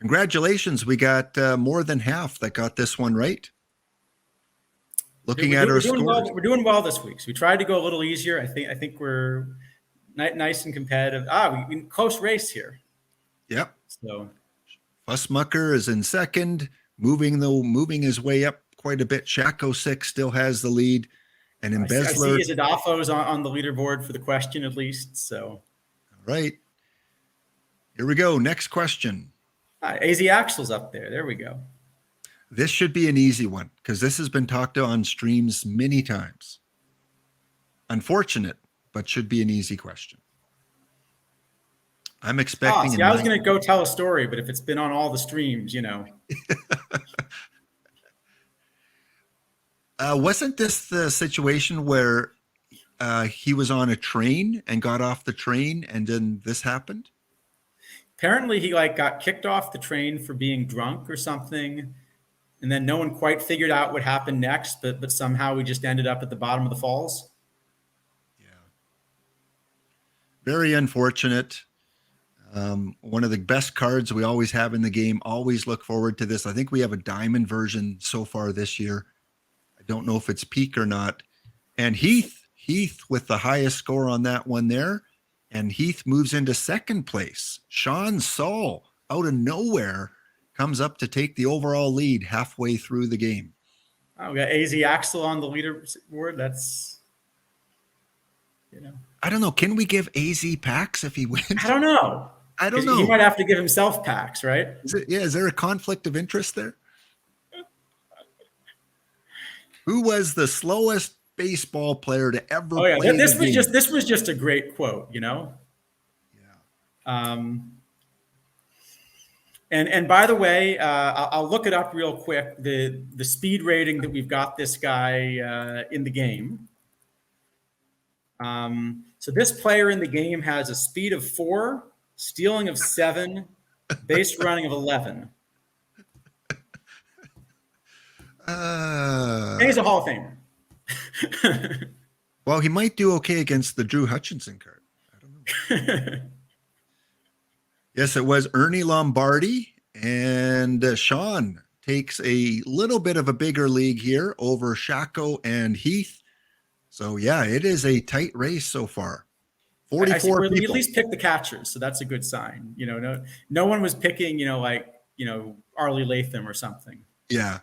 Congratulations. We got more than half that got this one right. Looking at our scores. We're doing well this week. So we tried to go a little easier. I think we're nice and competitive. We close race here. Yep. So Fussmucker is in second, moving his way up quite a bit. Shaco6 still has the lead. And Embezzler. I see Izadafo's on the leaderboard for the question at least. So all right. Here we go. Next question. AZ Axel's up there. There we go. This should be an easy one because this has been talked on streams many times. Unfortunate, but should be an easy question. I'm expecting. I was going to go tell a story, but if it's been on all the streams, Wasn't this the situation where he was on a train and got off the train and then this happened? Apparently he got kicked off the train for being drunk or something. And then no one quite figured out what happened next, but somehow we just ended up at the bottom of the falls. Yeah. Very unfortunate. One of the best cards we always have in the game. Always look forward to this. I think we have a diamond version so far this year. I don't know if it's peak or not. And Heath with the highest score on that one there. And Heath moves into second place. Sean Saul, out of nowhere, comes up to take the overall lead halfway through the game. We got AZ Axel on the leaderboard. That's, I don't know. Can we give AZ packs if he wins? I don't know. He might have to give himself packs, right? Is there a conflict of interest there? Who was the slowest baseball player to ever play the game? This was just a great quote, Yeah. And by the way, I'll look it up real quick. The speed rating that we've got this guy in the game. So this player in the game has a speed of 4, stealing of 7, base running of 11. And he's a Hall of Famer. Well, he might do okay against the Drew Hutchinson card. I don't know. Yes, it was Ernie Lombardi, and Sean takes a little bit of a bigger league here over Shaco and Heath. So, yeah, it is a tight race so far. 44 people. We at least picked the catchers, so that's a good sign. No one was picking, Arlie Latham or something. Yeah.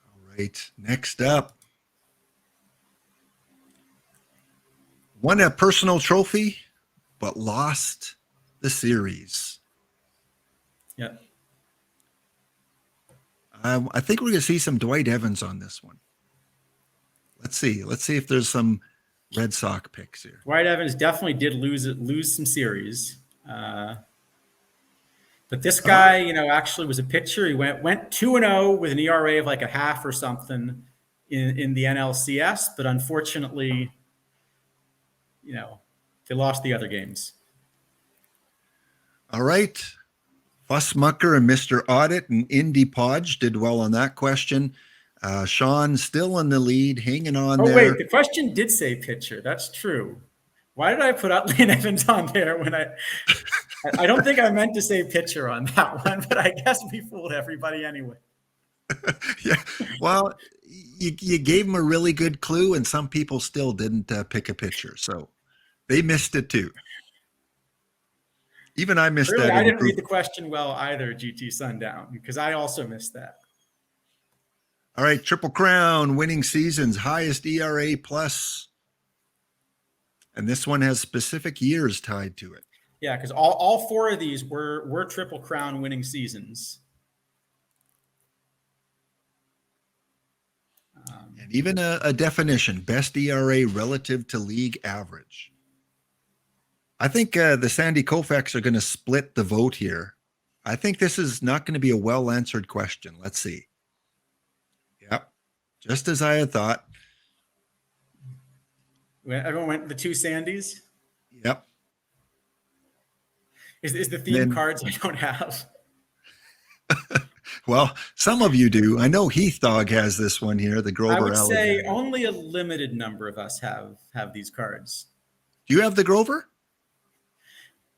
All right. Next up. Won a personal trophy, but lost the series. Yeah. I think we're going to see some Dwight Evans on this one. Let's see. Let's see if there's some Red Sox picks here. Dwight Evans definitely did lose some series. But this guy, actually was a pitcher. He went 2-0 with an ERA of like a half or something in the NLCS. But unfortunately, they lost the other games. All right. Fussmucker and Mr. Audit and Indy Podge did well on that question. Sean still in the lead, hanging on there. Oh, wait, the question did say pitcher. That's true. Why did I put Lane Evans on there when I don't think I meant to say pitcher on that one, but I guess we fooled everybody anyway. Yeah. Well, you gave them a really good clue, and some people still didn't pick a pitcher. So they missed it too. Even I missed that. I didn't read the question well either, GT Sundown, because I also missed that. All right, Triple Crown, winning seasons, highest ERA plus. And this one has specific years tied to it. Yeah, because all four of these were Triple Crown winning seasons. And even a definition, best ERA relative to league average. I think the Sandy Koufax are going to split the vote here. I think this is not going to be a well-answered question. Let's see. Yep. Just as I had thought. Everyone went the two Sandys? Yep. Is the theme cards I don't have? Well, some of you do. I know Heath Dog has this one here, the Grover. I would say only a limited number of us have these cards. Do you have the Grover?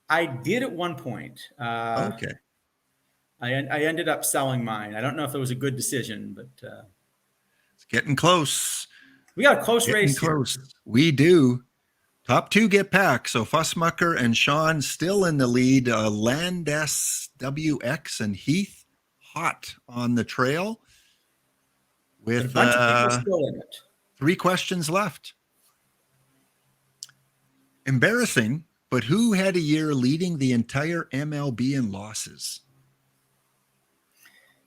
I did at one point. Okay. I ended up selling mine. I don't know if it was a good decision, but it's getting close. We got a close race here. We do. Top two get packed. So Fussmucker and Sean still in the lead. Landes, WX, and Heath hot on the trail with a bunch of people still in it. 3 questions left. Embarrassing, but who had a year leading the entire MLB in losses?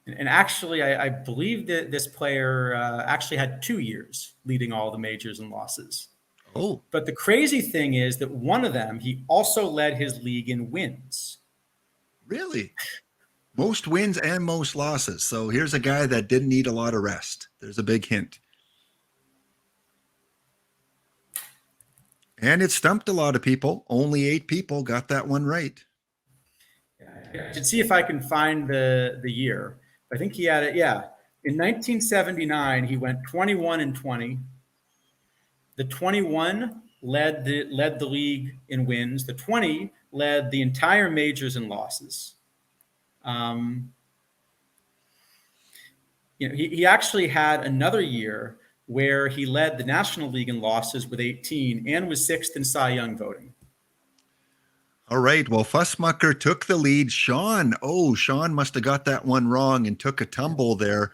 And actually, I believe that this player actually had 2 years leading all the majors in losses. Oh. But the crazy thing is that one of them, he also led his league in wins. Really? Most wins and most losses. So here's a guy that didn't need a lot of rest. There's a big hint. And it stumped a lot of people. Only 8 people got that one right. I should see if I can find the year. I think he had it. Yeah. In 1979, he went 21-20. The 21 led the league in wins. The 20 led the entire majors in losses. He actually had another year where he led the National League in losses with 18 and was 6th in Cy Young voting. All right. Well, Fussmucker took the lead. Sean must have got that one wrong and took a tumble there,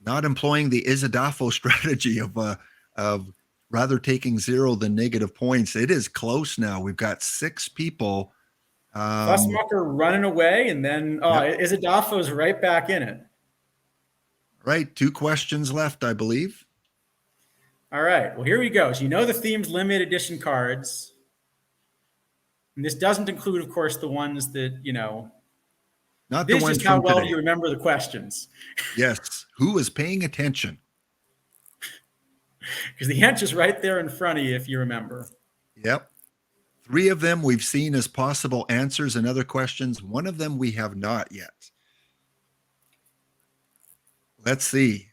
not employing the Isadafo strategy of rather taking 0 than negative points. It is close now. We've got 6 people. Fussmucker running away, and then Isadafo's right back in it. Right. 2 questions left, I believe. All right. Well, here we go. So the theme's limited edition cards. And this doesn't include, of course, the ones that, Not this the ones is how from well today. you remember the questions. Yes. Who is paying attention? Because the answer's right there in front of you, if you remember. Yep. 3 of them we've seen as possible answers and other questions. 1 of them we have not yet. Let's see.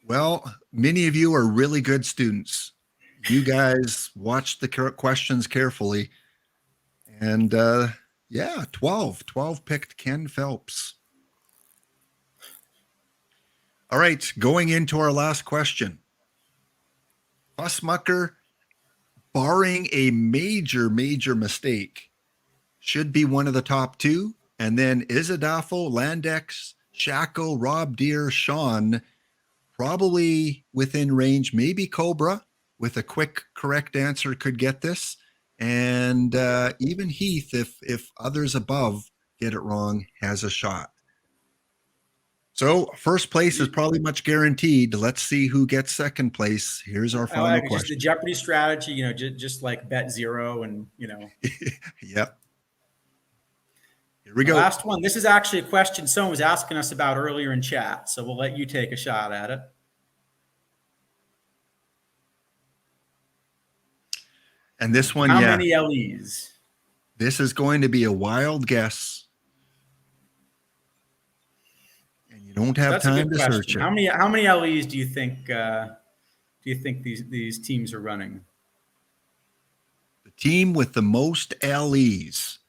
Well, many of you are really good students. You guys watched the questions carefully. And 12 picked Ken Phelps. All right, going into our last question. Fussmucker barring a major mistake, should be one of the top two. And then Izadafo, Landex, Shaco, Rob Deere, Sean, probably within range. Maybe Cobra with a quick correct answer could get this. And even Heath, if others above get it wrong, has a shot. So first place is probably much guaranteed. Let's see who gets second place. Here's our final question. Just the Jeopardy strategy, you know, just like bet zero and, you know. Yep. Here we go. Last one. This is actually a question someone was asking us about earlier in chat, so we'll let you take a shot at it. And this one, How many LEs? This is going to be a wild guess. Don't have time to search it. How many LEs do you think these teams are running? The team with the most LEs.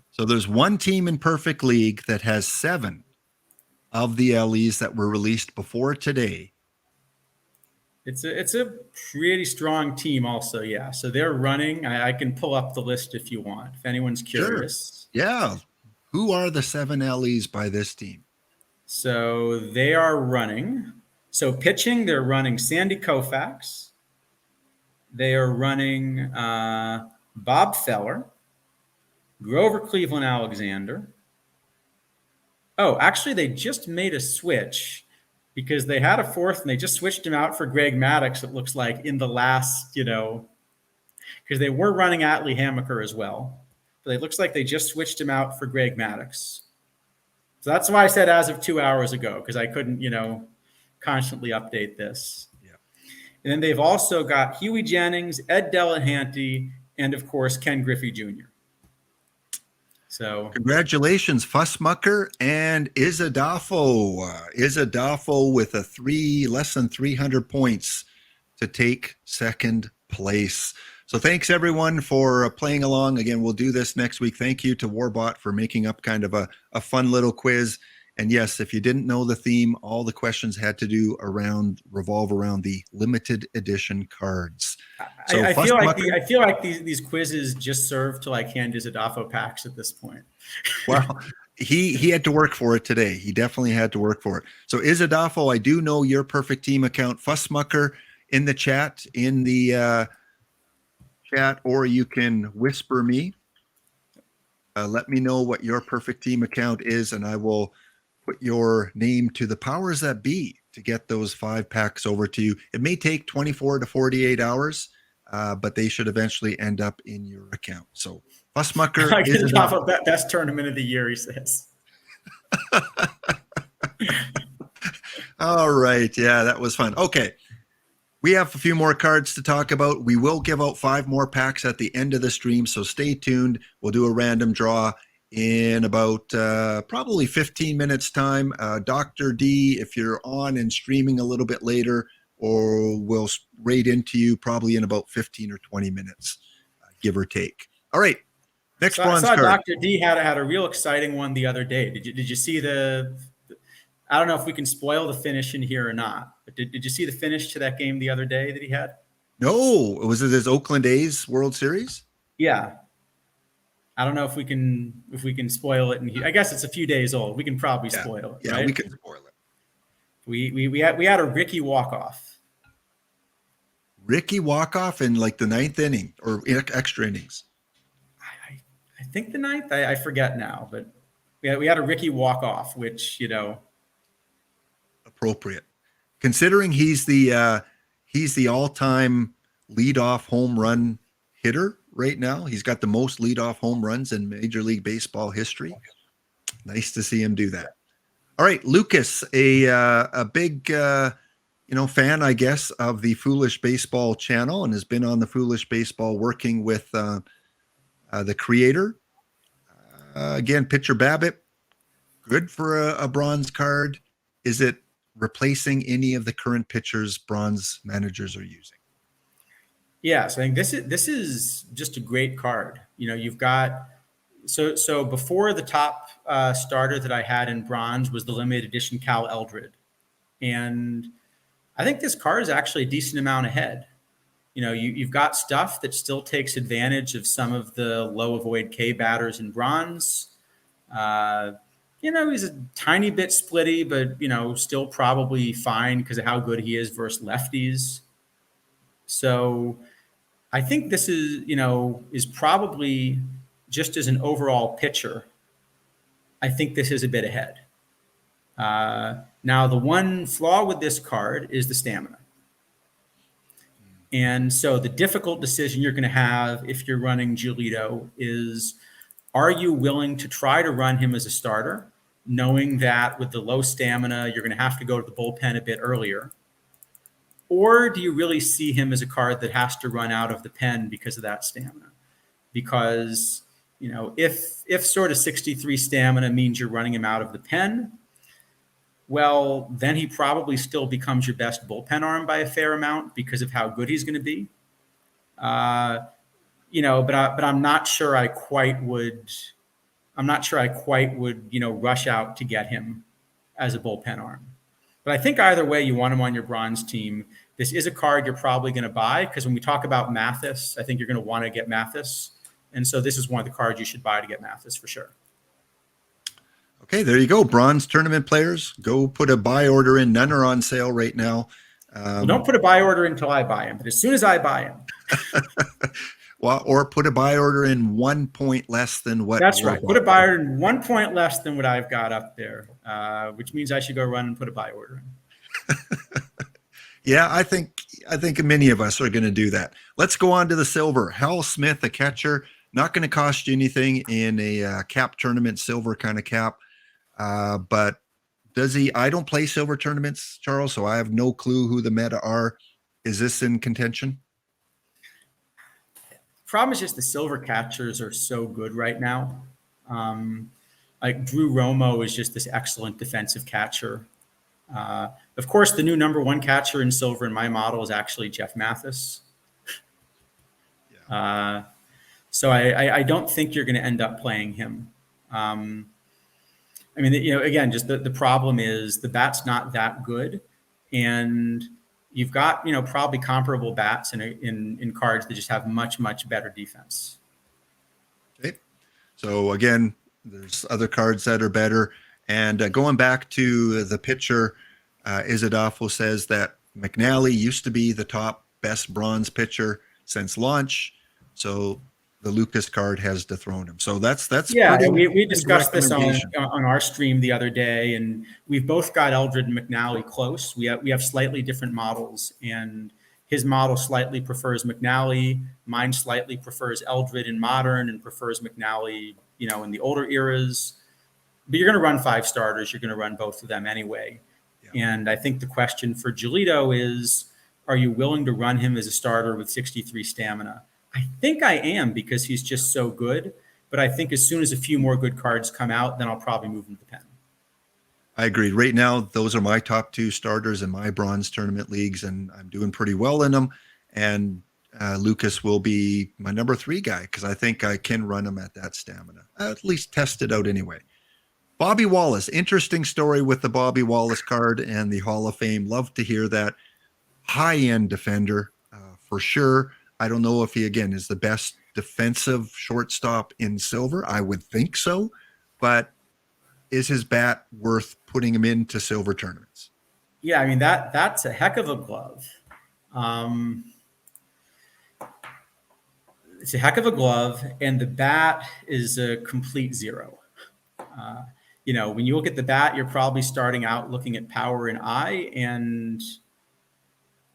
So there's one team in Perfect League that has 7 of the LEs that were released before today. It's a pretty strong team also, yeah. So they're running. I can pull up the list if you want, if anyone's curious. Sure. Yeah. Who are the 7 LEs by this team? So they are running. So pitching, they're running Sandy Koufax. They are running Bob Feller, Grover Cleveland Alexander. Oh, actually, they just made a switch because they had a 4th and they just switched him out for Greg Maddux, it looks like, in the last, you know, because they were running Atlee Hammaker as well. But it looks like they just switched him out for Greg Maddux. So that's why I said as of 2 hours ago, because I couldn't, you know, constantly update this. Yeah. And then they've also got Huey Jennings, Ed Delahanty, and of course, Ken Griffey Jr. So congratulations, Fussmucker and Izadafo. Izadafo with less than 300 points to take second place. So thanks everyone for playing along. Again, we'll do this next week. Thank you to Warbot for making up kind of a fun little quiz. And yes, if you didn't know the theme, all the questions had to revolve around the limited edition cards. So I feel like these quizzes just serve to like hand Izadafo packs at this point. Well, he had to work for it today. He definitely had to work for it. So Izadafo, I do know your perfect team account. Fussmucker in the chat, chat, or you can whisper me. Let me know what your perfect team account is, and I will put your name to the powers that be to get those 5 packs over to you. It may take 24 to 48 hours, but they should eventually end up in your account. So Fussmucker is the best tournament of the year, he says. All right. Yeah, that was fun. Okay. We have a few more cards to talk about. We will give out 5 more packs at the end of the stream, so stay tuned. We'll do a random draw in about probably 15 minutes time. Dr. D, if you're on and streaming a little bit later, or we'll raid into you probably in about 15 or 20 minutes, give or take. All right. Next bronze card. Dr. D had a real exciting one the other day. Did you see I don't know if we can spoil the finish in here or not, but did you see the finish to that game the other day that he had? No. Was it his Oakland A's World Series? Yeah. I don't know if we can spoil it. And I guess it's a few days old. We can probably spoil it. Yeah, right? We can spoil it. We had a Ricky walk-off. Ricky walk-off in like the 9th inning or extra innings. I think the 9th. I forget now, but we had a Ricky walk-off, which, you know, appropriate considering he's the all-time leadoff home run hitter right now. He's got the most leadoff home runs in Major League Baseball history. Nice to see him do that. All right, Lucas, a big fan, I guess, of the Foolish Baseball channel, and has been on the Foolish Baseball working with the creator. Again, pitcher Babbitt, good for a bronze card. Is it replacing any of the current pitchers bronze managers are using? Yes, I think this is just a great card. You know, you've got so before the top starter that I had in bronze was the limited edition Cal Eldred, and I think this card is actually a decent amount ahead. you've got stuff that still takes advantage of some of the low avoid K batters in bronze. He's a tiny bit splitty, but, still probably fine because of how good he is versus lefties. So I think this is probably just as an overall pitcher, I think this is a bit ahead. Now, the one flaw with this card is the stamina. And so the difficult decision you're going to have if you're running Giolito is, are you willing to try to run him as a starter, knowing that with the low stamina, you're going to have to go to the bullpen a bit earlier? Or do you really see him as a card that has to run out of the pen because of that stamina? Because, if sort of 63 stamina means you're running him out of the pen, well, then he probably still becomes your best bullpen arm by a fair amount because of how good he's going to be. But I'm not sure I quite would. I'm not sure I quite would, rush out to get him as a bullpen arm. But I think either way, you want him on your bronze team. This is a card you're probably going to buy because when we talk about Mathis, I think you're going to want to get Mathis. And so this is one of the cards you should buy to get Mathis for sure. Okay, there you go. Bronze tournament players, go put a buy order in. None are on sale right now. Well, don't put a buy order until I buy him, but as soon as I buy him. Well, or put a buy order in 1 point less than what. That's right. Put a buy order in 1 point less than what I've got up there, which means I should go run and put a buy order in. Yeah, I think many of us are going to do that. Let's go on to the silver. Hal Smith, a catcher, not going to cost you anything in a cap tournament, silver kind of cap. But does he? I don't play silver tournaments, Charles, so I have no clue who the meta are. Is this in contention? Problem is just the silver catchers are so good right now. Like Drew Romo is just this excellent defensive catcher. Of course, the new number one catcher in silver in my model is actually Jeff Mathis. Yeah. So I don't think you're going to end up playing him. Again, just the problem is the bat's not that good, and you've got probably comparable bats in cards that just have much better defense. Okay, so again, there's other cards that are better, and going back to the pitcher, Isadolfo says that McNally used to be the top best bronze pitcher since launch, so the Lucas card has dethroned him. So that's yeah. We discussed this on our stream the other day, and we've both got Eldred and McNally close. We have slightly different models, and his model slightly prefers McNally. Mine slightly prefers Eldred in modern and prefers McNally, in the older eras. But you're going to run 5 starters. You're going to run both of them anyway. Yeah. And I think the question for Giolito is, are you willing to run him as a starter with 63 stamina? I think I am because he's just so good. But I think as soon as a few more good cards come out, then I'll probably move him to the pen. I agree. Right now, those are my top 2 starters in my bronze tournament leagues, and I'm doing pretty well in them. And Lucas will be my number 3 guy because I think I can run him at that stamina. At least test it out anyway. Bobby Wallace, interesting story with the Bobby Wallace card and the Hall of Fame. Love to hear that. High-end defender for sure. I don't know if he, again, is the best defensive shortstop in silver. I would think so. But is his bat worth putting him into silver tournaments? Yeah, that's a heck of a glove. It's a heck of a glove, and the bat is a complete zero. When you look at the bat, you're probably starting out looking at power and eye, and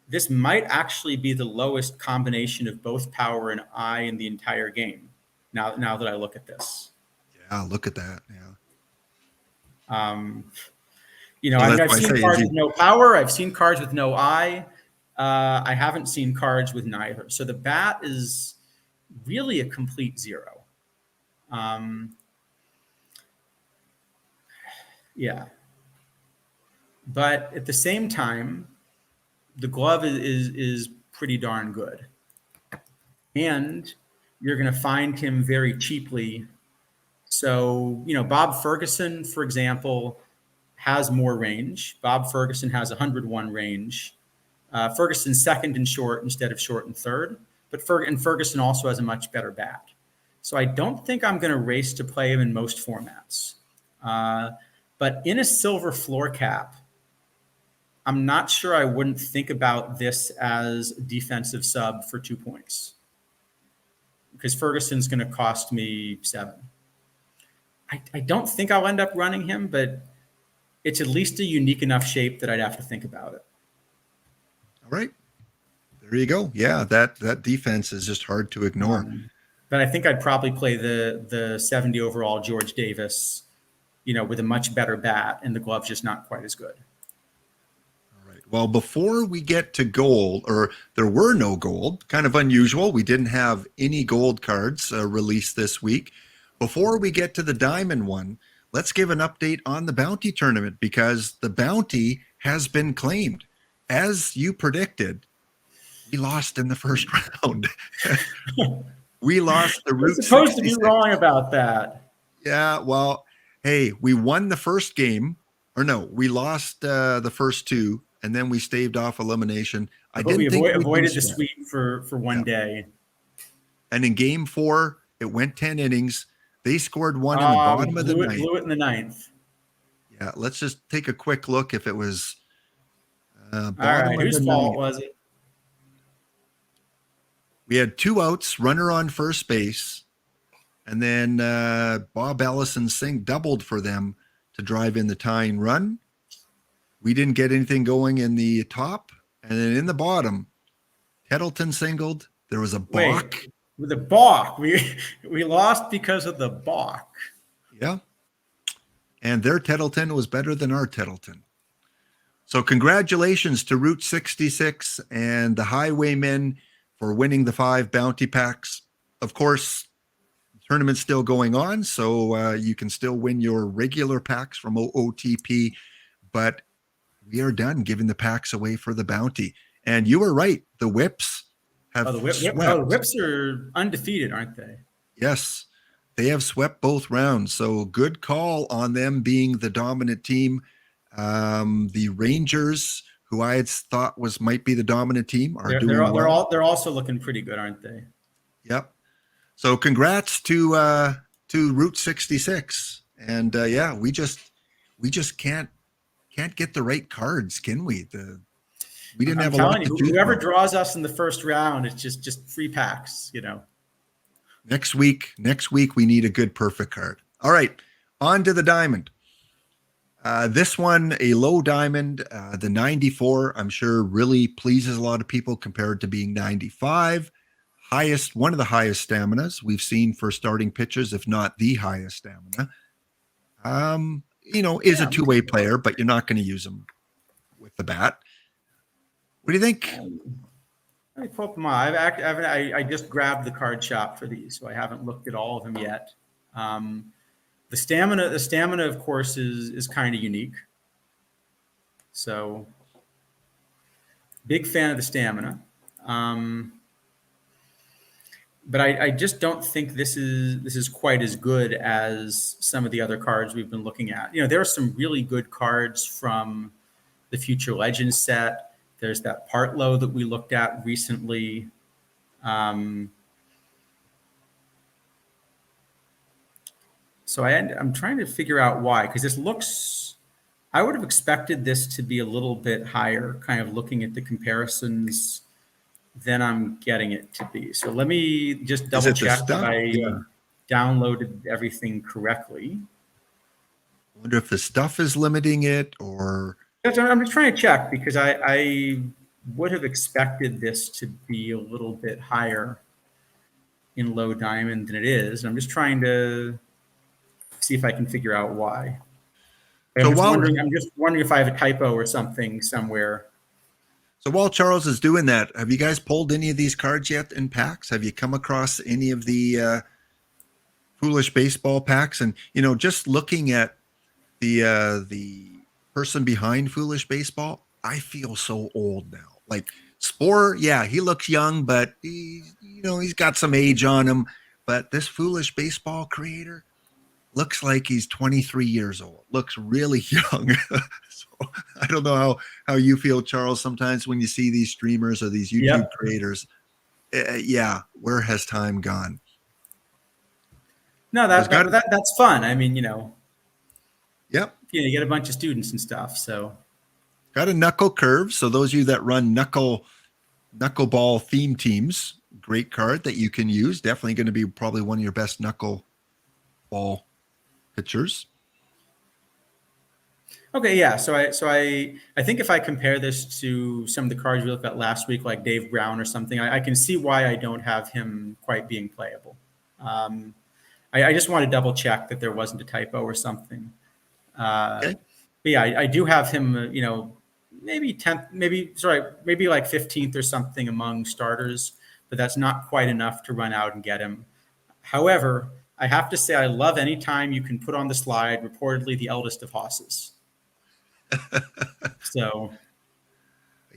this might actually be the lowest combination of both power and eye in the entire game. Now that I look at this. Yeah, look at that. Yeah. I've seen cards with no power. I've seen cards with no eye. I haven't seen cards with neither. So the bat is really a complete zero. Yeah. But at the same time, the glove is pretty darn good. And you're going to find him very cheaply. So, Bob Ferguson, for example, has more range. Bob Ferguson has 101 range. Ferguson's second and short instead of short and third, but Ferguson also has a much better bat. So I don't think I'm going to race to play him in most formats. But in a silver floor cap, I'm not sure I wouldn't think about this as defensive sub for 2 points, because Ferguson's going to cost me 7. I don't think I'll end up running him, but it's at least a unique enough shape that I'd have to think about it. All right. There you go. Yeah, that defense is just hard to ignore. But I think I'd probably play the 70 overall George Davis, with a much better bat, and the glove's just not quite as good. All right. Well, before we get to gold, or there were no gold, kind of unusual. We didn't have any gold cards released this week. Before we get to the diamond one, let's give an update on the bounty tournament, because the bounty has been claimed. As you predicted, we lost in the first round. We lost the Route 66. Supposed to be wrong about that. Yeah, well, hey, we won the first game. Or no, we lost the first 2, and then we staved off elimination. We avoided the sweep for one day. And in game 4, it went 10 innings. They scored 1 in the bottom of the ninth. Blew it in the ninth. Yeah, let's just take a quick look if it was all right, whose fault was it? We had 2 outs, runner on first base, and then Bob Ellison doubled for them to drive in the tying run. We didn't get anything going in the top, and then in the bottom, Tettleton singled. There was a balk. With a balk. We lost because of the balk. Yeah. And their Tettleton was better than our Tettleton. So congratulations to Route 66 and the Highwaymen for winning the 5 bounty packs. Of course, the tournament's still going on, so you can still win your regular packs from OOTP, but we are done giving the packs away for the bounty. And you were right. The whips have the whips are undefeated, aren't they? Yes, they have swept both rounds. So good call on them being the dominant team. The Rangers, who I had thought might be the dominant team, are doing well. They're also looking pretty good, aren't they? Yep. So congrats to Route 66. And yeah, we just can't get the right cards, can we? We didn't have a lot to choose whoever draws us in the first round, it's just free packs, Next week we need a good perfect card. All right, on to the diamond. This one, a low diamond, the 94, I'm sure really pleases a lot of people compared to being 95. One of the highest staminas we've seen for starting pitchers, if not the highest stamina. Is a two-way player, but you're not going to use him with the bat. What do you think? Let me pull up I just grabbed the card shop for these, so I haven't looked at all of them yet. The stamina, of course, is kind of unique. So, big fan of the stamina. But I just don't think this is quite as good as some of the other cards we've been looking at. There are some really good cards from the Future Legends set. There's that Partlow that we looked at recently. So I'm trying to figure out why, because I would have expected this to be a little bit higher, kind of looking at the comparisons than I'm getting it to be. So let me just double check that I downloaded everything correctly. I wonder if the stuff is limiting it, or... I'm just trying to check, because I would have expected this to be a little bit higher in low diamond than it is. I'm just trying to see if I can figure out why. I'm just wondering if I have a typo or something somewhere. So while Charles is doing that, have you guys pulled any of these cards yet in packs? Have you come across any of the Foolish Baseball packs? And, just looking at the person behind Foolish Baseball, I feel so old now. Like Spore, yeah, he looks young, but he's got some age on him. But this Foolish Baseball creator looks like he's 23 years old. Looks really young. So I don't know how you feel, Charles, sometimes when you see these streamers or these YouTube creators. Yeah, where has time gone? No, that's fun. I mean, Yep. You get a bunch of students and stuff. So got a knuckle curve. So those of you that run knuckleball theme teams, great card that you can use. Definitely going to be probably one of your best knuckleball pitchers. Okay, yeah. So I think if I compare this to some of the cards we looked at last week, like Dave Brown or something, I can see why I don't have him quite being playable. I just want to double check that there wasn't a typo or something. Okay. But yeah, I do have him, maybe 10th, maybe like 15th or something among starters, but that's not quite enough to run out and get him. However, I have to say I love any time you can put on the slide, reportedly the eldest of HAWCs. So.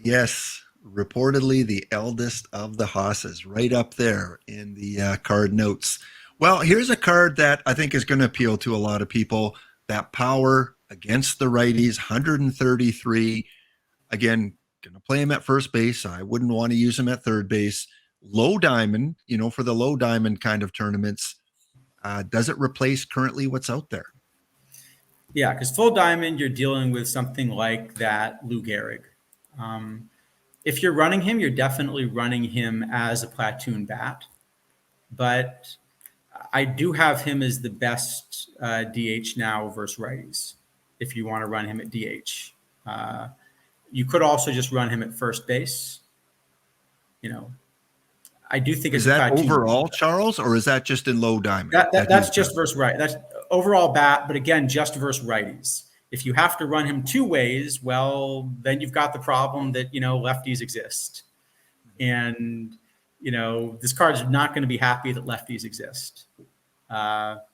Yes, reportedly the eldest of the HAWCs, right up there in the card notes. Well, here's a card that I think is going to appeal to a lot of people. That power against the righties, 133. Again, going to play him at first base. I wouldn't want to use him at third base. Low diamond, for the low diamond kind of tournaments. Does it replace currently what's out there? Yeah, because full diamond, you're dealing with something like that Lou Gehrig. If you're running him, you're definitely running him as a platoon bat. But I do have him as the best DH now versus righties, if you want to run him at DH. You could also just run him at first base. I do think is that overall, Charles, or is that just in low diamond? That's just versus right. That's overall bat, but again, just versus righties. If you have to run him two ways, well, then you've got the problem that lefties exist, and this card's not going to be happy that lefties exist. But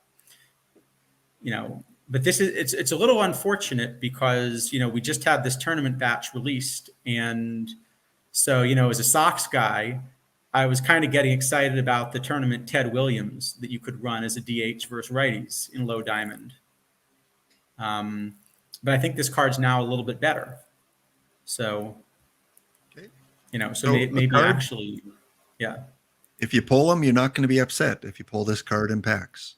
it's a little unfortunate because we just had this tournament batch released, and so as a Sox guy, I was kind of getting excited about the tournament Ted Williams that you could run as a DH versus righties in low diamond. But I think this card's now a little bit better. So, okay. So maybe actually, yeah. If you pull them, you're not going to be upset if you pull this card in packs.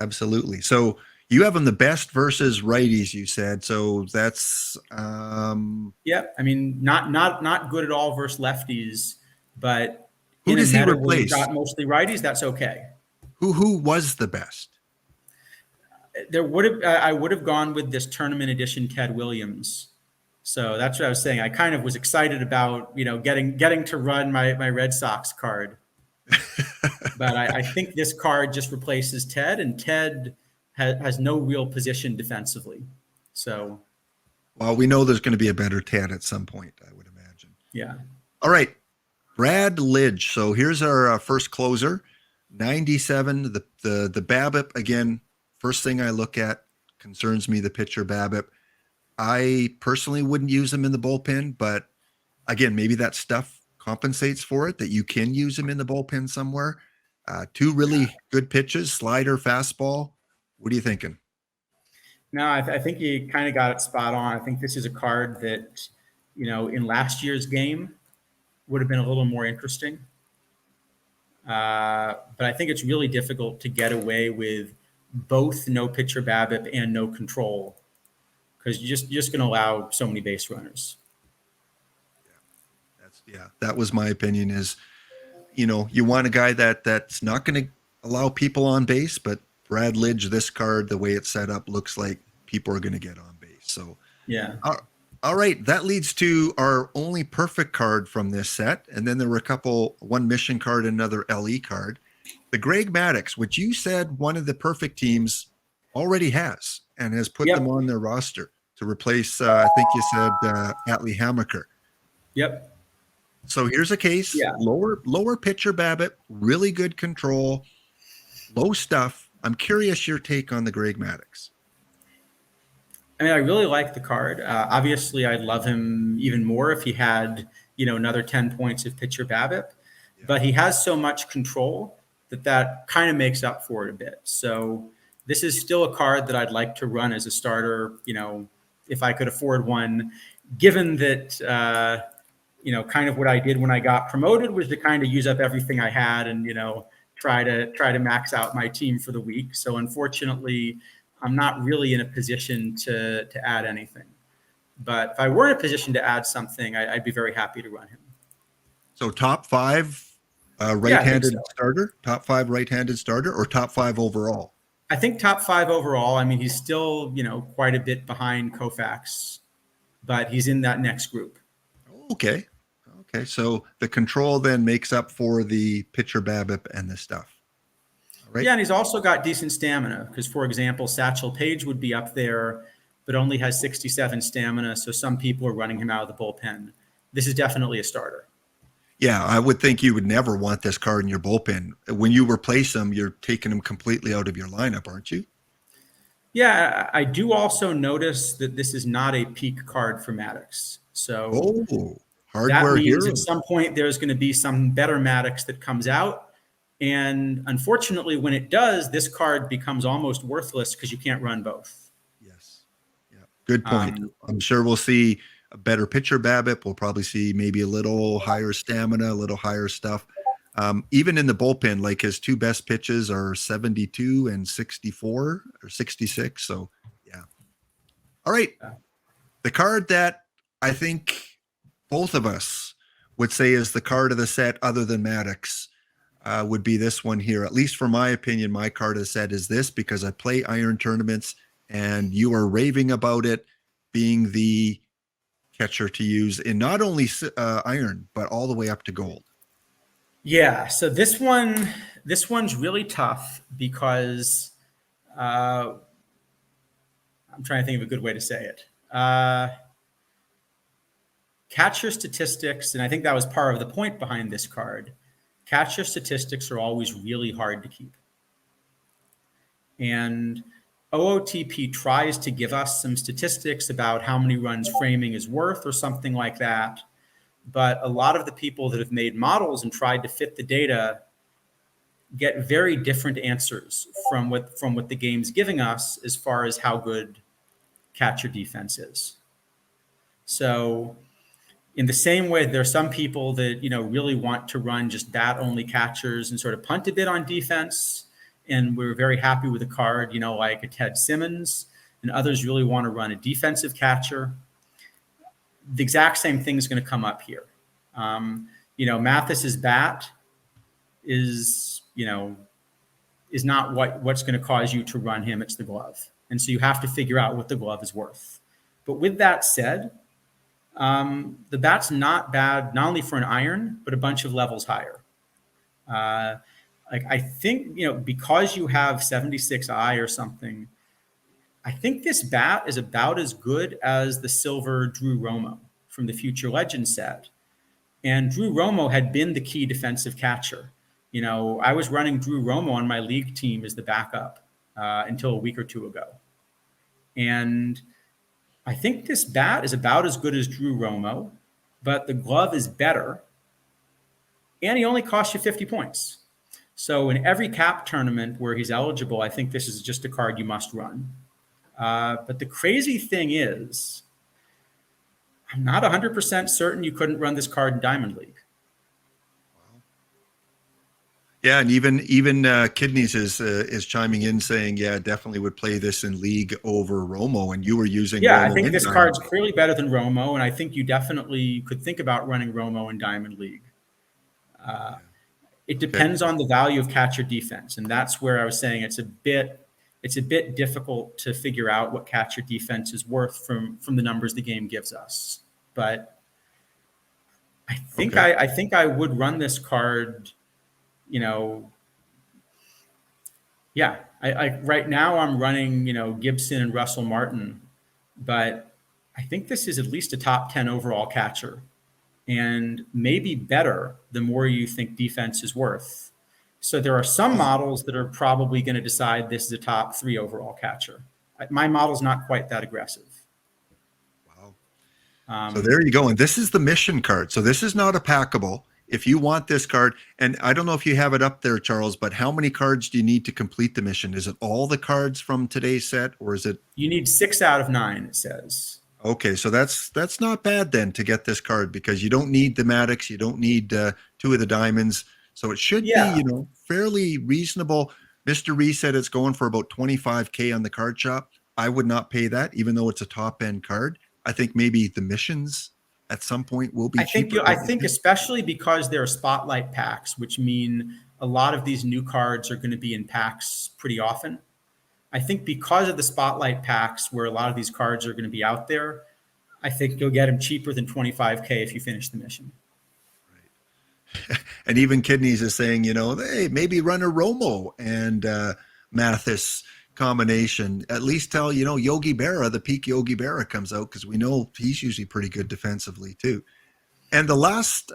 Absolutely. So you have them the best versus righties, you said. So that's yeah. I mean, not good at all versus lefties, but who does he replace? Got mostly righties. That's okay. Who was the best? I would have gone with this tournament edition Ted Williams. So that's what I was saying. I kind of was excited about getting to run my Red Sox card. But I think this card just replaces Ted, and Ted has no real position defensively. So, well, we know there's going to be a better Ted at some point, I would imagine. Yeah. All right, Brad Lidge. So here's our first closer, 97. The BABIP again. First thing I look at concerns me the pitcher BABIP. I personally wouldn't use him in the bullpen, but again, maybe that stuff compensates for it, that you can use him in the bullpen somewhere. Two really good pitches, slider, fastball. What are you thinking? No, I think you kind of got it spot on. I think this is a card that, in last year's game would have been a little more interesting. But I think it's really difficult to get away with both no pitcher BABIP and no control, because you're just going to allow so many base runners. That was my opinion. Is you want a guy that's not going to allow people on base, but Brad Lidge, this card, the way it's set up, looks like people are going to get on base. So yeah. All right, that leads to our only perfect card from this set, and then there were one mission card, another LE card. The Greg Maddux, which you said one of the perfect teams already has and has put them on their roster to replace, I think you said Atlee Hammaker. Yep. So here's a case, lower pitcher BABIP, really good control, low stuff. I'm curious your take on the Greg Maddux. I mean, I really like the card. Obviously, I'd love him even more if he had, another 10 points of pitcher BABIP. Yeah. But he has so much control that kind of makes up for it a bit. So this is still a card that I'd like to run as a starter, if I could afford one, given that, kind of what I did when I got promoted was to kind of use up everything I had and, try to max out my team for the week. So unfortunately, I'm not really in a position to add anything. But if I were in a position to add something, I'd be very happy to run him. So top 5 right-handed starter, top 5 right-handed starter, or top 5 overall? I think top 5 overall. I mean, he's still, quite a bit behind Koufax, but he's in that next group. Okay. Okay. So the control then makes up for the pitcher BABIP and the stuff. All right. Yeah, and he's also got decent stamina because, for example, Satchel Paige would be up there, but only has 67 stamina. So some people are running him out of the bullpen. This is definitely a starter. Yeah, I would think you would never want this card in your bullpen. When you replace him, you're taking him completely out of your lineup, aren't you? Yeah, I do also notice that this is not a peak card for Maddox. So hardware that means hero. At some point there's going to be some better Maddox that comes out. And unfortunately, when it does, this card becomes almost worthless because you can't run both. Yes. Yeah. Good point. I'm sure we'll see a better pitcher BABIP. We'll probably see maybe a little higher stamina, a little higher stuff. Even in the bullpen, like his 2 best pitches are 72 and 64 or 66. So, yeah. All right. The card that I think both of us would say is the card of the set other than Maddox would be this one here. At least for my opinion, my card of the set is this because I play iron tournaments and you are raving about it being the catcher to use in not only iron, but all the way up to gold. Yeah. So this one's really tough because I'm trying to think of a good way to say it. Catcher statistics, and I think that was part of the point behind this card. Catcher statistics are always really hard to keep. And OOTP tries to give us some statistics about how many runs framing is worth or something like that. But a lot of the people that have made models and tried to fit the data get very different answers from what the game's giving us as far as how good catcher defense is. So in the same way, there are some people that, really want to run just bat only catchers and sort of punt a bit on defense. And we're very happy with a card, like a Ted Simmons, and others really want to run a defensive catcher. The exact same thing is going to come up here. Mathis's bat is not what's going to cause you to run him. It's the glove. And so you have to figure out what the glove is worth. But with that said, the bat's not bad, not only for an iron, but a bunch of levels higher. I think, because you have 76i or something, I think this bat is about as good as the silver Drew Romo from the Future Legends set. And Drew Romo had been the key defensive catcher. I was running Drew Romo on my league team as the backup until a week or two ago. And I think this bat is about as good as Drew Romo, but the glove is better. And he only costs you 50 points. So in every cap tournament where he's eligible, I think this is just a card you must run. But the crazy thing is, I'm not 100% certain you couldn't run this card in Diamond League. Yeah, and even Kidneys is chiming in saying, yeah, definitely would play this in League over Romo, and you were using. Yeah, Romo I think this Diamond card's League. clearly better than Romo, and I think you definitely could think about running Romo in Diamond League. It depends on the value of catcher defense, and that's where I was saying it's a bit difficult to figure out what catcher defense is worth from the numbers the game gives us. But I think I think I would run this card. Yeah, I right now I'm running Gibson and Russell Martin, but I think this is at least a top 10 overall catcher. And maybe better the more you think defense is worth. So there are some models that are probably going to decide this is a top 3 overall catcher. My model's not quite that aggressive. Wow. So there you go. And this is the mission card. So this is not a packable. If you want this card, and I don't know if you have it up there, Charles, but how many cards do you need to complete the mission? Is it all the cards from today's set, or is it? You need 6 out of 9, it says. Okay, so that's not bad then to get this card, because you don't need the Maddox, you don't need two of the diamonds, so it should be, Yeah, fairly reasonable. Mr. Ree said it's going for about 25K on the card shop. I would not pay that, even though it's a top end card. I think maybe the missions at some point will be cheaper, I don't you think think? especially because there are spotlight packs, which mean a lot of these new cards are going to be in packs pretty often. I think because of the spotlight packs, where a lot of these cards are going to be out there, I think you'll get them cheaper than 25K if you finish the mission. And even Kidneys is saying, hey, maybe run a Romo and Mathis combination. At least tell, Yogi Berra, the peak Yogi Berra comes out, because we know he's usually pretty good defensively too. And the last,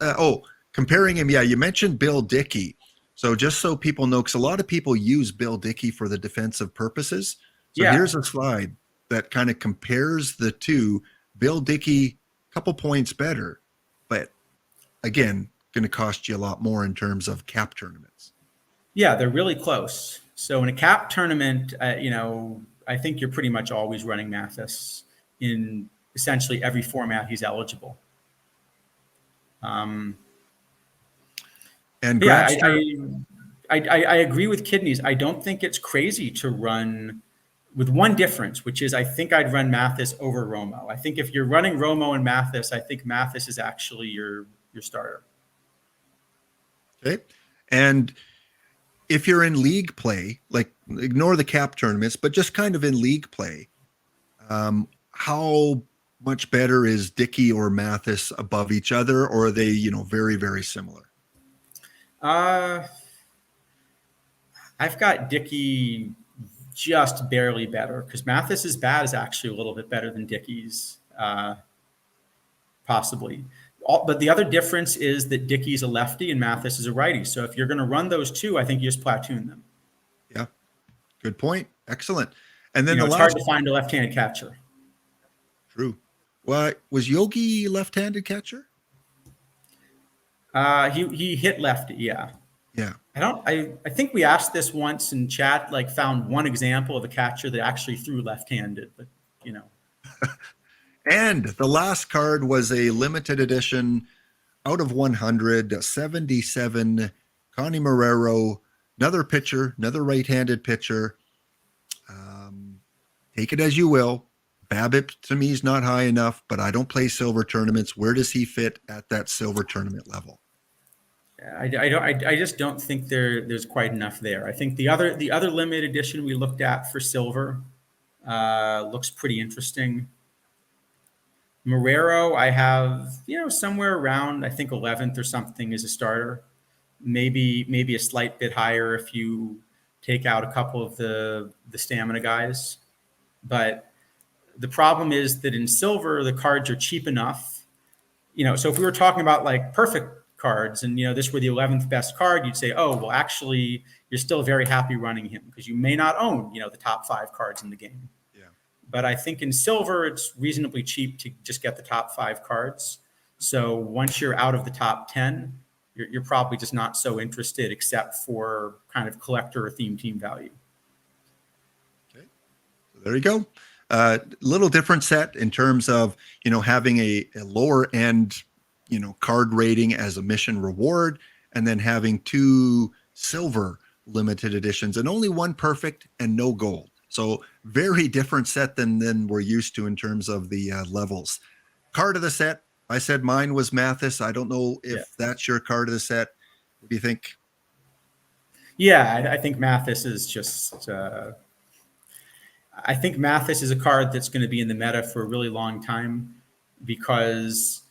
comparing him, yeah, you mentioned Bill Dickey. So just so people know, because a lot of people use Bill Dickey for the defensive purposes. So Yeah, here's a slide that kind of compares the two. Bill Dickey, a couple points better, but again, going to cost you a lot more in terms of cap tournaments. yeah, they're really close. So in a cap tournament, I think you're pretty much always running Mathis in essentially every format he's eligible. And Yeah, Grandster, I agree with Kidneys. I don't think it's crazy to run, with one difference, which is I think I'd run Mathis over Romo. I think if you're running Romo and Mathis, I think Mathis is actually your starter. okay. And if you're in league play, like ignore the cap tournaments, but just kind of in league play, how much better is Dickey or Mathis above each other, or are they, very, very similar? I've got Dickey just barely better, because Mathis's bat is actually a little bit better than Dickey's, possibly. But the other difference is that Dickey's a lefty and Mathis is a righty. So if you're going to run those two, I think you just platoon them. Yeah, good point. Excellent. And then the It's hard last, to find a left-handed catcher. true. What was Yogi left-handed catcher? He hit lefty, yeah. Yeah. I think we asked this once in chat, like found one example of a catcher that actually threw left-handed, but And the last card was a limited edition out of 100, 77, Connie Marrero, another pitcher, another right-handed pitcher. Take it as you will. BABIP to me is not high enough, but I don't play silver tournaments. Where does he fit at that silver tournament level? I just don't think there's quite enough there. I think the other limited edition we looked at for silver looks pretty interesting. Marrero, I have somewhere around, I think 11th or something as a starter. Maybe a slight bit higher if you take out a couple of the stamina guys. But the problem is that in silver, the cards are cheap enough. So if we were talking about like perfect cards and, this were the 11th best card, you'd say, oh, well, actually, you're still very happy running him because you may not own, the top 5 cards in the game. Yeah. But I think in silver, it's reasonably cheap to just get the top 5 cards. So once you're out of the top 10, you're probably just not so interested, except for kind of collector or theme team value. Okay. So there you go. Little different set in terms of, having a lower end, card rating as a mission reward, and then having 2 silver limited editions and only 1 perfect and no gold. So very different set than we're used to in terms of the levels. Card of the set, I said mine was Mathis. I don't know if that's your card of the set. What do you think? Yeah, I think Mathis is just I think Mathis is a card that's going to be in the meta for a really long time, because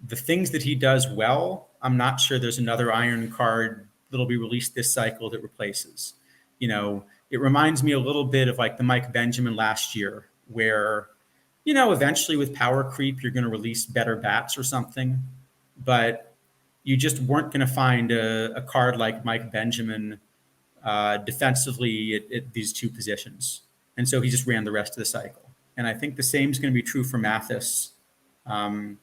the things that he does well, I'm not sure there's another Iron card that'll be released this cycle that replaces. It reminds me a little bit of like the Mike Benjamin last year, where, eventually with power creep, you're going to release better bats or something, but you just weren't going to find a card like Mike Benjamin defensively at these 2 positions. And so he just ran the rest of the cycle. And I think the same is going to be true for Mathis. I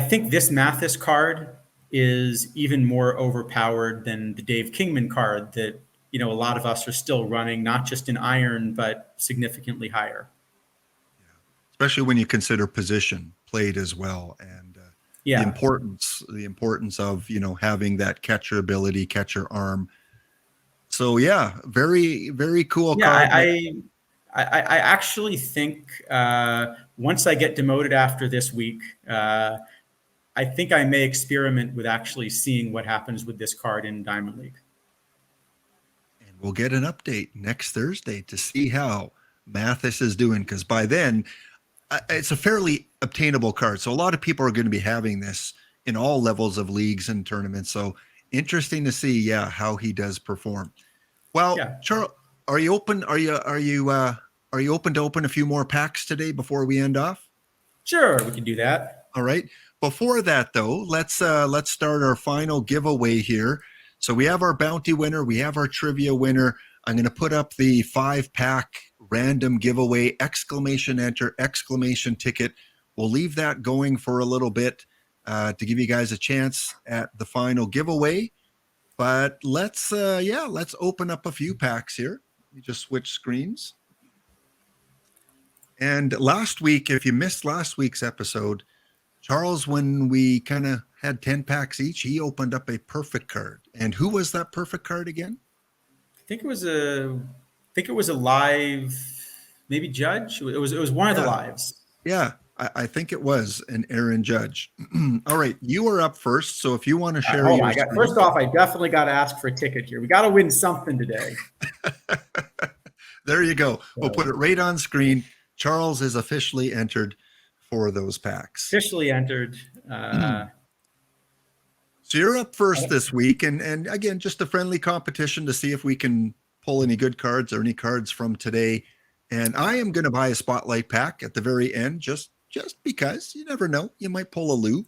think this Mathis card is even more overpowered than the Dave Kingman card that, a lot of us are still running, not just in Iron, but significantly higher. especially when you consider position played as well, and Yeah. the importance of, you know, having that catcher ability, catcher arm. So yeah, very, very cool Yeah, card. I actually think once I get demoted after this week, I think I may experiment with actually seeing what happens with this card in Diamond League. And we'll get an update next Thursday to see how Mathis is doing, because by then it's a fairly obtainable card. So a lot of people are going to be having this in all levels of leagues and tournaments. So interesting to see, yeah, how he does perform. Well, Yeah. Charles, are you open? Are you open to open a few more packs today before we end off? Sure, we can do that. All right. Before that, though, let's start our final giveaway here. So we have our bounty winner, we have our trivia winner. I'm going to put up the 5-pack random giveaway, exclamation enter, exclamation ticket. We'll leave that going for a little bit to give you guys a chance at the final giveaway. But let's open up a few packs here. Let me just switch screens. And last week, if you missed last week's episode, Charles, when we kind of had 10 packs each, he opened up a perfect card. And who was that perfect card again? I think it was a live, maybe Judge. It was one of the lives. Yeah, I think it was an Aaron Judge. All right, you are up first. So if you want to share first off, I definitely got to ask for a ticket here. We got to win something today. There you go. We'll put it right on screen. Charles is officially entered for those packs. Officially entered. So you're up first this week. And again, just a friendly competition to see if we can pull any good cards or any cards from today. And I am going to buy a spotlight pack at the very end, just because you never know. You might pull a Lou.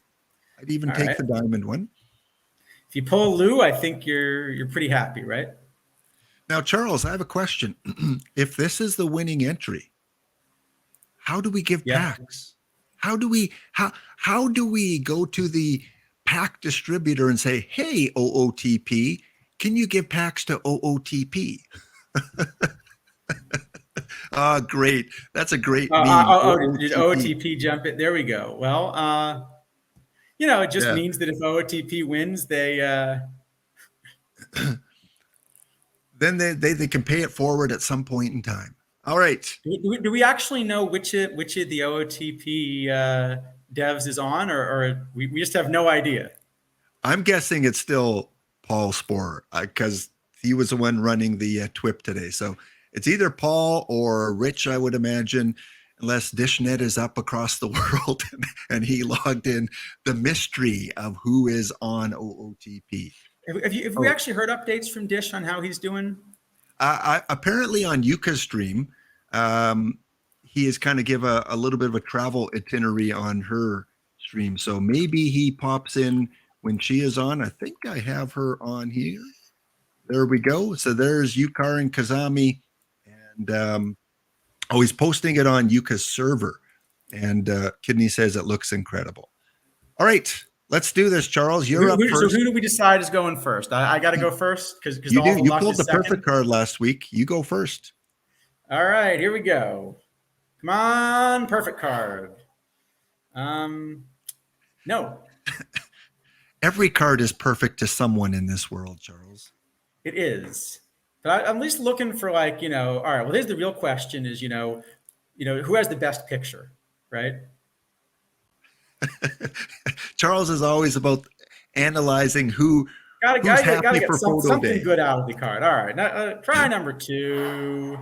I'd even take the diamond one. If you pull a Lou, I think you're pretty happy, right? Now, Charles, I have a question. If this is the winning entry, how do we give packs? How do we go to the pack distributor and say, hey, OOTP, can you give packs to OOTP? Great. That's a great meme. Did OOTP jump in? There we go. Well, it just means that if OOTP wins, they then they can pay it forward at some point in time. All right. Do we actually know which of the OOTP devs is on, or we just have no idea? I'm guessing it's still Paul Sporer because he was the one running the TWIP today. So it's either Paul or Rich, I would imagine, unless Dishnet is up across the world and he logged in the mystery of who is on OOTP. Have we actually heard updates from Dish on how he's doing? Apparently on Yuka's stream, he has kind of give a little bit of a travel itinerary on her stream. So maybe he pops in when she is on. I think I have her on here. There we go. So there's Yukar and Kazami. And he's posting it on Yuka's server. And Kidney says it looks incredible. All right. Let's do this, Charles. You're up first. So who do we decide is going first? I got to go first because you do. You pulled the perfect card last week. You go first. All right, here we go. Come on, perfect card. No. Every card is perfect to someone in this world, Charles. It is. But I'm at least looking for all right, well, here's the real question is, who has the best picture, right? Charles is always about analyzing who's gotta get something day. Good out of the card. All right, now, try number 2.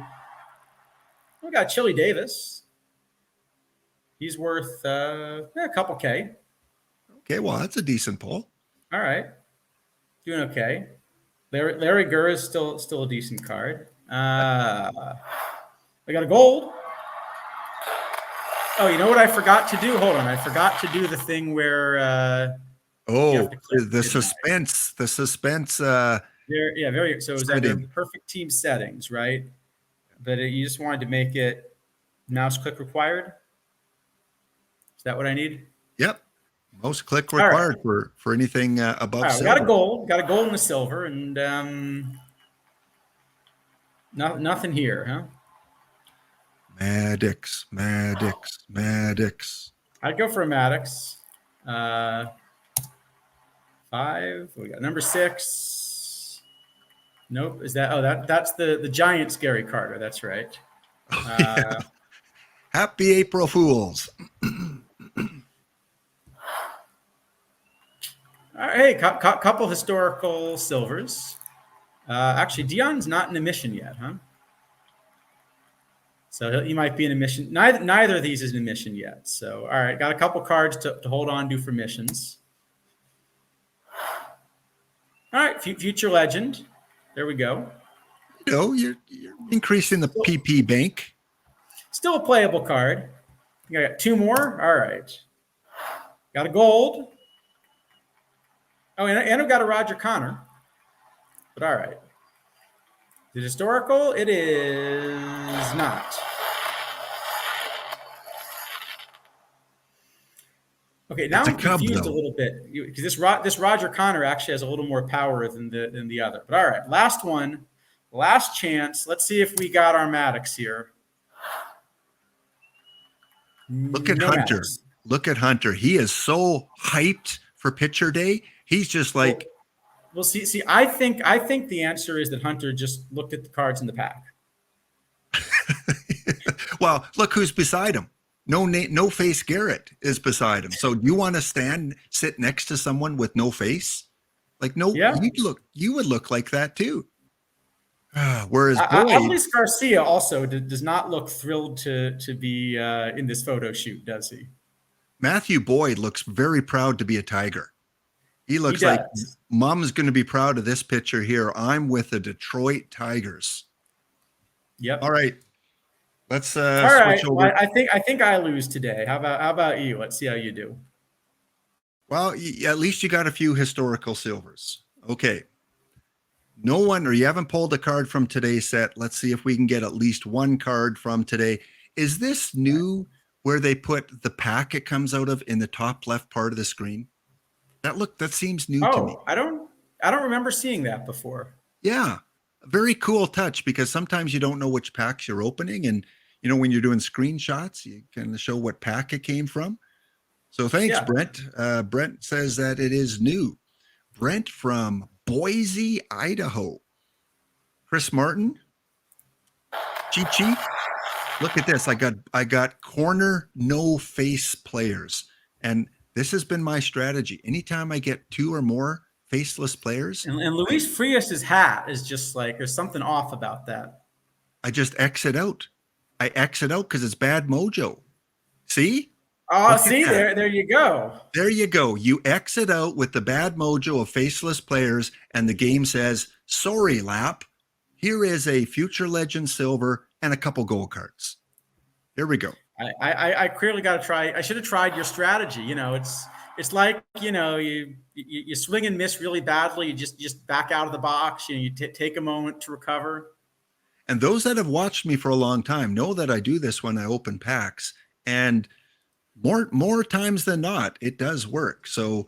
We got Chili Davis. He's worth a couple K. Okay, well, that's a decent pull. All right, doing okay. Larry Gurr is still a decent card. I got a gold. Oh, you know what I forgot to do? Hold on, I forgot to do the thing where. The suspense. The suspense. Very. So it was under the perfect team settings, right? But you just wanted to make it mouse click required. Is that what I need? Yep. Mouse click required for anything above. Silver. Got a gold and a silver, and nothing here, huh? Maddox, Maddox, Maddox. I'd go for a Maddox. 5. We got number 6. Nope. Is that? Oh, that's the Giants Gary Carter. That's right. Oh, yeah. Happy April Fools. All right, hey, couple historical silvers. Actually, Dion's not in emission yet, huh? So he might be in emission. Neither of these is in emission yet. So, all right, got a couple cards to hold on to for missions. All right, future legend. There we go. You know, you're increasing the PP bank. Still a playable card. I got 2 more. All right. Got a gold. Oh, and I've got a Roger Connor. But all right. Is it historical? It is not. Okay, now I'm confused a little bit because this Roger Connor actually has a little more power than the other. But all right, last one, last chance. Let's see if we got our Maddox here. Look at Hunter. Maddox. Look at Hunter. He is so hyped for pitcher day. He's just like. Well, see, I think the answer is that Hunter just looked at the cards in the pack. Well, look who's beside him. No face Garrett is beside him. So you want to sit next to someone with no face? Like, no, yeah. You would look like that too. Whereas Luis Garcia also does not look thrilled to be in this photo shoot, does he? Matthew Boyd looks very proud to be a Tiger. He looks like Mom's going to be proud of this picture here. I'm with the Detroit Tigers. Yep. All right. Let's switch over. Well, I think I lose today. How about you? Let's see how you do. Well, at least you got a few historical silvers. Okay. No one, or you haven't pulled a card from today's set. Let's see if we can get at least one card from today. Is this new where they put the pack it comes out of in the top left part of the screen? That seems new to me. I don't remember seeing that before. Yeah. A very cool touch because sometimes you don't know which packs you're opening. And, you know, when you're doing screenshots, you can show what pack it came from. So thanks, Brent. Brent says that it is new. Brent from Boise, Idaho. Chris Martin. Chi. Look at this. I got corner no face players. And this has been my strategy. Anytime I get 2 or more faceless players. And Luis Frias's hat is just like, there's something off about that. I just exit out. I exit out because it's bad mojo. See? Oh, see, there you go. There you go. You exit out with the bad mojo of faceless players, and the game says, sorry, Lap. Here is a future legend silver and a couple gold cards. Here we go. I clearly got to try. I should have tried your strategy. You know, it's like, you know, you swing and miss really badly. You just back out of the box. You take a moment to recover. And those that have watched me for a long time know that I do this when I open packs, and more times than not, it does work. So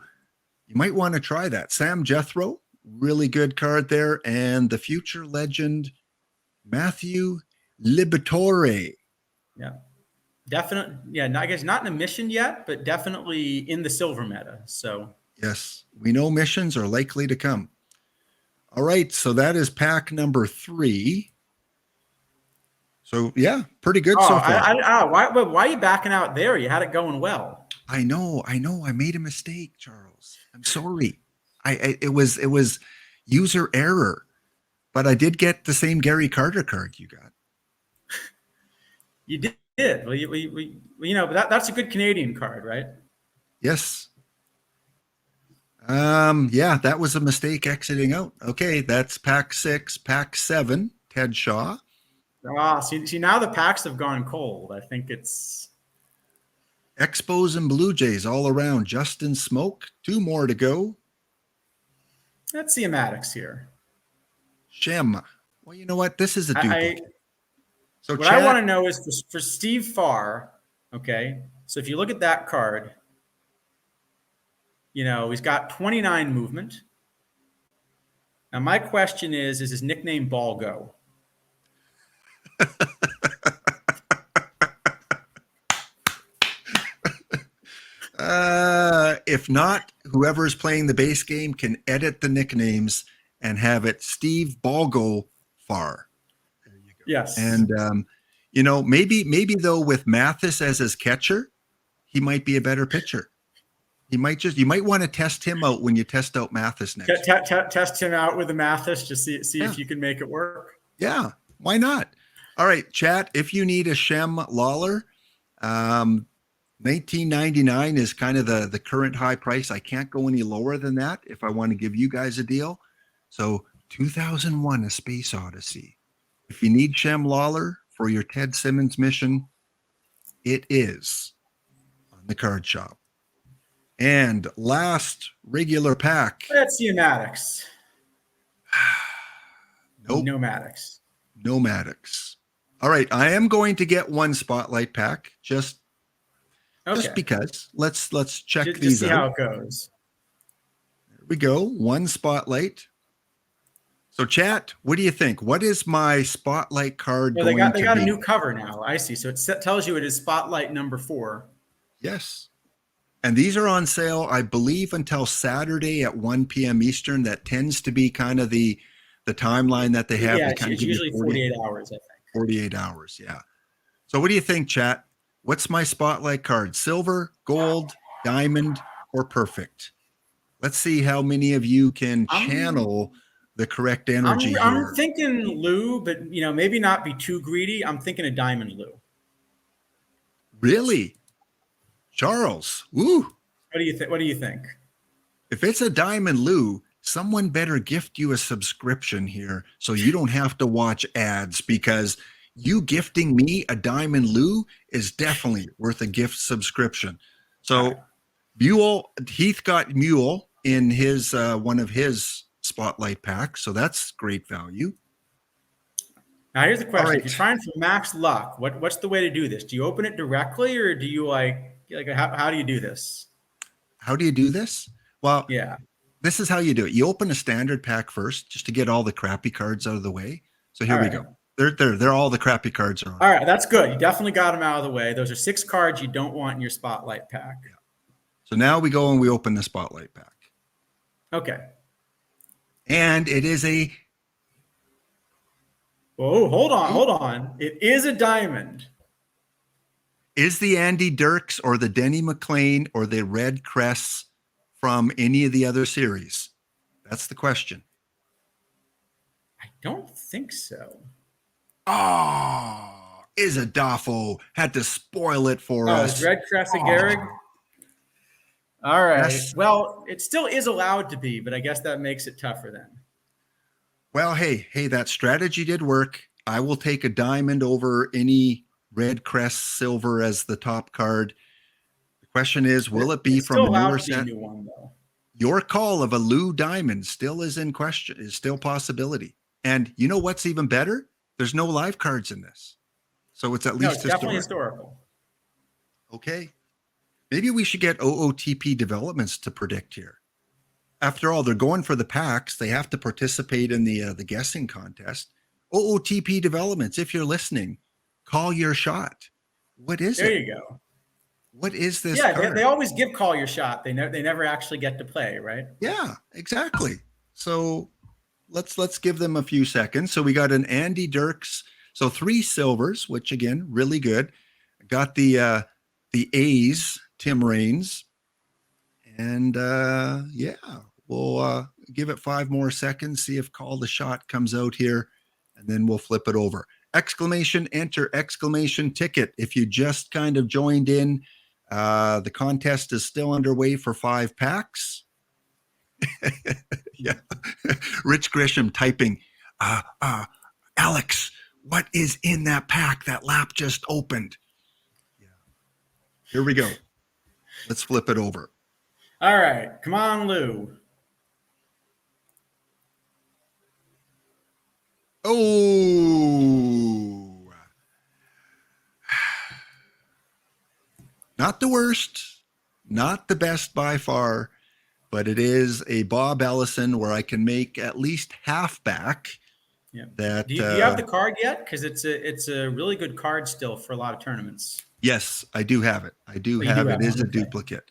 you might want to try that. Sam Jethro, really good card there, and the future legend Matthew Liberatore. Yeah. Definitely, yeah. I guess not in a mission yet, but definitely in the silver meta. So yes, we know missions are likely to come. All right, so that is pack number 3. So yeah, pretty good so far. Why are you backing out there? You had it going well. I know. I made a mistake, Charles. I'm sorry. It was user error, but I did get the same Gary Carter card you got. You did. Well, you know, but that's a good Canadian card, right? Yes. Yeah, that was a mistake exiting out. Okay, that's pack 6, pack 7, Ted Shaw. See, now the packs have gone cold. I think it's Expos and Blue Jays all around. Justin Smoke, 2 more to go. Let's see a Maddox here. Shem. Well, you know what? This is a duplicate. So what I want to know is for Steve Farr, okay? So if you look at that card, you know, he's got 29 movement. Now, my question is his nickname Ball Go? If not, whoever is playing the base game can edit the nicknames and have it Steve Balgo Far. There you go. Yes. And maybe though with Mathis as his catcher, he might be a better pitcher. You might want to test him out when you test out Mathis next. Test him out with the Mathis to see if you can make it work. Yeah, why not? All right, chat. If you need a Shem Lawler, $19.99 is kind of the current high price. I can't go any lower than that if I want to give you guys a deal. So 2001: A Space Odyssey. If you need Shem Lawler for your Ted Simmons mission, it is on the card shop. And last regular pack. Let's see Maddox. Nope. No Maddox. No Maddox. All right, I am going to get one spotlight pack just because. Let's check these see out. How it goes. There we go. One spotlight. So, chat, what do you think? What is my spotlight card Well, going to be? They got a new cover now. I see. So it tells you it is spotlight number 4. Yes. And these are on sale, I believe, until Saturday at 1 p.m. Eastern. That tends to be kind of the timeline that they have. Yeah, it's usually 48 hours, I think. 48 hours, yeah. So what do you think, chat? What's my spotlight card? Silver, gold, diamond, or perfect? Let's see how many of you can channel the correct energy here. I'm thinking Lou, but maybe not be too greedy. I'm thinking a diamond Lou. Really? Charles, woo. What do you think? What do you think? If it's a diamond Lou, someone better gift you a subscription here so you don't have to watch ads, because you gifting me a diamond Lou is definitely worth a gift subscription. So Heath got Mule in his one of his spotlight packs, so that's great value. Now here's the question: right. If you're trying for max luck, what's the way to do this? Do you open it directly, or do you how do you do this? How do you do this? Well, yeah, this is how you do it. You open a standard pack first, just to get all the crappy cards out of the way. So here we go. They're all the crappy cards are on. All right, that's good. You definitely got them out of the way. Those are 6 cards you don't want in your spotlight pack. Yeah. So now we go and we open the spotlight pack. Okay. And it is a. Oh, hold on. It is a diamond. Is the Andy Dirks or the Denny McLean or the Red Crests from any of the other series? That's the question. I don't think so. Oh, Izadafo had to spoil it for us. Red Crest and Gehrig? All right. Yes. Well, it still is allowed to be, but I guess that makes it tougher then. Well, hey, that strategy did work. I will take a diamond over any Red Crest Silver as the top card. The question is, will it be from a newer set? New one, though. Your call of a Lou Diamond still is in question, is still a possibility. And you know what's even better? There's no live cards in this. So it's at least definitely historical. Okay. Maybe we should get OOTP developments to predict here. After all, they're going for the packs. They have to participate in the guessing contest. OOTP developments, if you're listening, call your shot. What is it? There you go. What is this? Yeah, they always give call your shot. They never actually get to play, right? Yeah, exactly. So let's give them a few seconds. So we got an Andy Dirks. So 3 silvers, which again, really good. Got the A's, Tim Raines. And we'll give it 5 more seconds, see if call the shot comes out here, and then we'll flip it over. Exclamation, enter, exclamation, ticket. If you just kind of joined in, the contest is still underway for 5 packs. Yeah. Rich Grisham typing, Alex, what is in that pack that lap just opened? Yeah. Here we go. Let's flip it over. All right. Come on, Lou. Oh. Not the worst, not the best by far, but it is a Bob Ellison where I can make at least half back. Yeah. That, do you have the card yet? Because it's a really good card still for a lot of tournaments. Yes, I do have it. I do have it. It is a duplicate.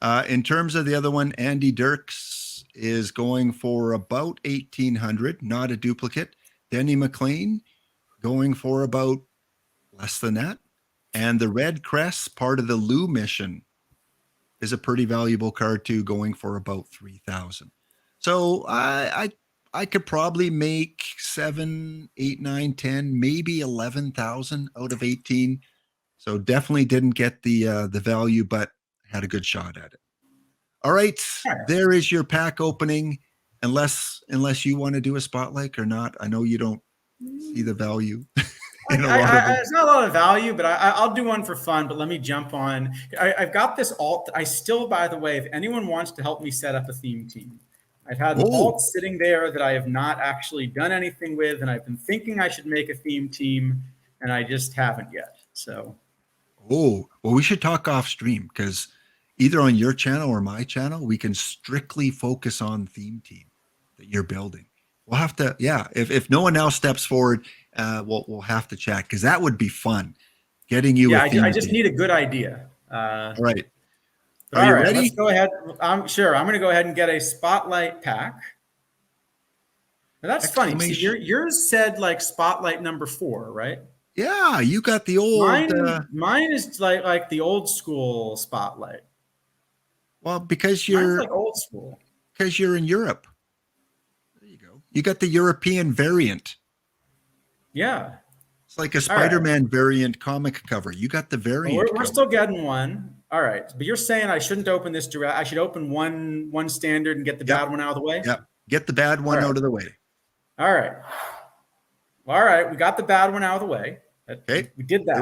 In terms of the other one, Andy Dirks is going for about 1,800, not a duplicate. Denny McLean going for about less than that. And the Red Crest, part of the Lou mission, is a pretty valuable card too, going for about 3,000. So I could probably make 7, 8, 9, 10, maybe 11,000 out of 18. So definitely didn't get the value, but had a good shot at it. All right, there is your pack opening. Unless you want to do a spotlight or not, I know you don't see the value. It's not a lot of value, but I'll do one for fun. But let me jump on. I've got this alt. I still, by the way, if anyone wants to help me set up a theme team, I've had the alt sitting there that I have not actually done anything with, and I've been thinking I should make a theme team, and I just haven't yet. So, well, we should talk off stream, because either on your channel or my channel, we can strictly focus on theme team that you're building. We'll have to, if no one else steps forward, we'll have to chat, because that would be fun. Getting you. I just need a good idea. All right. Are you ready? Let's go ahead. Sure. I'm going to go ahead and get a spotlight pack. Now that's funny. See, yours said like spotlight number 4, right? Yeah, you got the old. Mine is like the old school spotlight. Well, because you're like old school. Because you're in Europe. There you go. You got the European variant. Yeah. It's like a Spider-Man variant comic cover. You got the variant. Well, we're still getting one. All right. But you're saying I shouldn't open this direct. I should open one standard and get the bad one out of the way? Yep. Get the bad one out of the way. All right. All right. We got the bad one out of the way. Okay. We did that.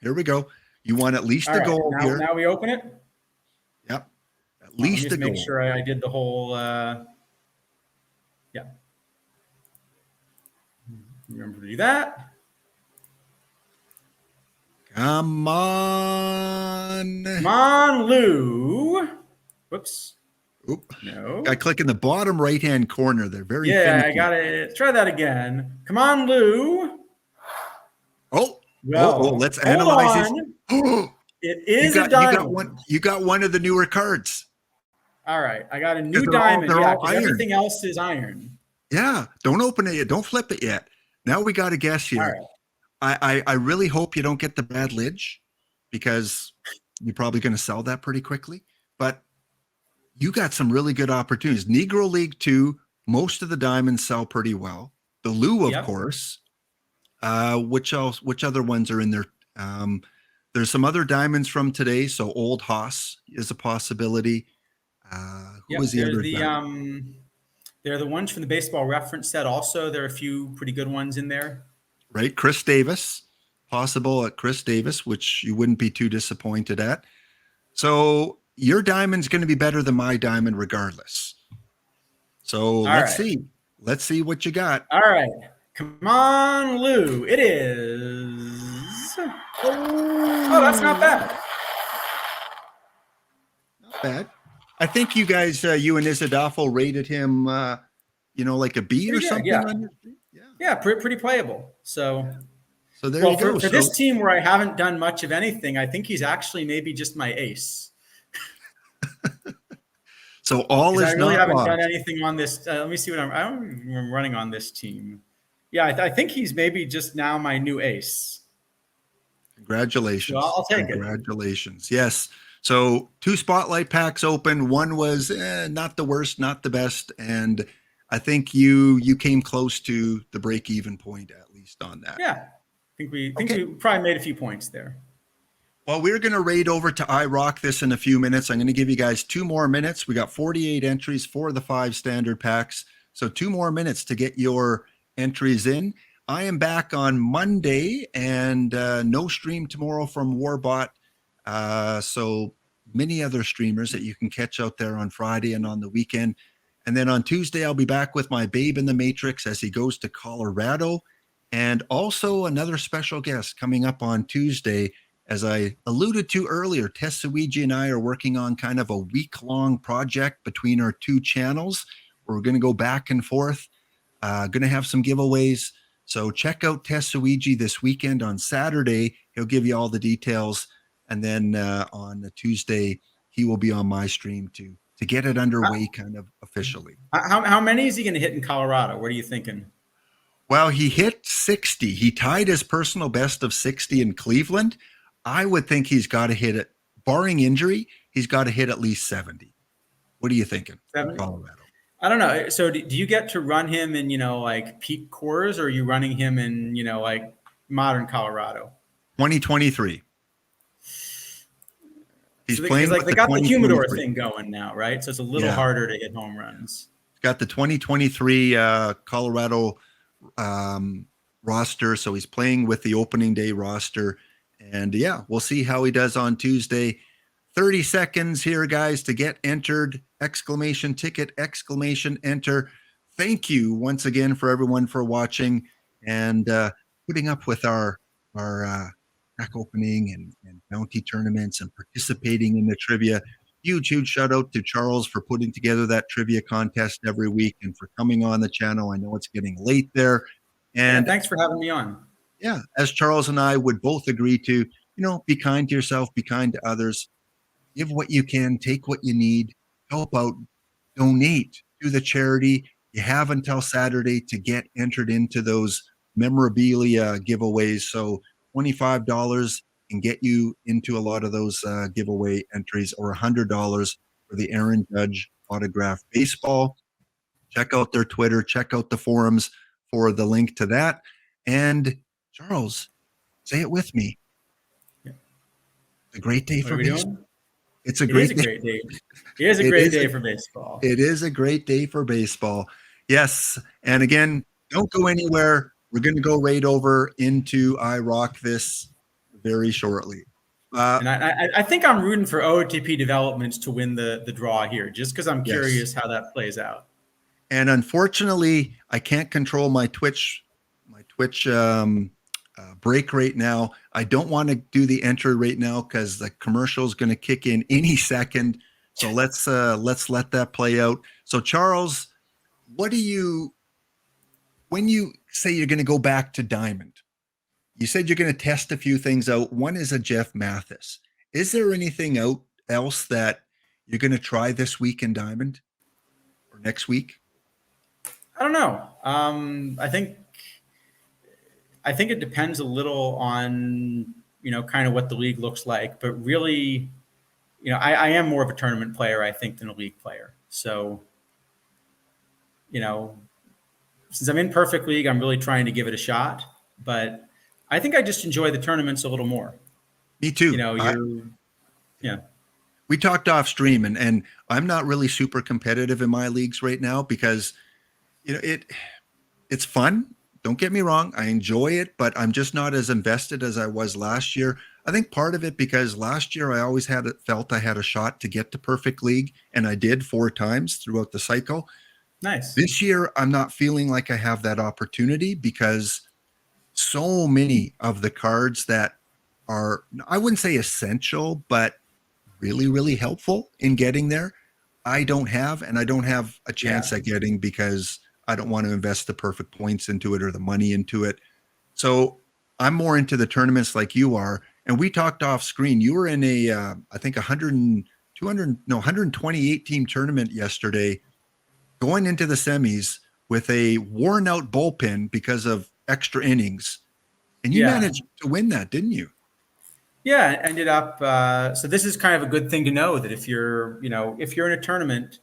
Here we go. You want at least a goal here. Now we open it? Yep. At least a goal. Make sure I did the whole, Remember to do that. Come on. Come on, Lou. Whoops. Oop. No. I click in the bottom right-hand corner. They're very finicky. I got it. Try that again. Come on, Lou. Let's analyze this. It is a diamond. You got one of the newer cards. All right. I got a new diamond. Everything else is iron. Yeah. Don't open it yet. Don't flip it yet. Now we got to guess here. All right. I really hope you don't get the bad lidge, because you're probably going to sell that pretty quickly. But you got some really good opportunities. Negro League 2, most of the diamonds sell pretty well. The Lou, of course. Which other ones are in there? There's some other diamonds from today. So Old HAWC is a possibility. Who was the other? They're the ones from the baseball reference set. Also, there are a few pretty good ones in there. Right. Chris Davis, possible at Chris Davis, which you wouldn't be too disappointed at. So your diamond's going to be better than my diamond regardless. So let's see. Let's see what you got. All right. Come on, Lou. It is. Oh, that's not bad. Not bad. I think you guys, you and Isadolfo rated him, like a B or something. Yeah, pretty playable. So there you go. For this team where I haven't done much of anything, I think he's actually maybe just my ace. So all is not lost. I really haven't done anything on this. Let me see what I'm running on this team. Yeah, I think he's maybe just now my new ace. Congratulations. So I'll take it. Congratulations. Yes. So 2 spotlight packs open. One was not the worst, not the best. And I think you came close to the break-even point, at least on that. Yeah. I think we probably made a few points there. Well, we're going to raid over to iRock this in a few minutes. I'm going to give you guys 2 more minutes. We got 48 entries for the 5 standard packs. So 2 more minutes to get your entries in. I am back on Monday, and no stream tomorrow from Warbot. So many other streamers that you can catch out there on Friday and on the weekend. And then on Tuesday, I'll be back with my babe in the Matrix as he goes to Colorado. And also another special guest coming up on Tuesday. As I alluded to earlier, Tetsuiji and I are working on kind of a week-long project between our 2 channels. We're going to go back and forth, going to have some giveaways. So check out Tetsuiji this weekend on Saturday. He'll give you all the details. And then on the Tuesday, he will be on my stream to get it underway kind of officially. How many is he going to hit in Colorado? What are you thinking? Well, he hit 60. He tied his personal best of 60 in Cleveland. I would think he's got to hit it, barring injury, he's got to hit at least 70. What are you thinking? 70? Colorado. I don't know. So do you get to run him in, like peak cores, or are you running him in, like modern Colorado? 2023. He's playing like they got the humidor thing going now, right? So it's a little harder to hit home runs. He's got the 2023 Colorado roster, so he's playing with the opening day roster. And we'll see how he does on Tuesday. 30 seconds here, guys, to get entered. Exclamation ticket, exclamation enter. Thank you once again for everyone for watching and putting up with our pack opening and bounty tournaments and participating in the trivia. Huge shout out to Charles for putting together that trivia contest every week and for coming on the channel. I know it's getting late there. And thanks for having me on. Yeah, as Charles and I would both agree to, be kind to yourself, be kind to others, give what you can, take what you need, help out, donate to the charity. You have until Saturday to get entered into those memorabilia giveaways. So $25 can get you into a lot of those giveaway entries, or $100 for the Aaron Judge autographed baseball. Check out their Twitter, check out the forums for the link to that. And Charles, say it with me. It's a great day for baseball. It's a great day. It is a great day for baseball. It is a great day for baseball. Yes. And again, don't go anywhere. We're going to go right over into I Rock This very shortly. And I think I'm rooting for OOTP Developments to win the draw here, just because I'm curious how that plays out. And unfortunately, I can't control my Twitch break right now. I don't want to do the entry right now because the commercial is going to kick in any second. So let's let that play out. So Charles, when you say you're going to go back to Diamond, you said you're going to test a few things out. One is a Jeff Mathis. Is there anything else that you're going to try this week in Diamond or next week? I don't know. I think it depends a little on, kind of what the league looks like, but really, I am more of a tournament player, I think, than a league player. So, since I'm in Perfect League, I'm really trying to give it a shot, but I think I just enjoy the tournaments a little more. Me too. We talked off stream and I'm not really super competitive in my leagues right now because, it's fun. Don't get me wrong. I enjoy it, but I'm just not as invested as I was last year. I think part of it because last year I always felt I had a shot to get to Perfect League, and I did 4 times throughout the cycle. Nice. This year, I'm not feeling like I have that opportunity because so many of the cards that are, I wouldn't say essential, but really, really helpful in getting there, I don't have, and I don't have a chance at getting because I don't want to invest the perfect points into it or the money into it. So I'm more into the tournaments like you are. And we talked off screen. You were in a, I think 128 team tournament yesterday, going into the semis with a worn out bullpen because of extra innings. And you managed to win that, didn't you? Yeah, it ended up. So this is kind of a good thing to know that if you're in a tournament,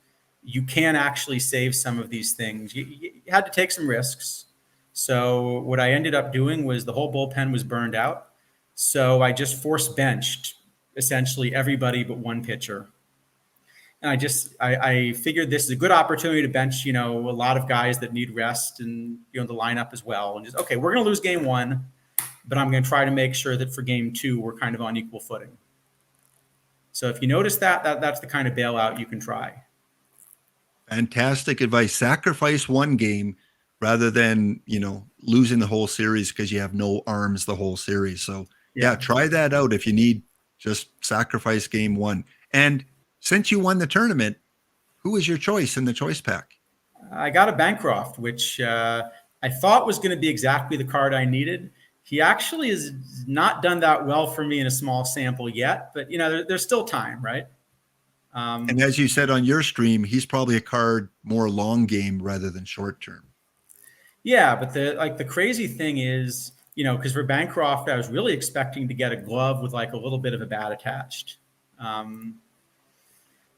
you can actually save some of these things. You had to take some risks. So what I ended up doing was the whole bullpen was burned out. So I just force benched essentially everybody but one pitcher. And I figured this is a good opportunity to bench, a lot of guys that need rest and, the lineup as well. And just, okay, we're going to lose game 1, but I'm going to try to make sure that for game 2, we're kind of on equal footing. So if you notice that's the kind of bailout you can try. Fantastic advice. Sacrifice one game rather than, losing the whole series because you have no arms the whole series. So try that out. If you need, just sacrifice game 1. And since you won the tournament, who was your choice in the choice pack? I got a Bancroft, which I thought was going to be exactly the card I needed. He actually has not done that well for me in a small sample yet, but there's still time, right? And as you said on your stream, he's probably a card more long game rather than short term. Yeah, but the crazy thing is, because for Bancroft, I was really expecting to get a glove with like a little bit of a bat attached. And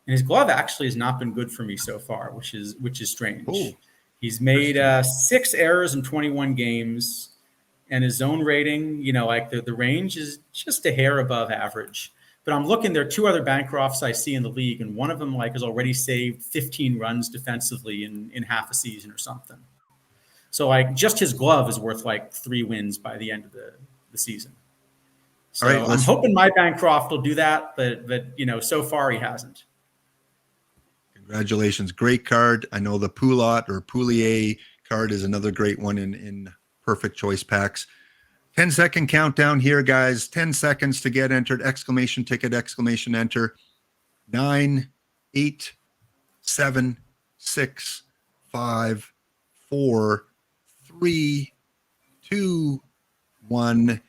his glove actually has not been good for me so far, which is strange. Oh, he's made 6 errors in 21 games, and his zone rating, like the range is just a hair above average. But I'm looking, there are 2 other Bancrofts I see in the league, and one of them like has already saved 15 runs defensively in half a season or something. So like just his glove is worth like 3 wins by the end of the season. So all right, I'm hoping my Bancroft will do that, but so far he hasn't. Congratulations. Great card. I know the Pouliot or Poulier card is another great one in perfect choice packs. 10-second countdown here, guys. 10 seconds to get entered. Exclamation ticket, exclamation enter. 9, 8, 7, 6, 5, 4, 3, 2, 1.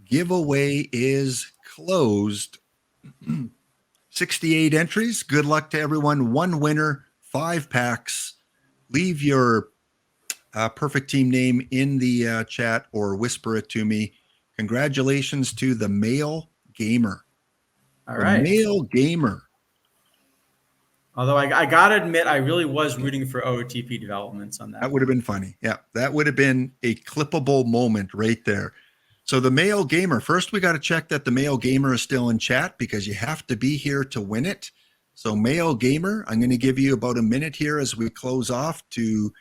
Giveaway is closed. 68 entries. Good luck to everyone. 1 winner, 5 packs. Leave your perfect team name in the chat or whisper it to me. Congratulations to the Male Gamer. All right. Male Gamer. Although I got to admit, I really was rooting for OOTP developments on that. That would have been funny. Yeah, that would have been a clippable moment right there. So the Male Gamer, first we got to check that the Male Gamer is still in chat because you have to be here to win it. So Male Gamer, I'm going to give you about a minute here as we close off to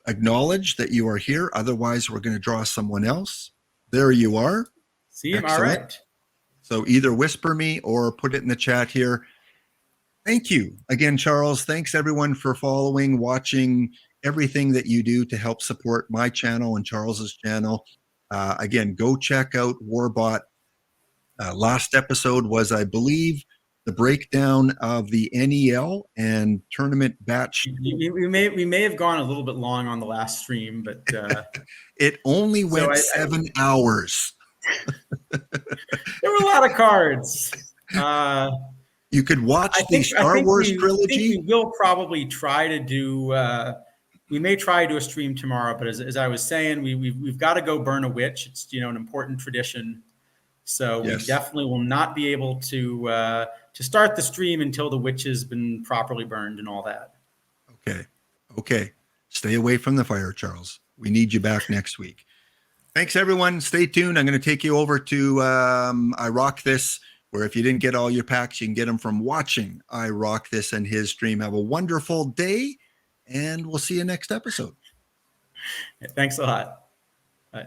acknowledge that you are here. Otherwise, we're going to draw someone else. There you are. See him. All right. So either whisper me or put it in the chat here. Thank you again, Charles. Thanks everyone for following, watching, everything that you do to help support my channel and Charles's channel. Again, go check out Warbot. Last episode was, I believe, the breakdown of the NEL and tournament batch. We may have gone a little bit long on the last stream, but it only went 7 hours. There were a lot of cards. You could watch the Star Wars trilogy. We will probably try to do. We may try to do a stream tomorrow, but as I was saying, we've got to go burn a witch. It's an important tradition. So yes, we definitely will not be able to start the stream until the witch has been properly burned and all that. Okay. Stay away from the fire, Charles. We need you back next week. Thanks, everyone. Stay tuned. I'm going to take you over to I Rock This, where if you didn't get all your packs, you can get them from watching I Rock This and his stream. Have a wonderful day, and we'll see you next episode. Thanks a lot. Bye.